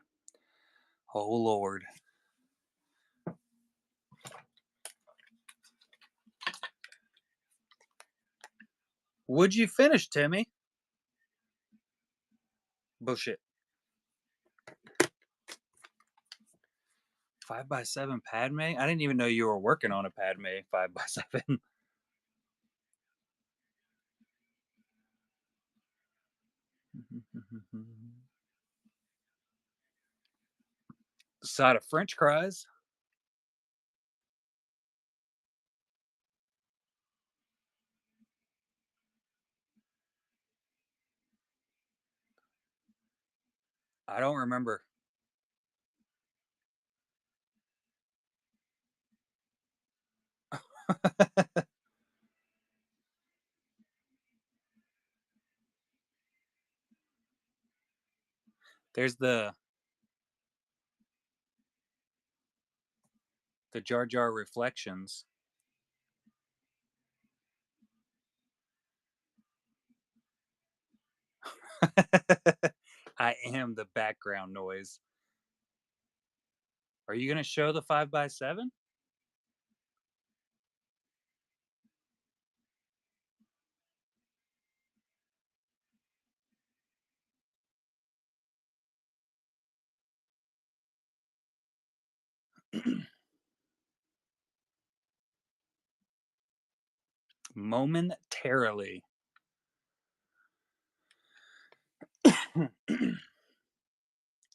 Oh, Lord. Would you finish, Timmy? Bullshit. 5x7 Padme? I didn't even know you were working on a Padme 5x7. Side of French fries. I don't remember. There's the Jar Jar reflections. I am the background noise. Are you going to show the 5x7? Momentarily.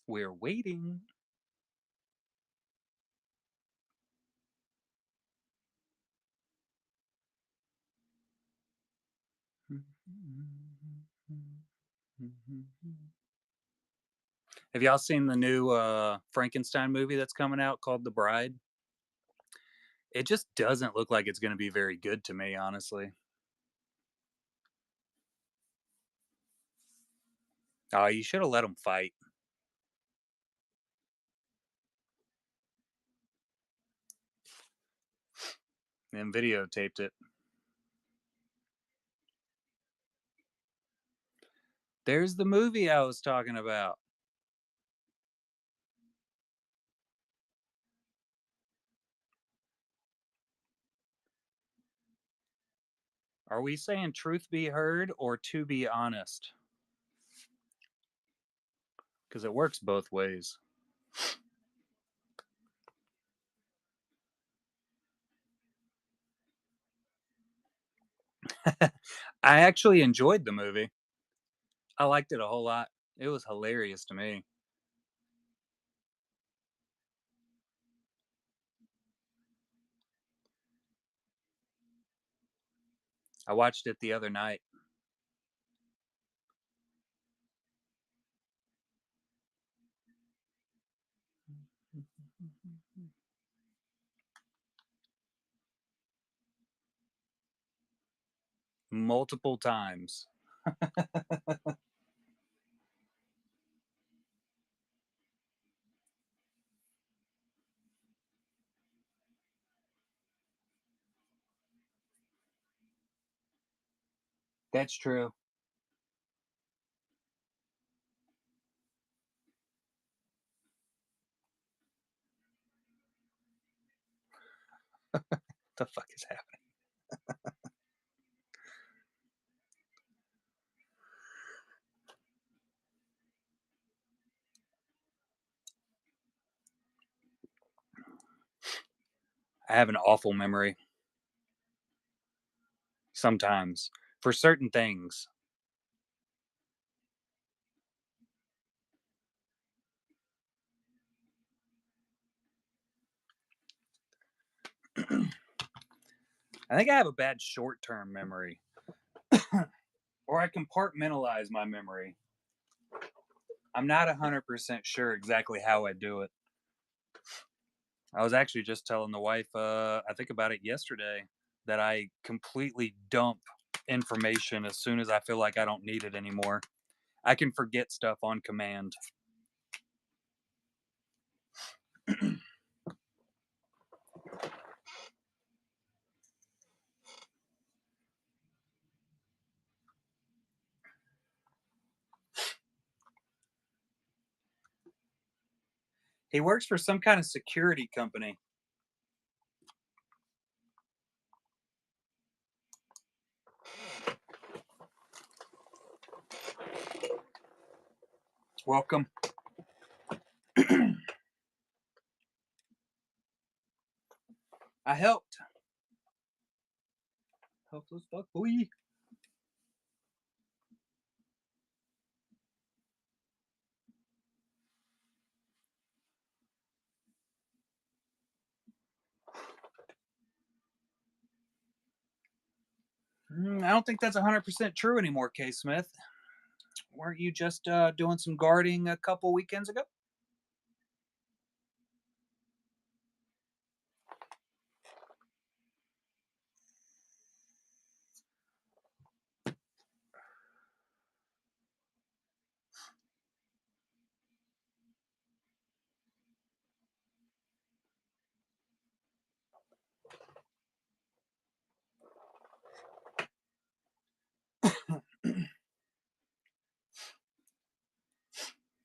We're waiting. Have y'all seen the new Frankenstein movie that's coming out called The Bride? It just doesn't look like it's going to be very good to me, honestly. Oh, you should have let them fight. and videotaped it. There's the movie I was talking about. Are we saying truth be heard or to be honest? Because it works both ways. I actually enjoyed the movie. I liked it a whole lot. It was hilarious to me. I watched it the other night. Multiple times. That's true. The fuck is happening? I have an awful memory sometimes for certain things. I think I have a bad short term memory, or I compartmentalize my memory. I'm not 100% sure exactly how I do it. I was actually just telling the wife, I think about it yesterday, that I completely dump information as soon as I feel like I don't need it anymore. I can forget stuff on command. He works for some kind of security company. Welcome. I helped. Helpless fuck boy. I don't think that's 100% true anymore, K. Smith. Weren't you just doing some guarding a couple weekends ago?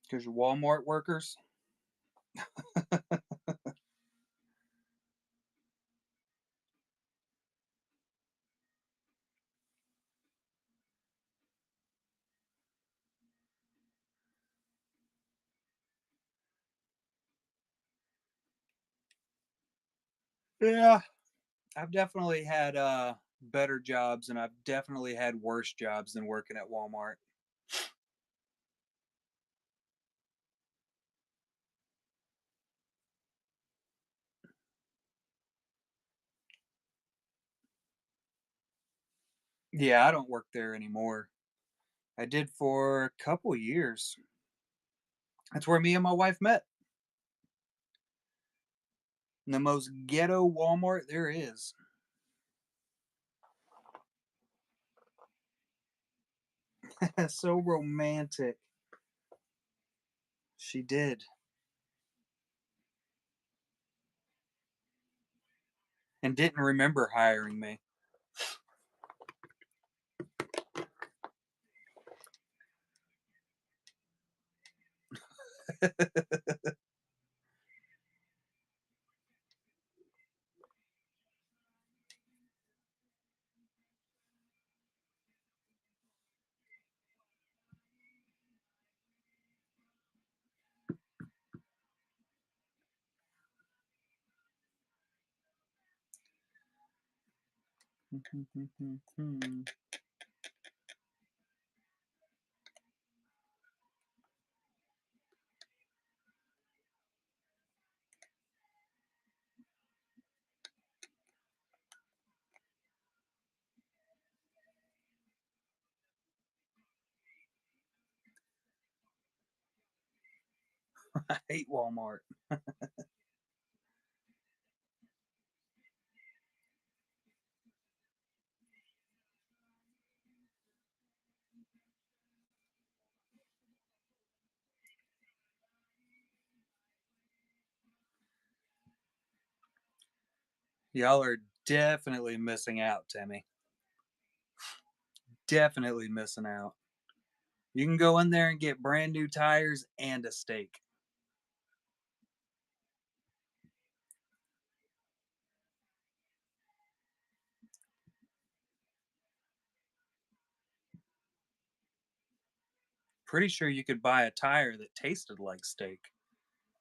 Because you're Walmart workers? Yeah. I've definitely had better jobs, and I've definitely had worse jobs than working at Walmart. Yeah, I don't work there anymore. I did for a couple years. That's where me and my wife met. In the most ghetto Walmart there is. So romantic. She did. and didn't remember hiring me. I hate Walmart. Y'all are definitely missing out, Timmy. Definitely missing out. You can go in there and get brand new tires and a steak. Pretty sure you could buy a tire that tasted like steak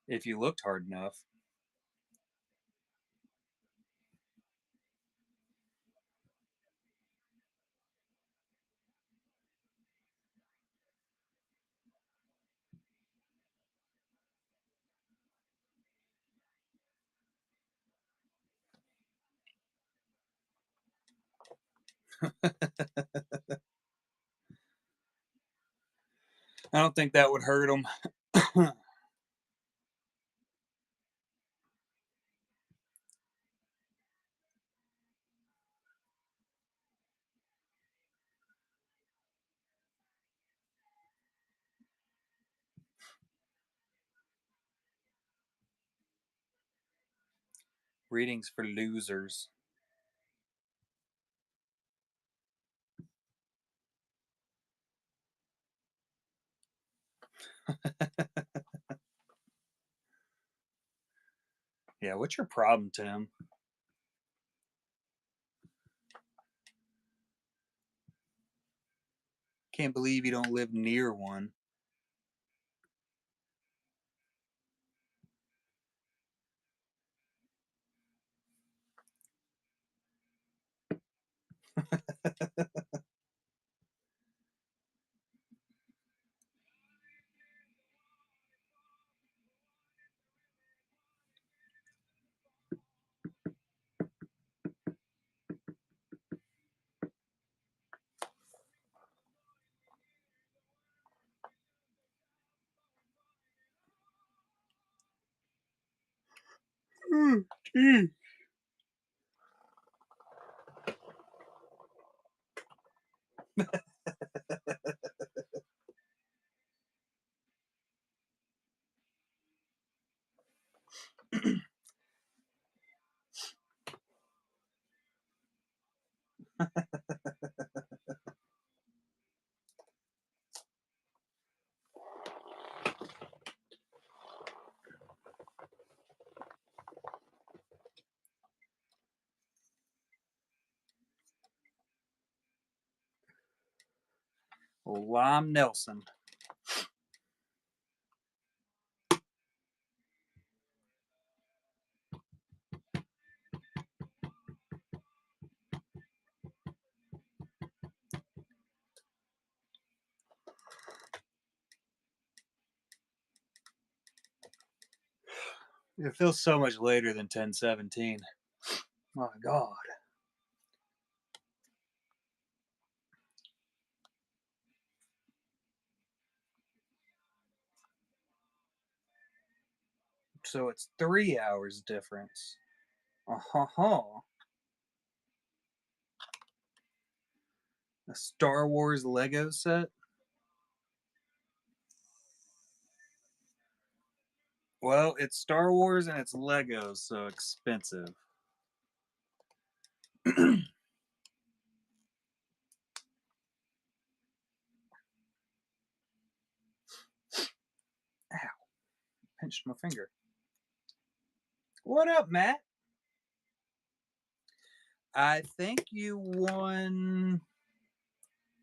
if you looked hard enough. I don't think that would hurt them. Readings for losers. Yeah, what's your problem, Tim? Can't believe you don't live near one. Lime Nelson. It feels so much later than 10:17. My God. So it's 3 hours difference. Uh-huh. A Star Wars Lego set? Well, it's Star Wars and it's Legos, so expensive. pinched my finger. What up, Matt? I think you won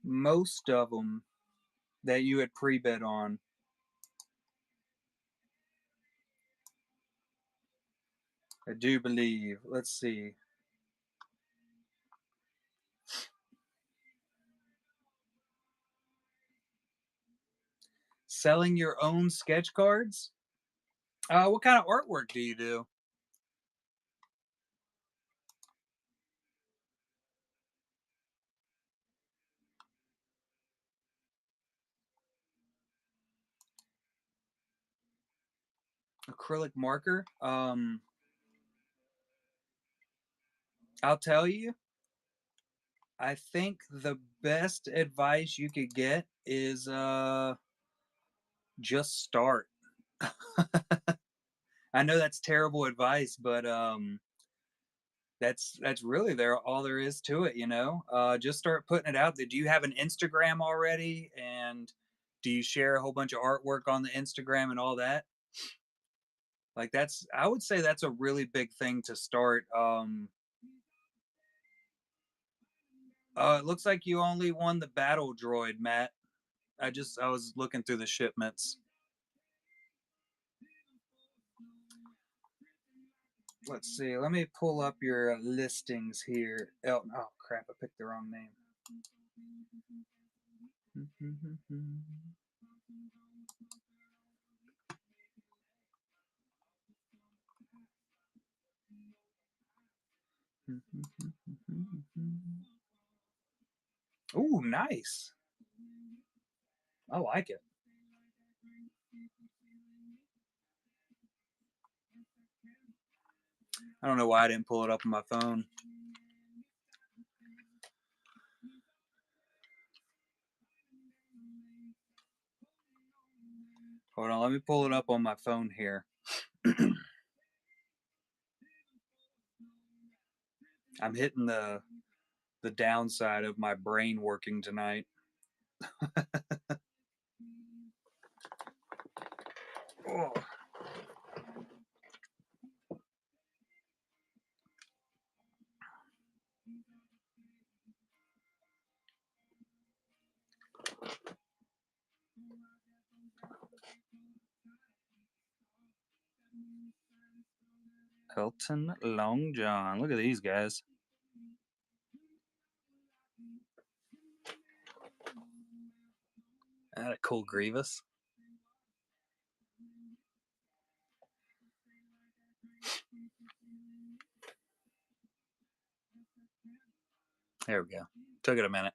most of them that you had pre-bet on. I do believe. Let's see. Selling your own sketch cards? What kind of artwork do you do? Acrylic marker? I'll tell you, I think the best advice you could get is just start. I know that's terrible advice, but that's really all there is to it, you know. Just start putting it out there. Do you have an Instagram already? And do you share a whole bunch of artwork on the Instagram and all that? Like I would say that's a really big thing to start. It looks like you only won the battle droid, Matt. I was looking through the shipments. Let's see. Let me pull up your listings here. Oh crap! I picked the wrong name. Ooh, nice. I like it. I don't know why I didn't pull it up on my phone. Hold on, let me pull it up on my phone here. I'm hitting the downside of my brain working tonight. Oh. Elton Long John. Look at these guys. That a cool Grievous. There we go. Took it a minute.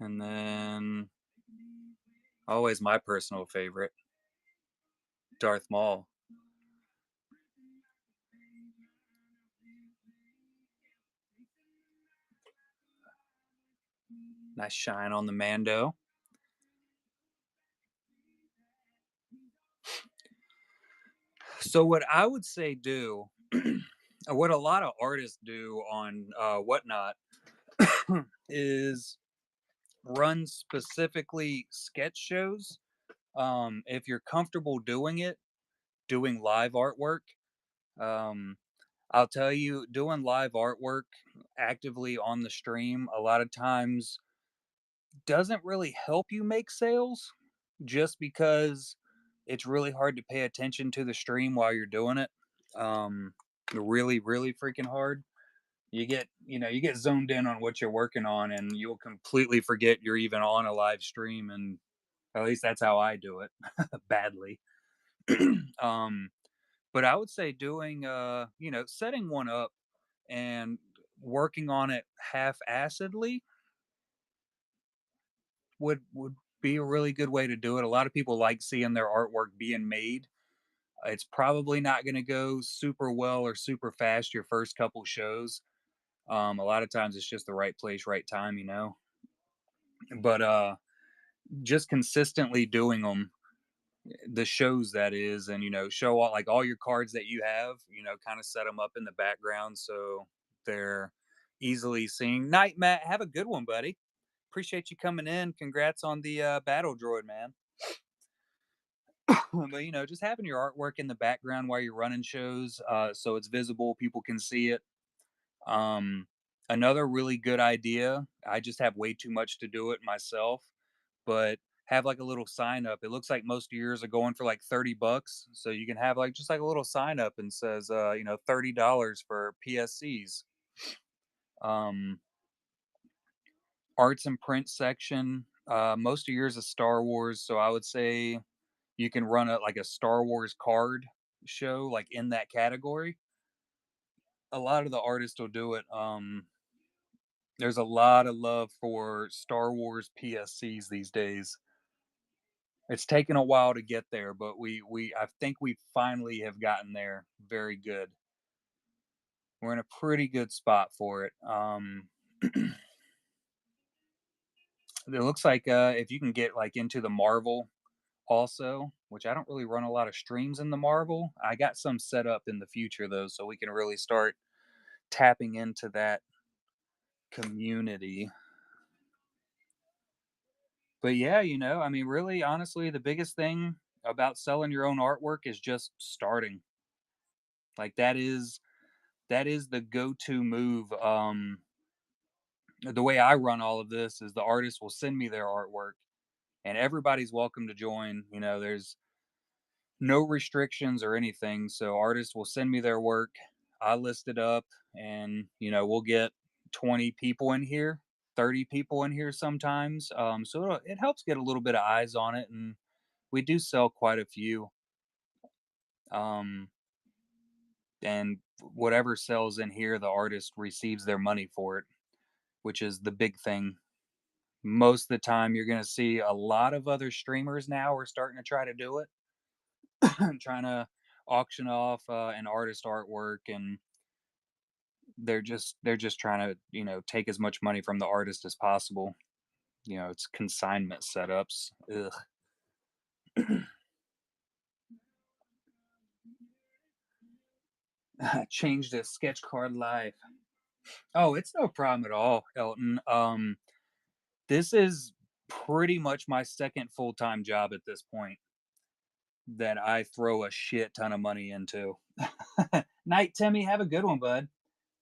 And then always my personal favorite, Darth Maul. Nice shine on the Mando. So what I would say do, what a lot of artists do on Whatnot, is run specifically sketch shows. If you're comfortable doing it, doing live artwork, I'll tell you, doing live artwork actively on the stream a lot of times doesn't really help you make sales, just because it's really hard to pay attention to the stream while you're doing it. Really, really freaking hard. You get zoned in on what you're working on, and you'll completely forget you're even on a live stream. And at least that's how I do it, badly. But I would say doing, setting one up and working on it half-assedly would be a really good way to do it. A lot of people like seeing their artwork being made. It's probably not going to go super well or super fast your first couple shows. A lot of times it's just the right place, right time, you know. But just consistently doing them, the shows that is, and show all your cards that you have, kind of set them up in the background so they're easily seen. Night, Matt. Have a good one, buddy. Appreciate you coming in. Congrats on the battle droid, man. But just having your artwork in the background while you're running shows, so it's visible, people can see it. Um, Another really good idea. I just have way too much to do it myself, but have like a little sign up. It looks like most of yours are going for like $30, so you can have like just like a little sign up and says, $30 for PSCs. Um, Arts and print section. Most of yours is Star Wars, so I would say you can run like a Star Wars card show like in that category. A lot of the artists will do it. There's a lot of love for Star Wars PSCs these days. It's taken a while to get there, but we I think we finally have gotten there. Very good. We're in a pretty good spot for it. It looks like if you can get like into the Marvel also, which I don't really run a lot of streams in the Marvel. I got some set up in the future though, so we can really start tapping into that community. But yeah, I mean, really, honestly, the biggest thing about selling your own artwork is just starting. Like that is the go-to move. The way I run all of this is the artist will send me their artwork, and everybody's welcome to join. There's no restrictions or anything. So artists will send me their work. I list it up, and we'll get 20 people in here, 30 people in here sometimes. So it helps get a little bit of eyes on it, and we do sell quite a few. Um, and whatever sells in here, the artist receives their money for it, which is the big thing. Most of the time, you're going to see a lot of other streamers now are starting to try to do it, trying to auction off an artist artwork, and they're just trying to take as much money from the artist as possible. It's consignment setups. Ugh. Changed the sketch card life. Oh, it's no problem at all, Elton. This is pretty much my second full-time job at this point that I throw a shit ton of money into. Night, Timmy. Have a good one, bud.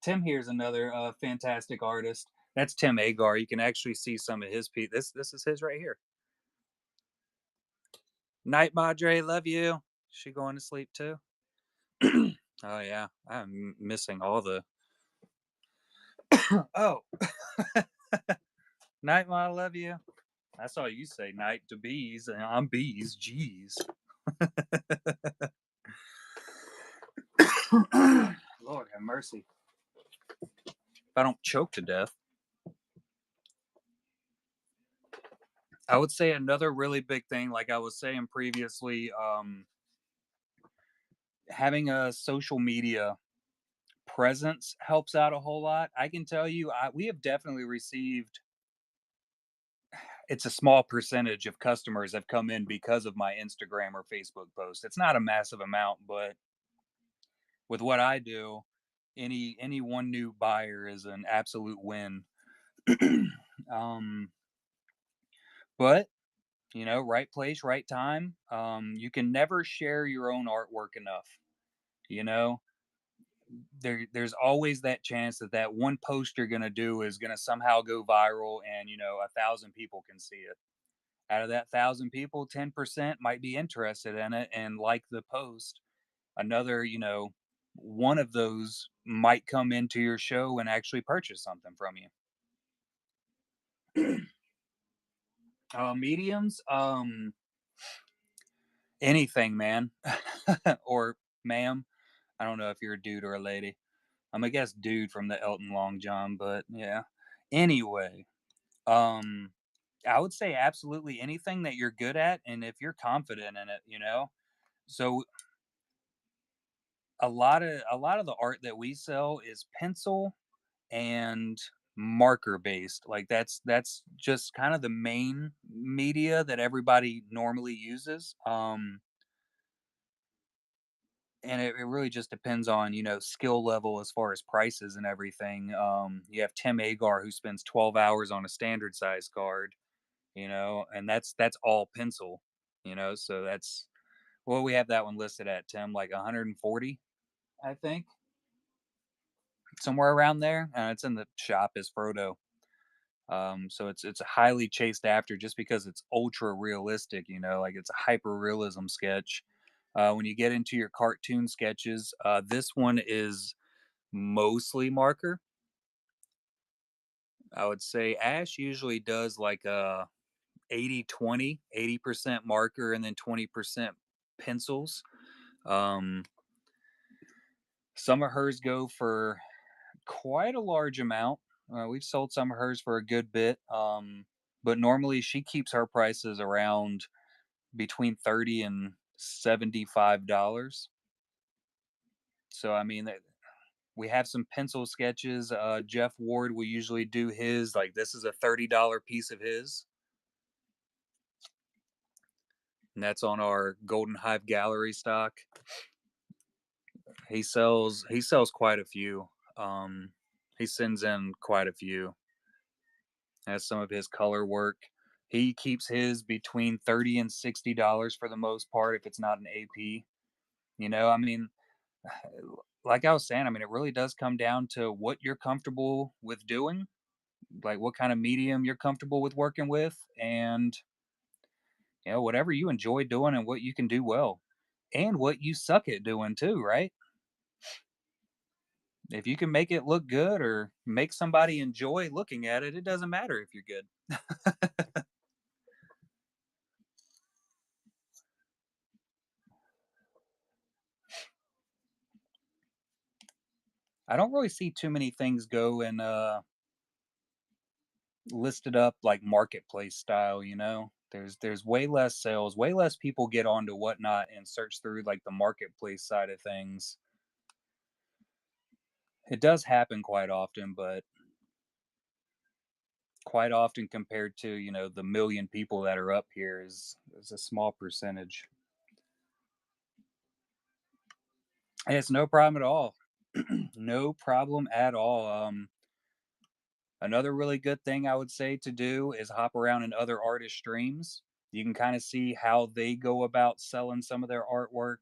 Tim here's another fantastic artist. That's Tim Agar. You can actually see some of his piece. This is his right here. Night, Madre. Love you. Is she going to sleep too? Oh yeah, I'm missing all the. Oh, Night, Ma. Love you. I saw you say night to bees, and I'm bees. Jeez. Lord have mercy. If I don't choke to death. I would say another really big thing, like I was saying previously, having a social media presence helps out a whole lot. I can tell you, we have definitely received. It's a small percentage of customers have come in because of my Instagram or Facebook post. It's not a massive amount, but with what I do, any one new buyer is an absolute win. um, but right place, right time. You can never share your own artwork enough. You know, there's always that chance that one post you're gonna do is gonna somehow go viral, and 1,000 people can see it. Out of that 1,000 people, 10% might be interested in it and like the post. Another, one of those might come into your show and actually purchase something from you. Mediums, anything, man, or ma'am. I don't know if you're a dude or a lady. I guess dude from the Elton Long John, but yeah. Anyway, um, I would say absolutely anything that you're good at, and if you're confident in it. So a lot of the art that we sell is pencil and marker based. Like that's just kind of the main media that everybody normally uses. and it really just depends on, skill level as far as prices and everything. You have Tim Agar, who spends 12 hours on a standard size card, and that's all pencil, so that's, well, we have that one listed at, Tim, like 140, I think, somewhere around there. It's in the shop as Frodo. So it's highly chased after just because it's ultra realistic, like it's a hyper realism sketch. When you get into your cartoon sketches, this one is mostly marker. I would say Ash usually does like a 80-20, 80% marker and then 20% pencils. Um, some of hers go for quite a large amount. We've sold some of hers for a good bit. But normally she keeps her prices around between 30 and $75. So I mean, we have some pencil sketches. Jeff Ward will usually do his, like, this is a $30 piece of his, and that's on our Golden Hive Gallery stock. He sells quite a few. He sends in quite a few. Has some of his color work. He keeps his between $30 and $60 for the most part if it's not an AP. I mean, like I was saying, I mean, it really does come down to what you're comfortable with doing, like what kind of medium you're comfortable with working with, and whatever you enjoy doing and what you can do well, and what you suck at doing too, right? If you can make it look good or make somebody enjoy looking at it, it doesn't matter if you're good. I don't really see too many things go in listed up like marketplace style. There's way less sales, way less people get onto Whatnot and search through like the marketplace side of things. It does happen quite often, but quite often compared to the million people that are up here is a small percentage. And it's no problem at all. No problem at all. Another really good thing I would say to do is hop around in other artist streams. You can kind of see how they go about selling some of their artwork,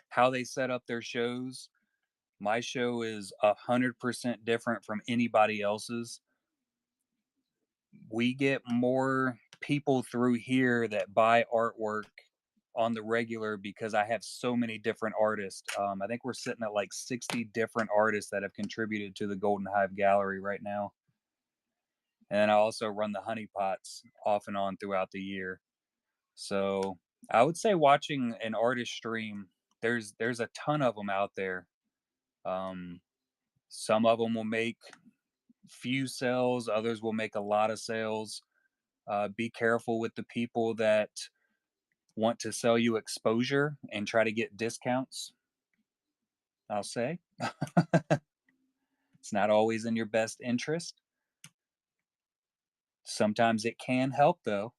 how they set up their shows. My show is 100% different from anybody else's. We get more people through here that buy artwork on the regular because I have so many different artists. I think we're sitting at like 60 different artists that have contributed to the Golden Hive Gallery right now. And I also run the honey pots off and on throughout the year. So I would say watching an artist stream, there's a ton of them out there. Um, some of them will make few sales, others will make a lot of sales. Be careful with the people that want to sell you exposure and try to get discounts. I'll say it's not always in your best interest. Sometimes it can help, though.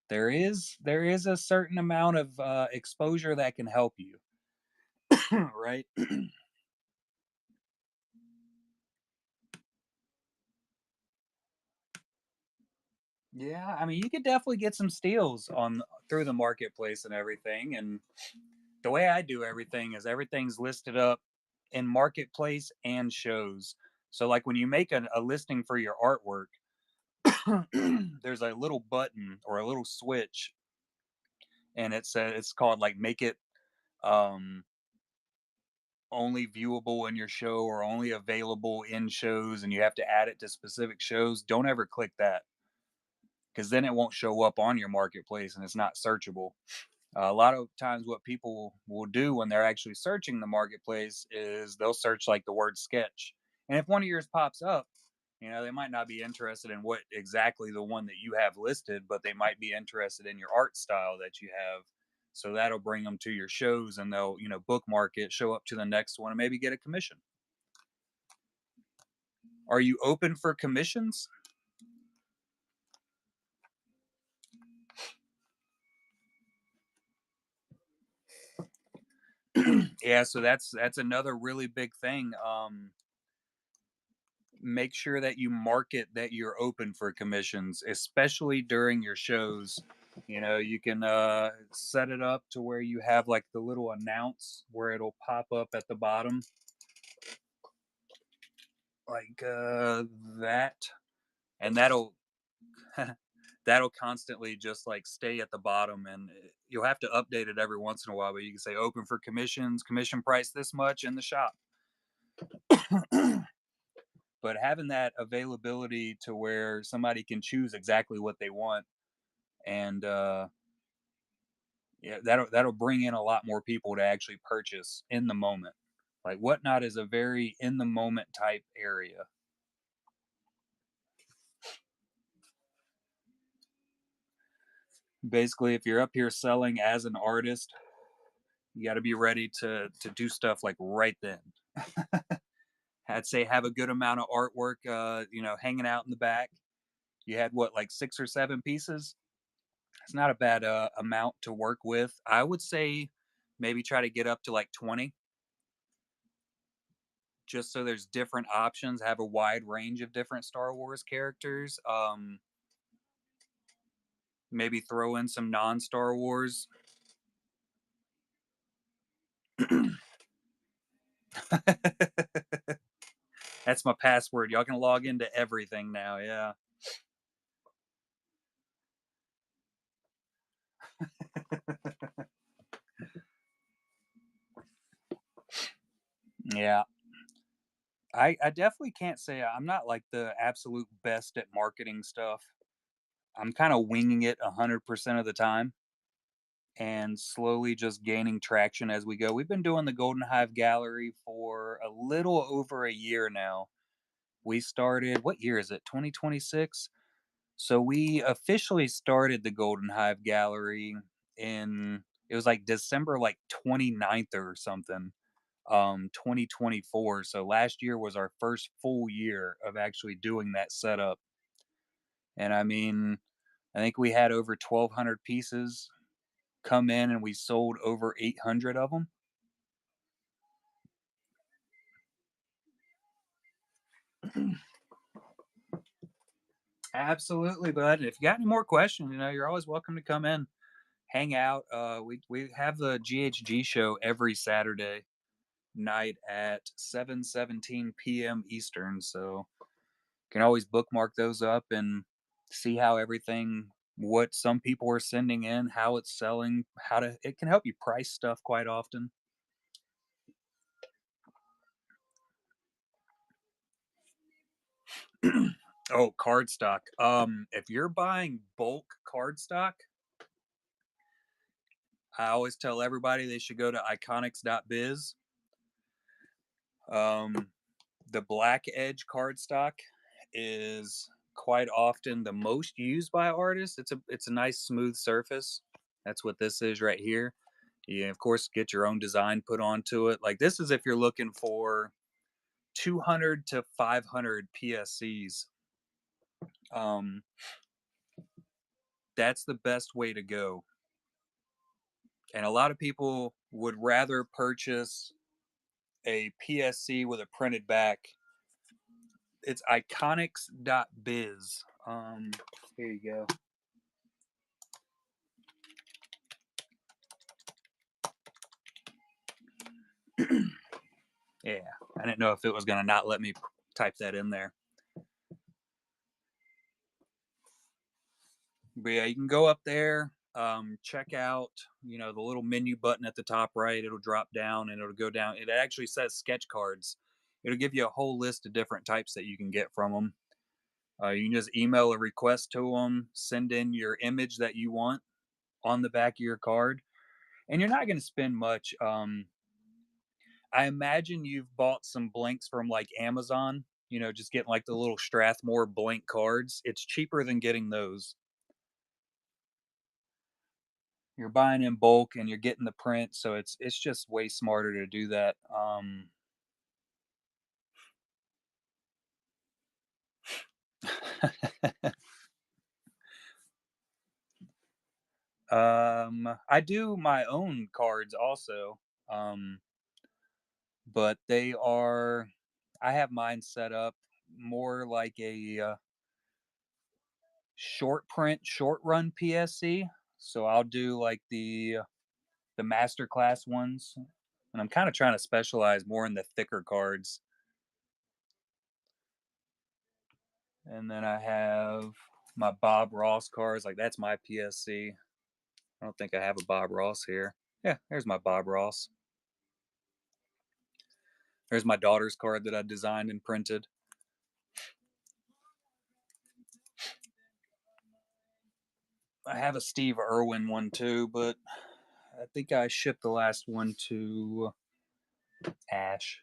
There is a certain amount of exposure that can help you, right? Yeah, I mean, you could definitely get some steals on through the marketplace and everything. And the way I do everything is everything's listed up in marketplace and shows. So, like when you make a listing for your artwork, there's a little button or a little switch, and it's called like make it um, only viewable in your show or only available in shows, and you have to add it to specific shows. Don't ever click that because then it won't show up on your marketplace and it's not searchable. A lot of times, what people will do when they're actually searching the marketplace is they'll search like the word sketch. And if one of yours pops up, they might not be interested in what exactly the one that you have listed, but they might be interested in your art style that you have. So that'll bring them to your shows and they'll, bookmark it, show up to the next one, and maybe get a commission. Are you open for commissions? Yeah, so that's another really big thing. Make sure that you market that you're open for commissions, especially during your shows. You know, you can set it up to where you have like the little announce where it'll pop up at the bottom, like that, and that'll constantly just like stay at the bottom, and you'll have to update it every once in a while. But you can say open for commissions, commission price this much in the shop. But having that availability to where somebody can choose exactly what they want, and yeah, that'll bring in a lot more people to actually purchase in the moment. Like Whatnot is a very in the moment type area. Basically, if you're up here selling as an artist, you got to be ready to do stuff like right then. I'd say have a good amount of artwork, hanging out in the back. You had what, like 6 or 7 pieces? It's not a bad amount to work with. I would say maybe try to get up to like 20, just so there's different options. Have a wide range of different Star Wars characters. Maybe throw in some non-Star Wars. That's my password. Y'all can log into everything now. Yeah. Yeah. I definitely can't say I'm not like the absolute best at marketing stuff. I'm kind of winging it 100% of the time and slowly just gaining traction as we go. We've been doing the Golden Hive Gallery for a little over a year now. We started, what year is it? 2026? So we officially started the Golden Hive Gallery in, it was like December like 29th or something, 2024. So last year was our first full year of actually doing that setup. And I mean, I think we had over 1,200 pieces come in and we sold over 800 of them. Absolutely, bud. If you got any more questions, you're always welcome to come in, hang out. We have the GHG show every Saturday night at 7:17 p.m. Eastern, so you can always bookmark those up and see how everything, what some people are sending in, how it's selling, it can help you price stuff quite often. Oh, cardstock. If you're buying bulk cardstock, I always tell everybody they should go to iconics.biz. Um, the black edge cardstock is quite often the most used by artists. It's a nice smooth surface. That's what this is right here. You of course get your own design put onto it. Like this is if you're looking for 200 to 500 PSCs. Um, that's the best way to go. And a lot of people would rather purchase a PSC with a printed back. It's iconics.biz. Here you go. Yeah, I didn't know if it was going to not let me type that in there. But yeah, you can go up there, check out, the little menu button at the top right. It'll drop down and it'll go down. It actually says sketch cards. It'll give you a whole list of different types that you can get from them. You can just email a request to them, send in your image that you want on the back of your card, and you're not going to spend much. I imagine you've bought some blanks from like Amazon, just getting like the little Strathmore blank cards. It's cheaper than getting those. You're buying in bulk and you're getting the print, so it's just way smarter to do that. I do my own cards also. but they are. I have mine set up more like a short print, short run PSC. So I'll do like the master class ones, and I'm kind of trying to specialize more in the thicker cards. And then I have my Bob Ross cards. Like that's my PSC. I don't think I have a Bob Ross here. Yeah, there's my Bob Ross. There's my daughter's card that I designed and printed. I have a Steve Irwin one too, but I think I shipped the last one to Ash.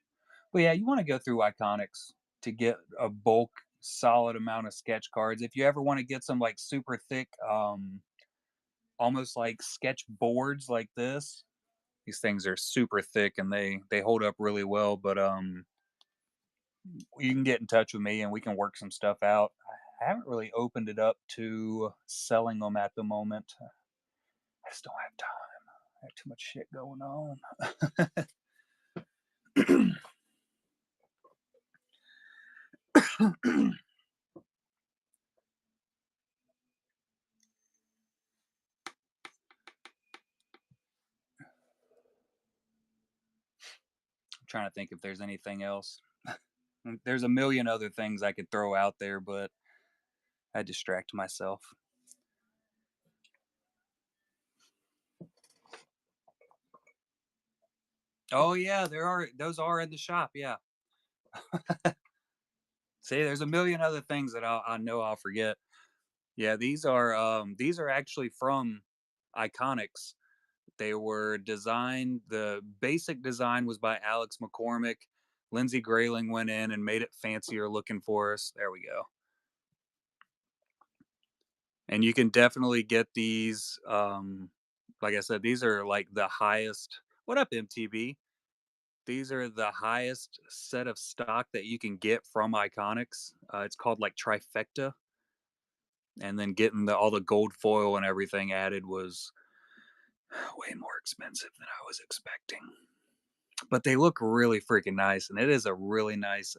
But yeah, you want to go through Iconics to get a bulk solid amount of sketch cards. If you ever want to get some like super thick, almost like sketch boards like this, these things are super thick and they hold up really well. But you can get in touch with me and we can work some stuff out. I haven't really opened it up to selling them at the moment. I just don't have time. I have too much shit going on. I'm trying to think if there's anything else. There's a million other things I could throw out there, but I distract myself. Oh yeah, those are in the shop. Yeah. See, there's a million other things that I know I'll forget. Yeah, these are actually from Iconics. They were designed. The basic design was by Alex McCormick. Lindsay Grayling went in and made it fancier looking for us. There we go. And you can definitely get these. Like I said, these are like the highest. What up, MTB? These are the highest set of stock that you can get from Iconics. It's called like Trifecta. And then getting all the gold foil and everything added was way more expensive than I was expecting. But they look really freaking nice, and it is a really nice.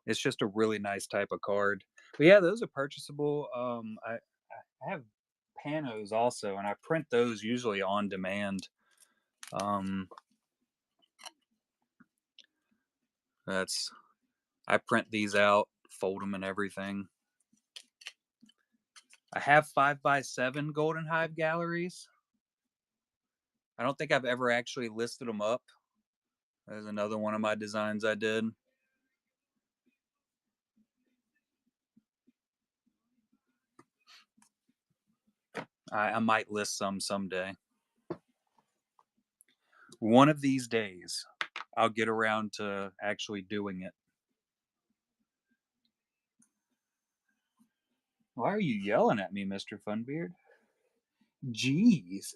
It's just a really nice type of card. But yeah, those are purchasable. I have panos also, and I print those usually on demand. That's I print these out, fold them, and everything. I have 5x7 Golden Hive galleries. I don't think I've ever actually listed them up. There's another one of my designs I did. I might list some someday. One of these days, I'll get around to actually doing it. Why are you yelling at me, Mr. Funbeard? Jeez.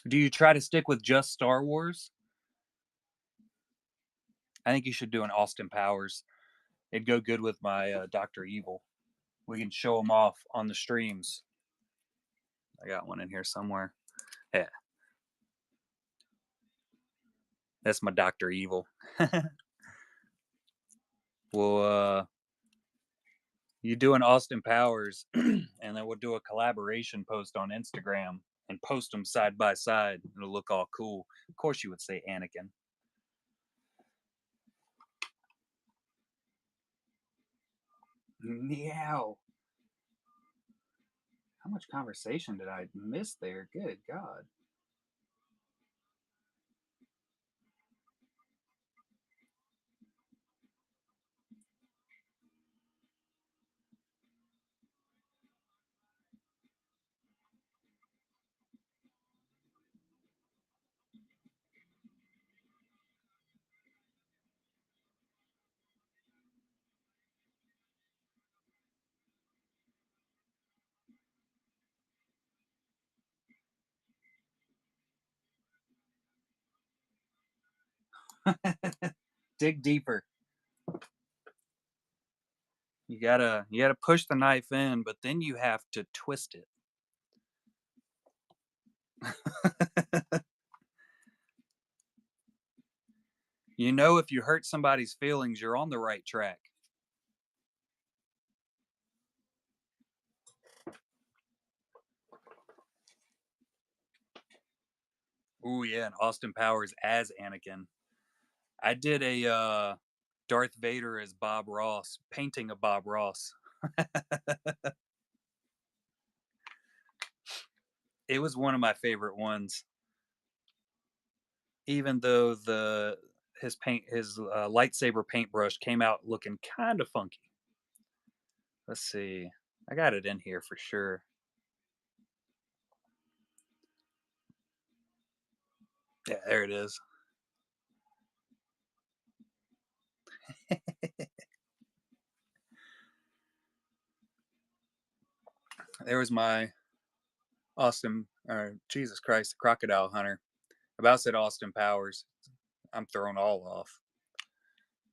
Do you try to stick with just Star Wars? I think you should do an Austin Powers. It'd go good with my Dr. Evil. We can show them off on the streams. I got one in here somewhere. Yeah. That's my Dr. Evil. Well, you do an Austin Powers, and then we'll do a collaboration post on Instagram and post them side by side. It'll look all cool. Of course, you would say Anakin. Meow. How much conversation did I miss there? Good God. Dig deeper. You gotta push the knife in, but then you have to twist it. You know, if you hurt somebody's feelings, you're on the right track. Oh yeah, and Austin Powers as Anakin. I did a Darth Vader as Bob Ross, painting of Bob Ross. It was one of my favorite ones, even though the his lightsaber paintbrush came out looking kind of funky. Let's see, I got it in here for sure. Yeah, there it is. There was my Austin, or Jesus Christ, the Crocodile Hunter. About said Austin Powers. I'm thrown all off.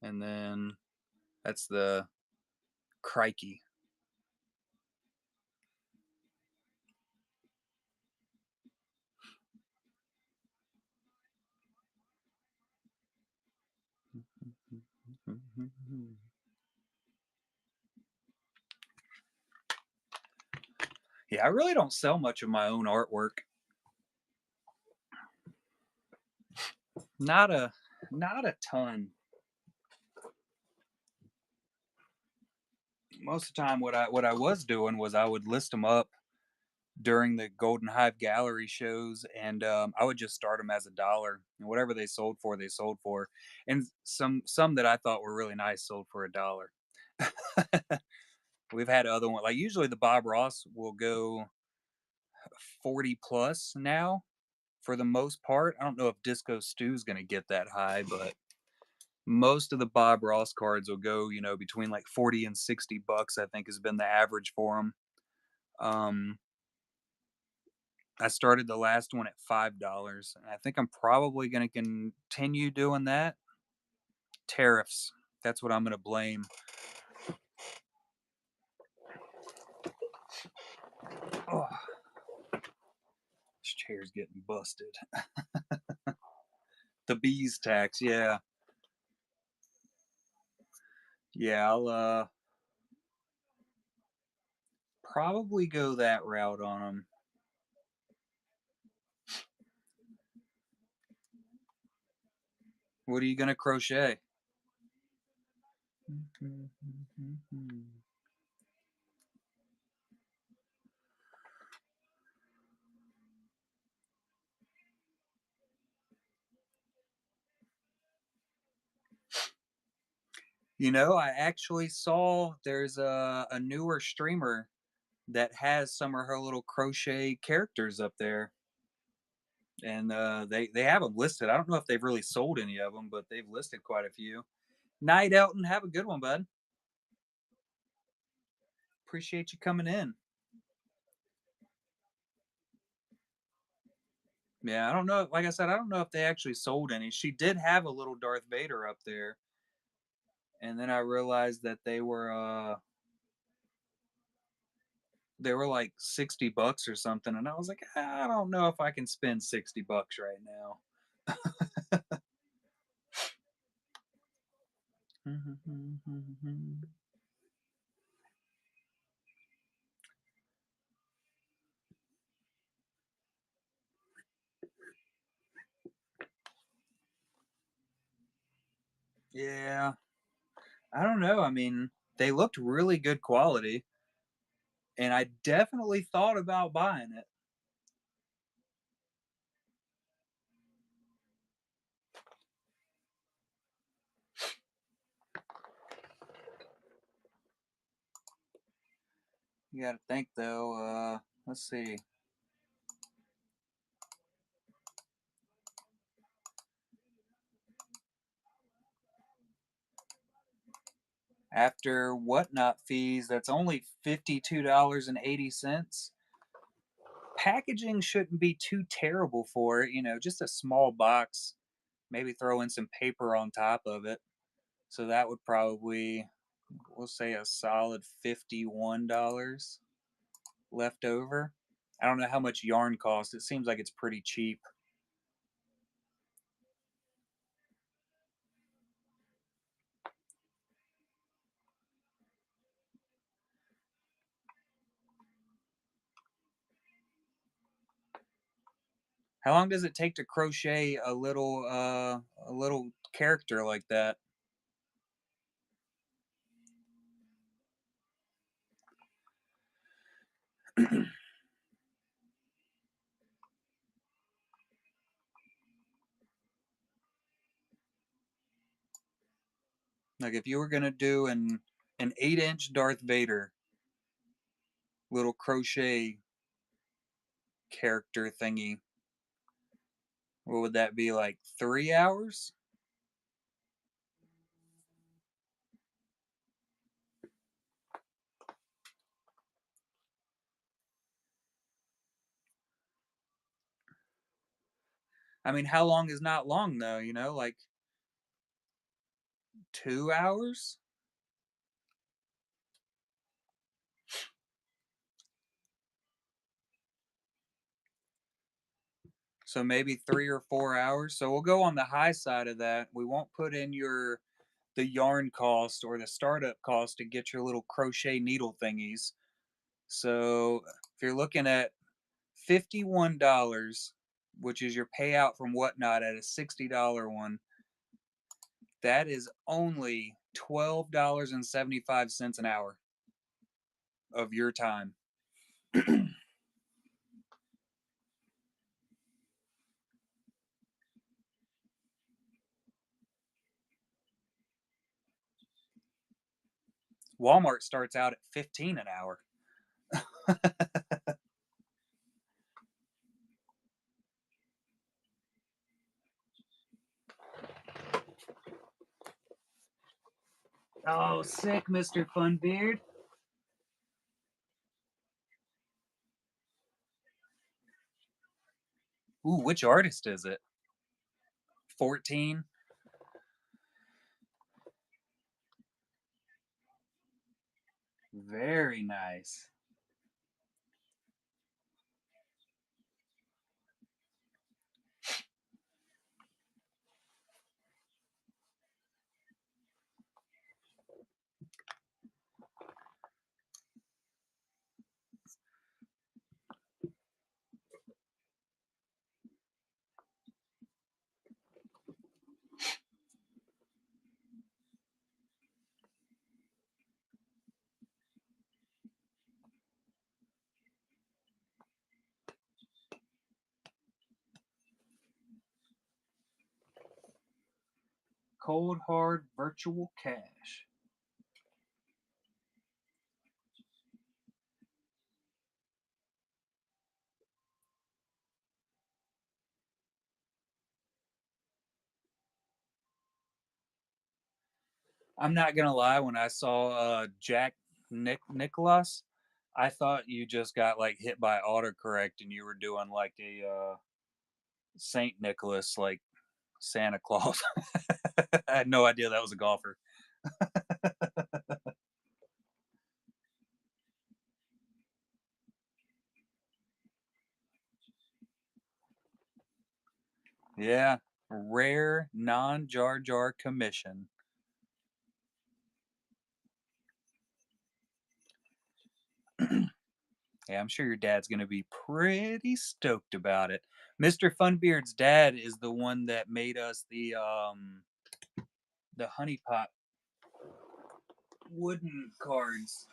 And then that's the Crikey. Yeah, I really don't sell much of my own artwork. Not a not a ton. Most of the time what I was doing was I would list them up during the Golden Hive Gallery shows, and I would just start them as $1, and whatever they sold for, they sold for. And some that I thought were really nice sold for $1. We've had other ones, like usually the Bob Ross will go 40 plus now for the most part. I don't know if Disco Stew's going to get that high, but most of the Bob Ross cards will go, between like 40 and $60, I think has been the average for them. I started the last one at $5, and I think I'm probably going to continue doing that. Tariffs. That's what I'm going to blame. Oh, this chair's getting busted. The bees tax, yeah. Yeah, I'll probably go that route on them. What are you going to crochet? I actually saw there's a newer streamer that has some of her little crochet characters up there, and they have them listed. I don't know if they've really sold any of them, but they've listed quite a few. Night, Elton. Have a good one, bud. Appreciate you coming in. Yeah, I don't know. Like I said, I don't know if they actually sold any. She did have a little Darth Vader up there, and then I realized that they were like $60 or something, and I was like, I don't know if I can spend $60 right now. Yeah, I don't know. I mean, they looked really good quality, and I definitely thought about buying it. You got to think though. Let's see. After whatnot fees, that's only $52.80. Packaging shouldn't be too terrible for it. Just a small box. Maybe throw in some paper on top of it. So that would probably we'll say a solid $51 left over. I don't know how much yarn costs. It seems like it's pretty cheap. How long does it take to crochet a little character like that? Like if you were gonna do an 8-inch Darth Vader little crochet character thingy, what would that be, like 3 hours? I mean, how long is not long though, you know, like 2 hours? So maybe 3 or 4 hours. So we'll go on the high side of that. We won't put in the yarn cost or the startup cost to get your little crochet needle thingies. So if you're looking at $51, which is your payout from Whatnot at a $60 one, that is only $12.75 an hour of your time. Walmart starts out at 15 an hour. Oh, sick, Mr. Funbeard. Ooh, which artist is it? 14? Very nice. Cold hard virtual cash. I'm not gonna lie, when I saw Jack Nicholas, I thought you just got like hit by autocorrect and you were doing like a Saint Nicholas, like Santa Claus. I had no idea that was a golfer. Yeah, rare non Jar Jar commission. Yeah, I'm sure your dad's gonna be pretty stoked about it. Mr. Funbeard's dad is the one that made us the honey pot wooden cards.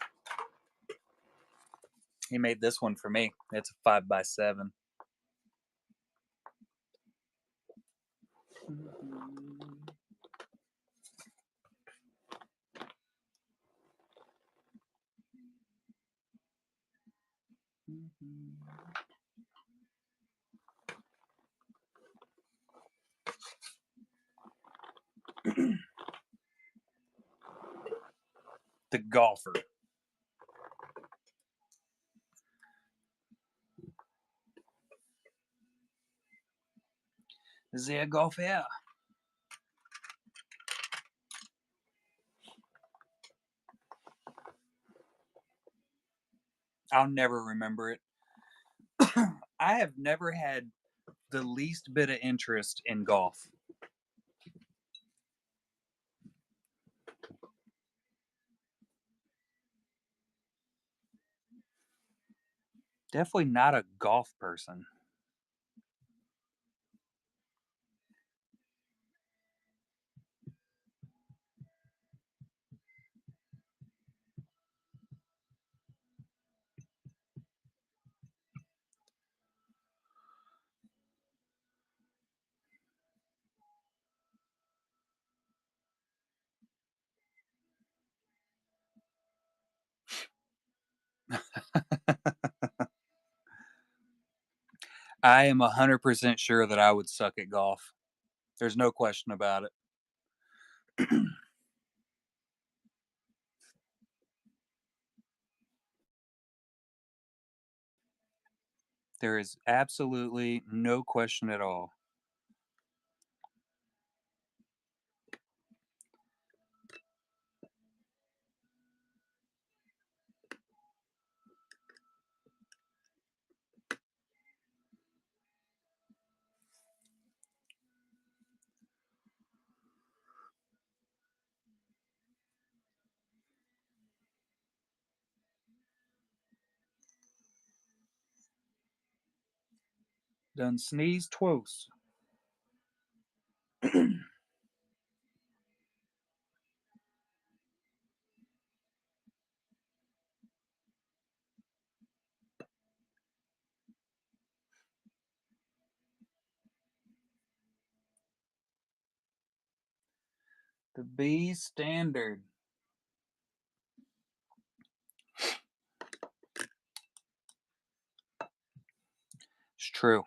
He made this one for me. It's a 5x7. The golfer. The golfer. I'll never remember it. I have never had the least bit of interest in golf. Definitely not a golf person. I am 100% sure that I would suck at golf. There's no question about it. There is absolutely no question at all. Done sneeze twice. The B standard. It's true.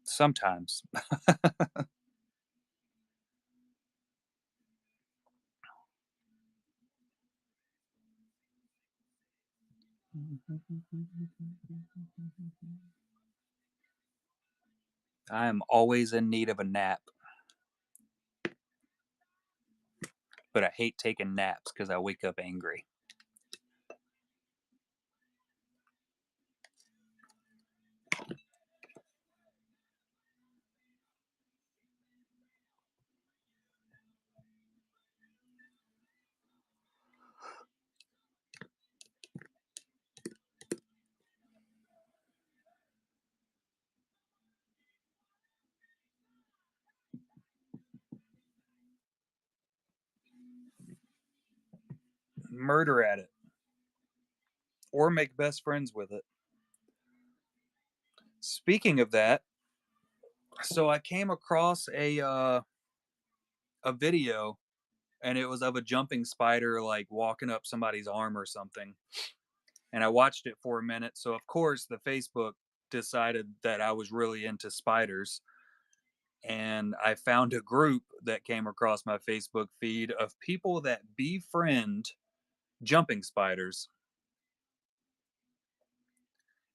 Sometimes. I am always in need of a nap. But I hate taking naps because I wake up angry. Murder at it. Or make best friends with it. Speaking of that, so I came across a video, and it was of a jumping spider like walking up somebody's arm or something. And I watched it for a minute. So of course the Facebook decided that I was really into spiders. And I found a group that came across my Facebook feed of people that befriend jumping spiders.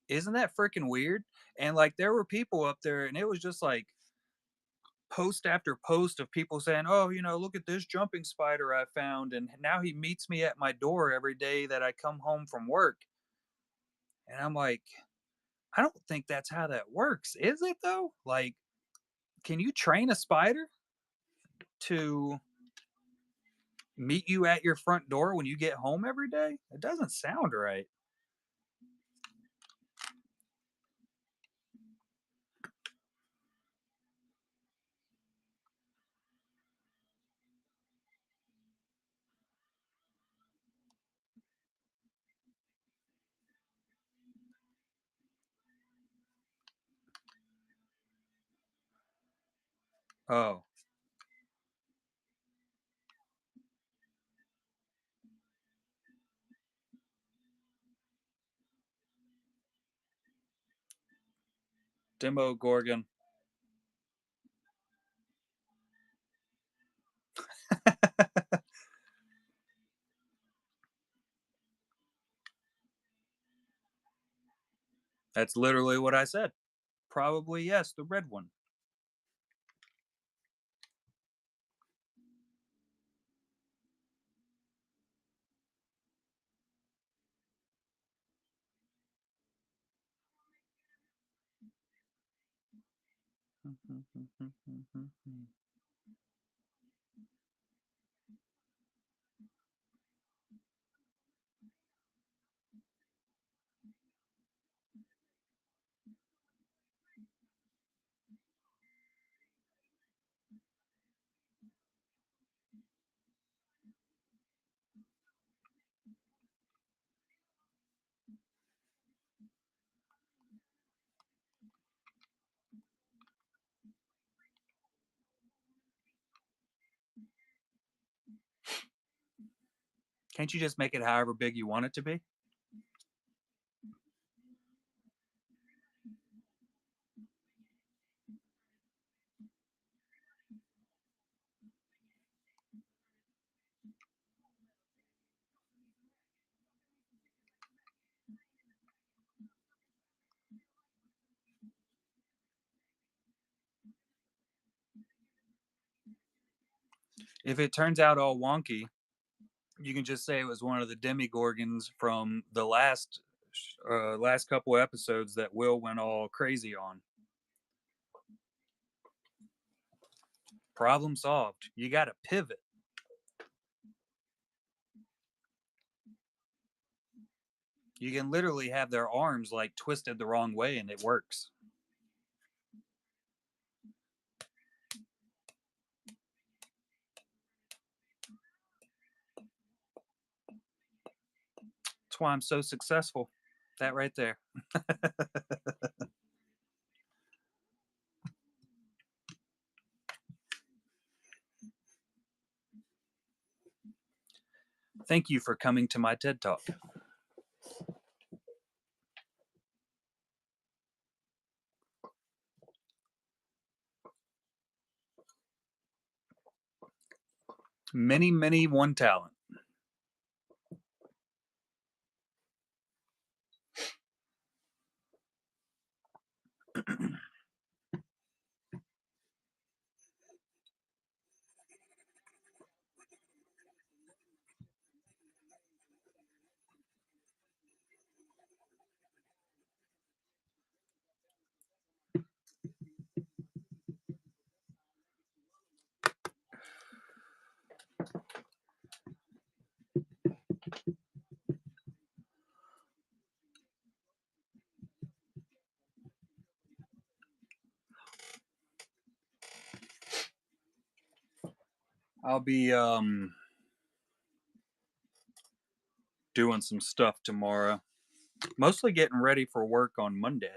Isn't that freaking weird? And like there were people up there, and it was just like post after post of people saying, "Oh, look at this jumping spider I found, and now he meets me at my door every day that I come home from work." And I'm like, I don't think that's how that works, is it though? Like, can you train a spider to meet you at your front door when you get home every day? It doesn't sound right. Oh, Demo Gorgon. That's literally what I said. Probably, yes, the red one. Can't you just make it however big you want it to be? If it turns out all wonky, you can just say it was one of the demigorgons from the last couple episodes that Will went all crazy on. Problem solved. You got to pivot. You can literally have their arms like twisted the wrong way and it works. That's why I'm so successful. That right there. Thank you for coming to my TED Talk. Many, many one talent. I'll be doing some stuff tomorrow. Mostly getting ready for work on Monday.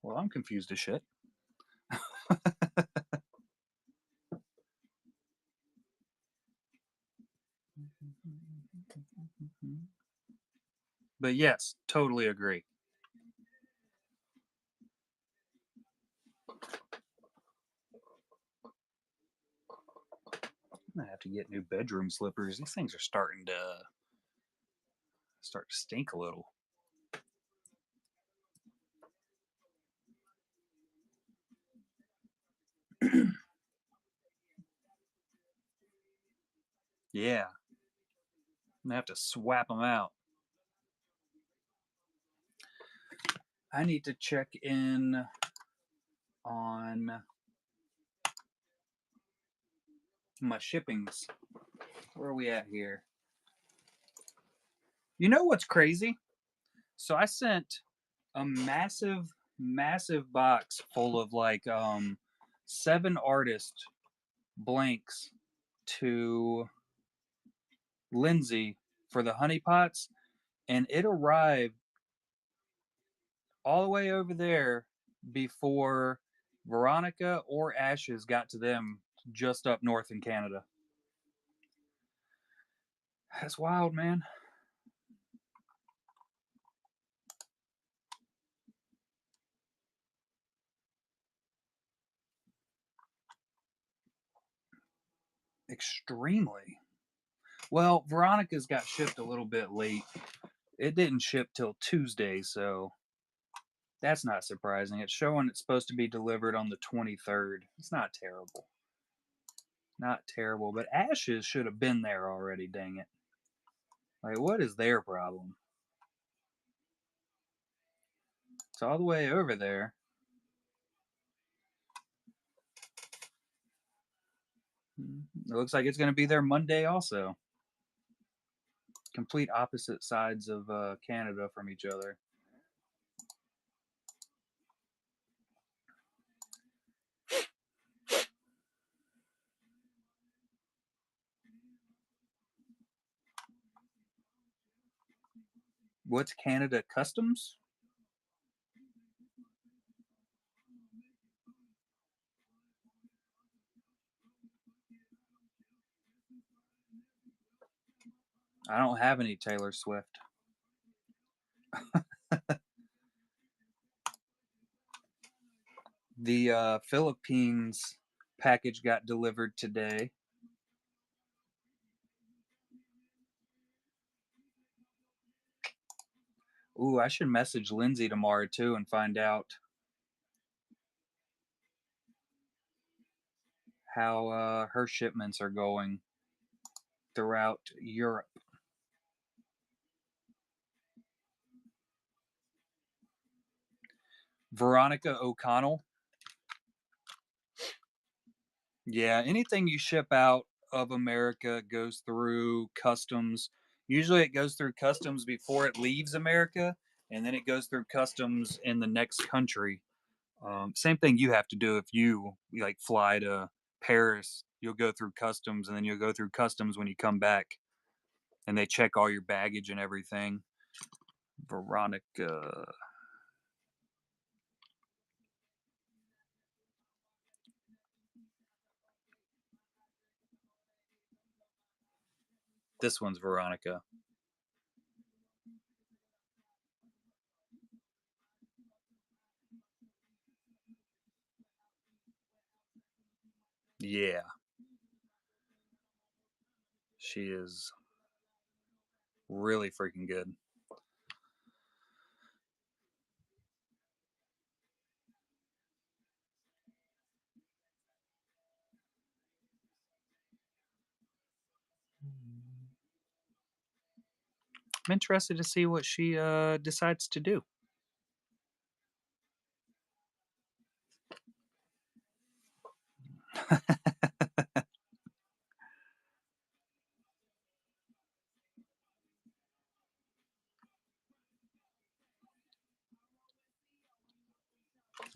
Well, I'm confused as shit. But yes, totally agree. I'm gonna have to get new bedroom slippers. These things are starting to stink a little. Yeah. I'm gonna have to swap them out. I need to check in on my shippings. Where are we at here? You know what's crazy? So I sent a massive box full of like 7 artist blanks to Lindsay for the honeypots, and it arrived all the way over there before Veronica or Ashes got to them just up north in Canada. That's wild, man. Extremely. Well, Veronica's got shipped a little bit late. It didn't ship till Tuesday, so that's not surprising. It's showing it's supposed to be delivered on the 23rd. It's not terrible. Not terrible, but Ashes should have been there already, dang it. Like, what is their problem? It's all the way over there. It looks like it's going to be there Monday also. Complete opposite sides of Canada from each other. What's Canada Customs? I don't have any Taylor Swift. The Philippines package got delivered today. Ooh, I should message Lindsay tomorrow too and find out how her shipments are going throughout Europe. Veronica O'Connell. Yeah, anything you ship out of America goes through customs. Usually it goes through customs before it leaves America, and then it goes through customs in the next country. Same thing you have to do if you like fly to Paris. You'll go through customs, and then you'll go through customs when you come back, and they check all your baggage and everything. Veronica. This one's Veronica. Yeah. She is really freaking good. I'm interested to see what she decides to do. Look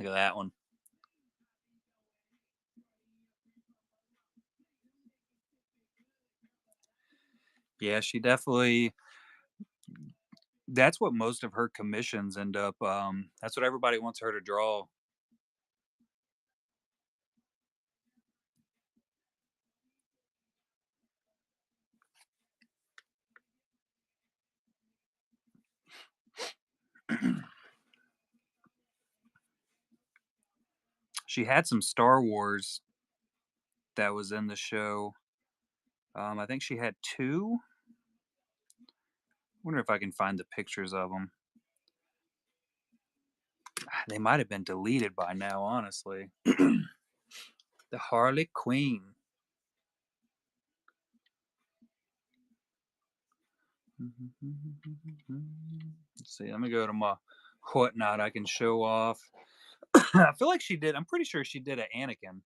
at that one. Yeah, she definitely. That's what most of her commissions end up. That's what everybody wants her to draw. She had some Star Wars that was in the show. I think she had 2. Wonder if I can find the pictures of them. They might have been deleted by now, honestly. The Harley Quinn. Let's see. Let me go to my whatnot I can show off. I feel like she did. I'm pretty sure she did an Anakin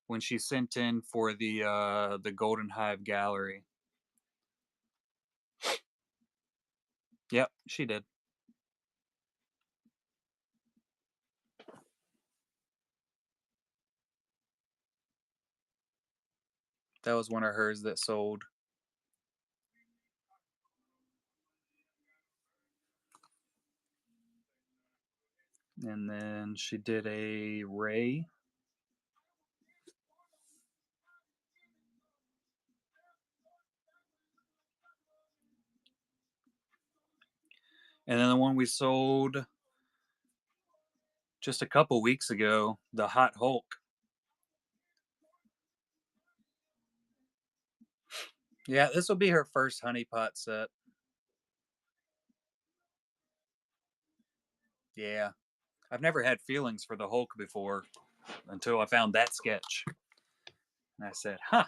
when she sent in for the Golden Hive Gallery. Yep, she did. That was one of hers that sold. And then she did a Ray. And then the one we sold just a couple weeks ago, the Hot Hulk. Yeah, this will be her first honeypot set. Yeah. I've never had feelings for the Hulk before until I found that sketch. And I said, huh.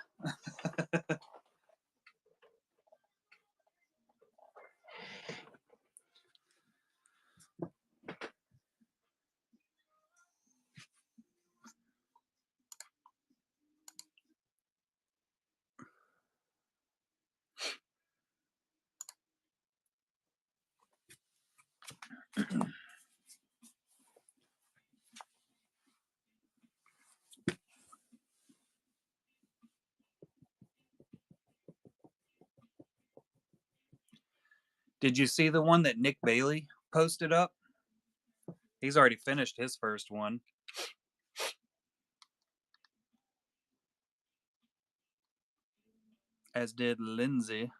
Did you see the one that Nick Bailey posted up? He's already finished his first one. As did Lindsay.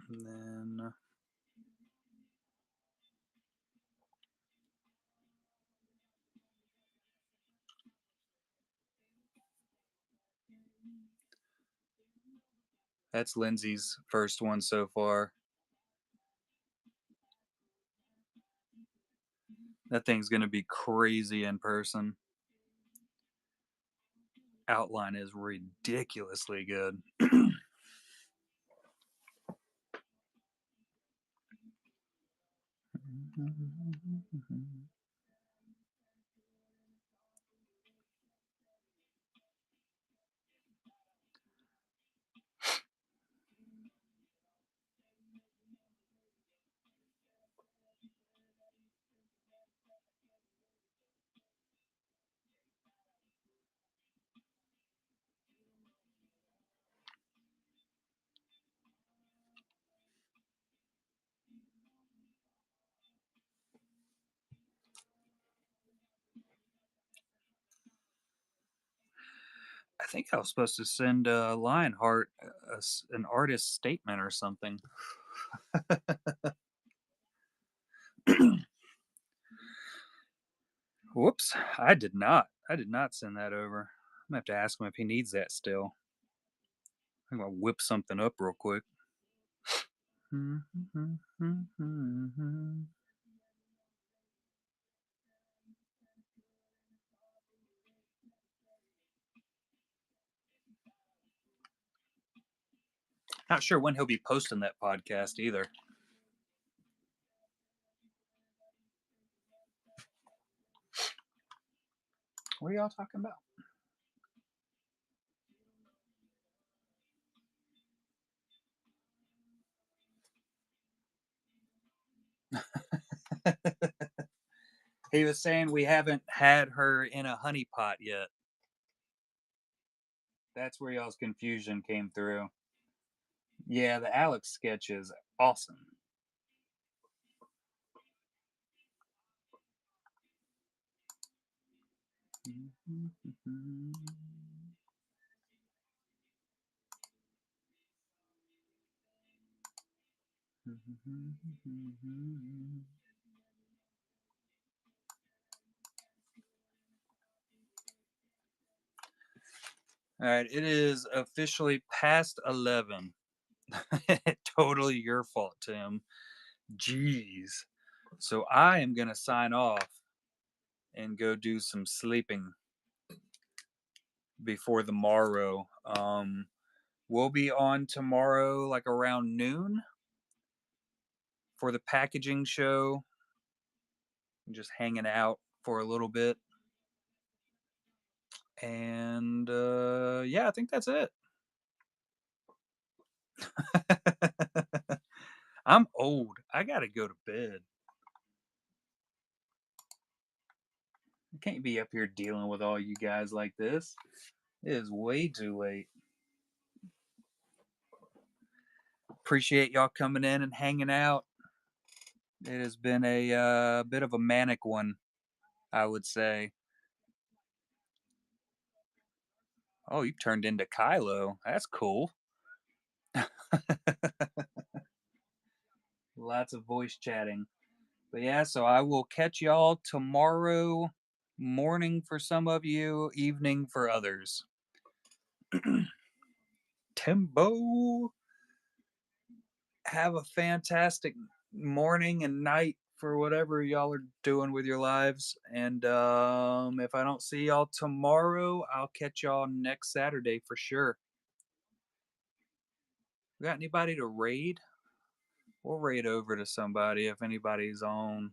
And then that's Lindsay's first one so far. That thing's going to be crazy in person. Outline is ridiculously good. I think I was supposed to send Lionheart an artist statement or something. Whoops, I did not. I did not send that over. I'm gonna have to ask him if he needs that still. I'm gonna whip something up real quick. Not sure when he'll be posting that podcast either. What are y'all talking about? He was saying we haven't had her in a honey pot yet. That's where y'all's confusion came through. Yeah, the Alex sketch is awesome. All right, it is officially past 11. Totally your fault, Tim. Jeez. So I am going to sign off and go do some sleeping before the morrow. We'll be on tomorrow, like around noon, for the packaging show. Just hanging out for a little bit. And yeah, I think that's it. I'm old. I gotta go to bed. I can't be up here dealing with all you guys like this. It is way too late. Appreciate y'all coming in and hanging out. It has been a bit of a manic one, I would say. Oh, you turned into Kylo. That's cool. Lots of voice chatting. But yeah, so I will catch y'all tomorrow morning for some of you, evening for others. Timbo, have a fantastic morning and night for whatever y'all are doing with your lives. And if I don't see y'all tomorrow, I'll catch y'all next Saturday for sure. We got anybody to raid? We'll raid over to somebody if anybody's on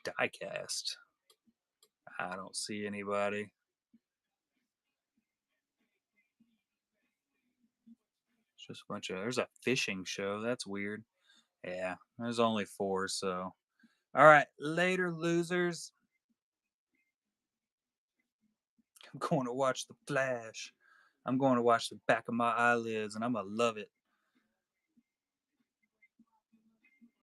Diecast. I don't see anybody. It's just a bunch of. There's a fishing show. That's weird. Yeah, there's only 4, so. All right, later, losers. I'm going to watch The Flash. I'm going to watch the back of my eyelids, and I'm going to love it.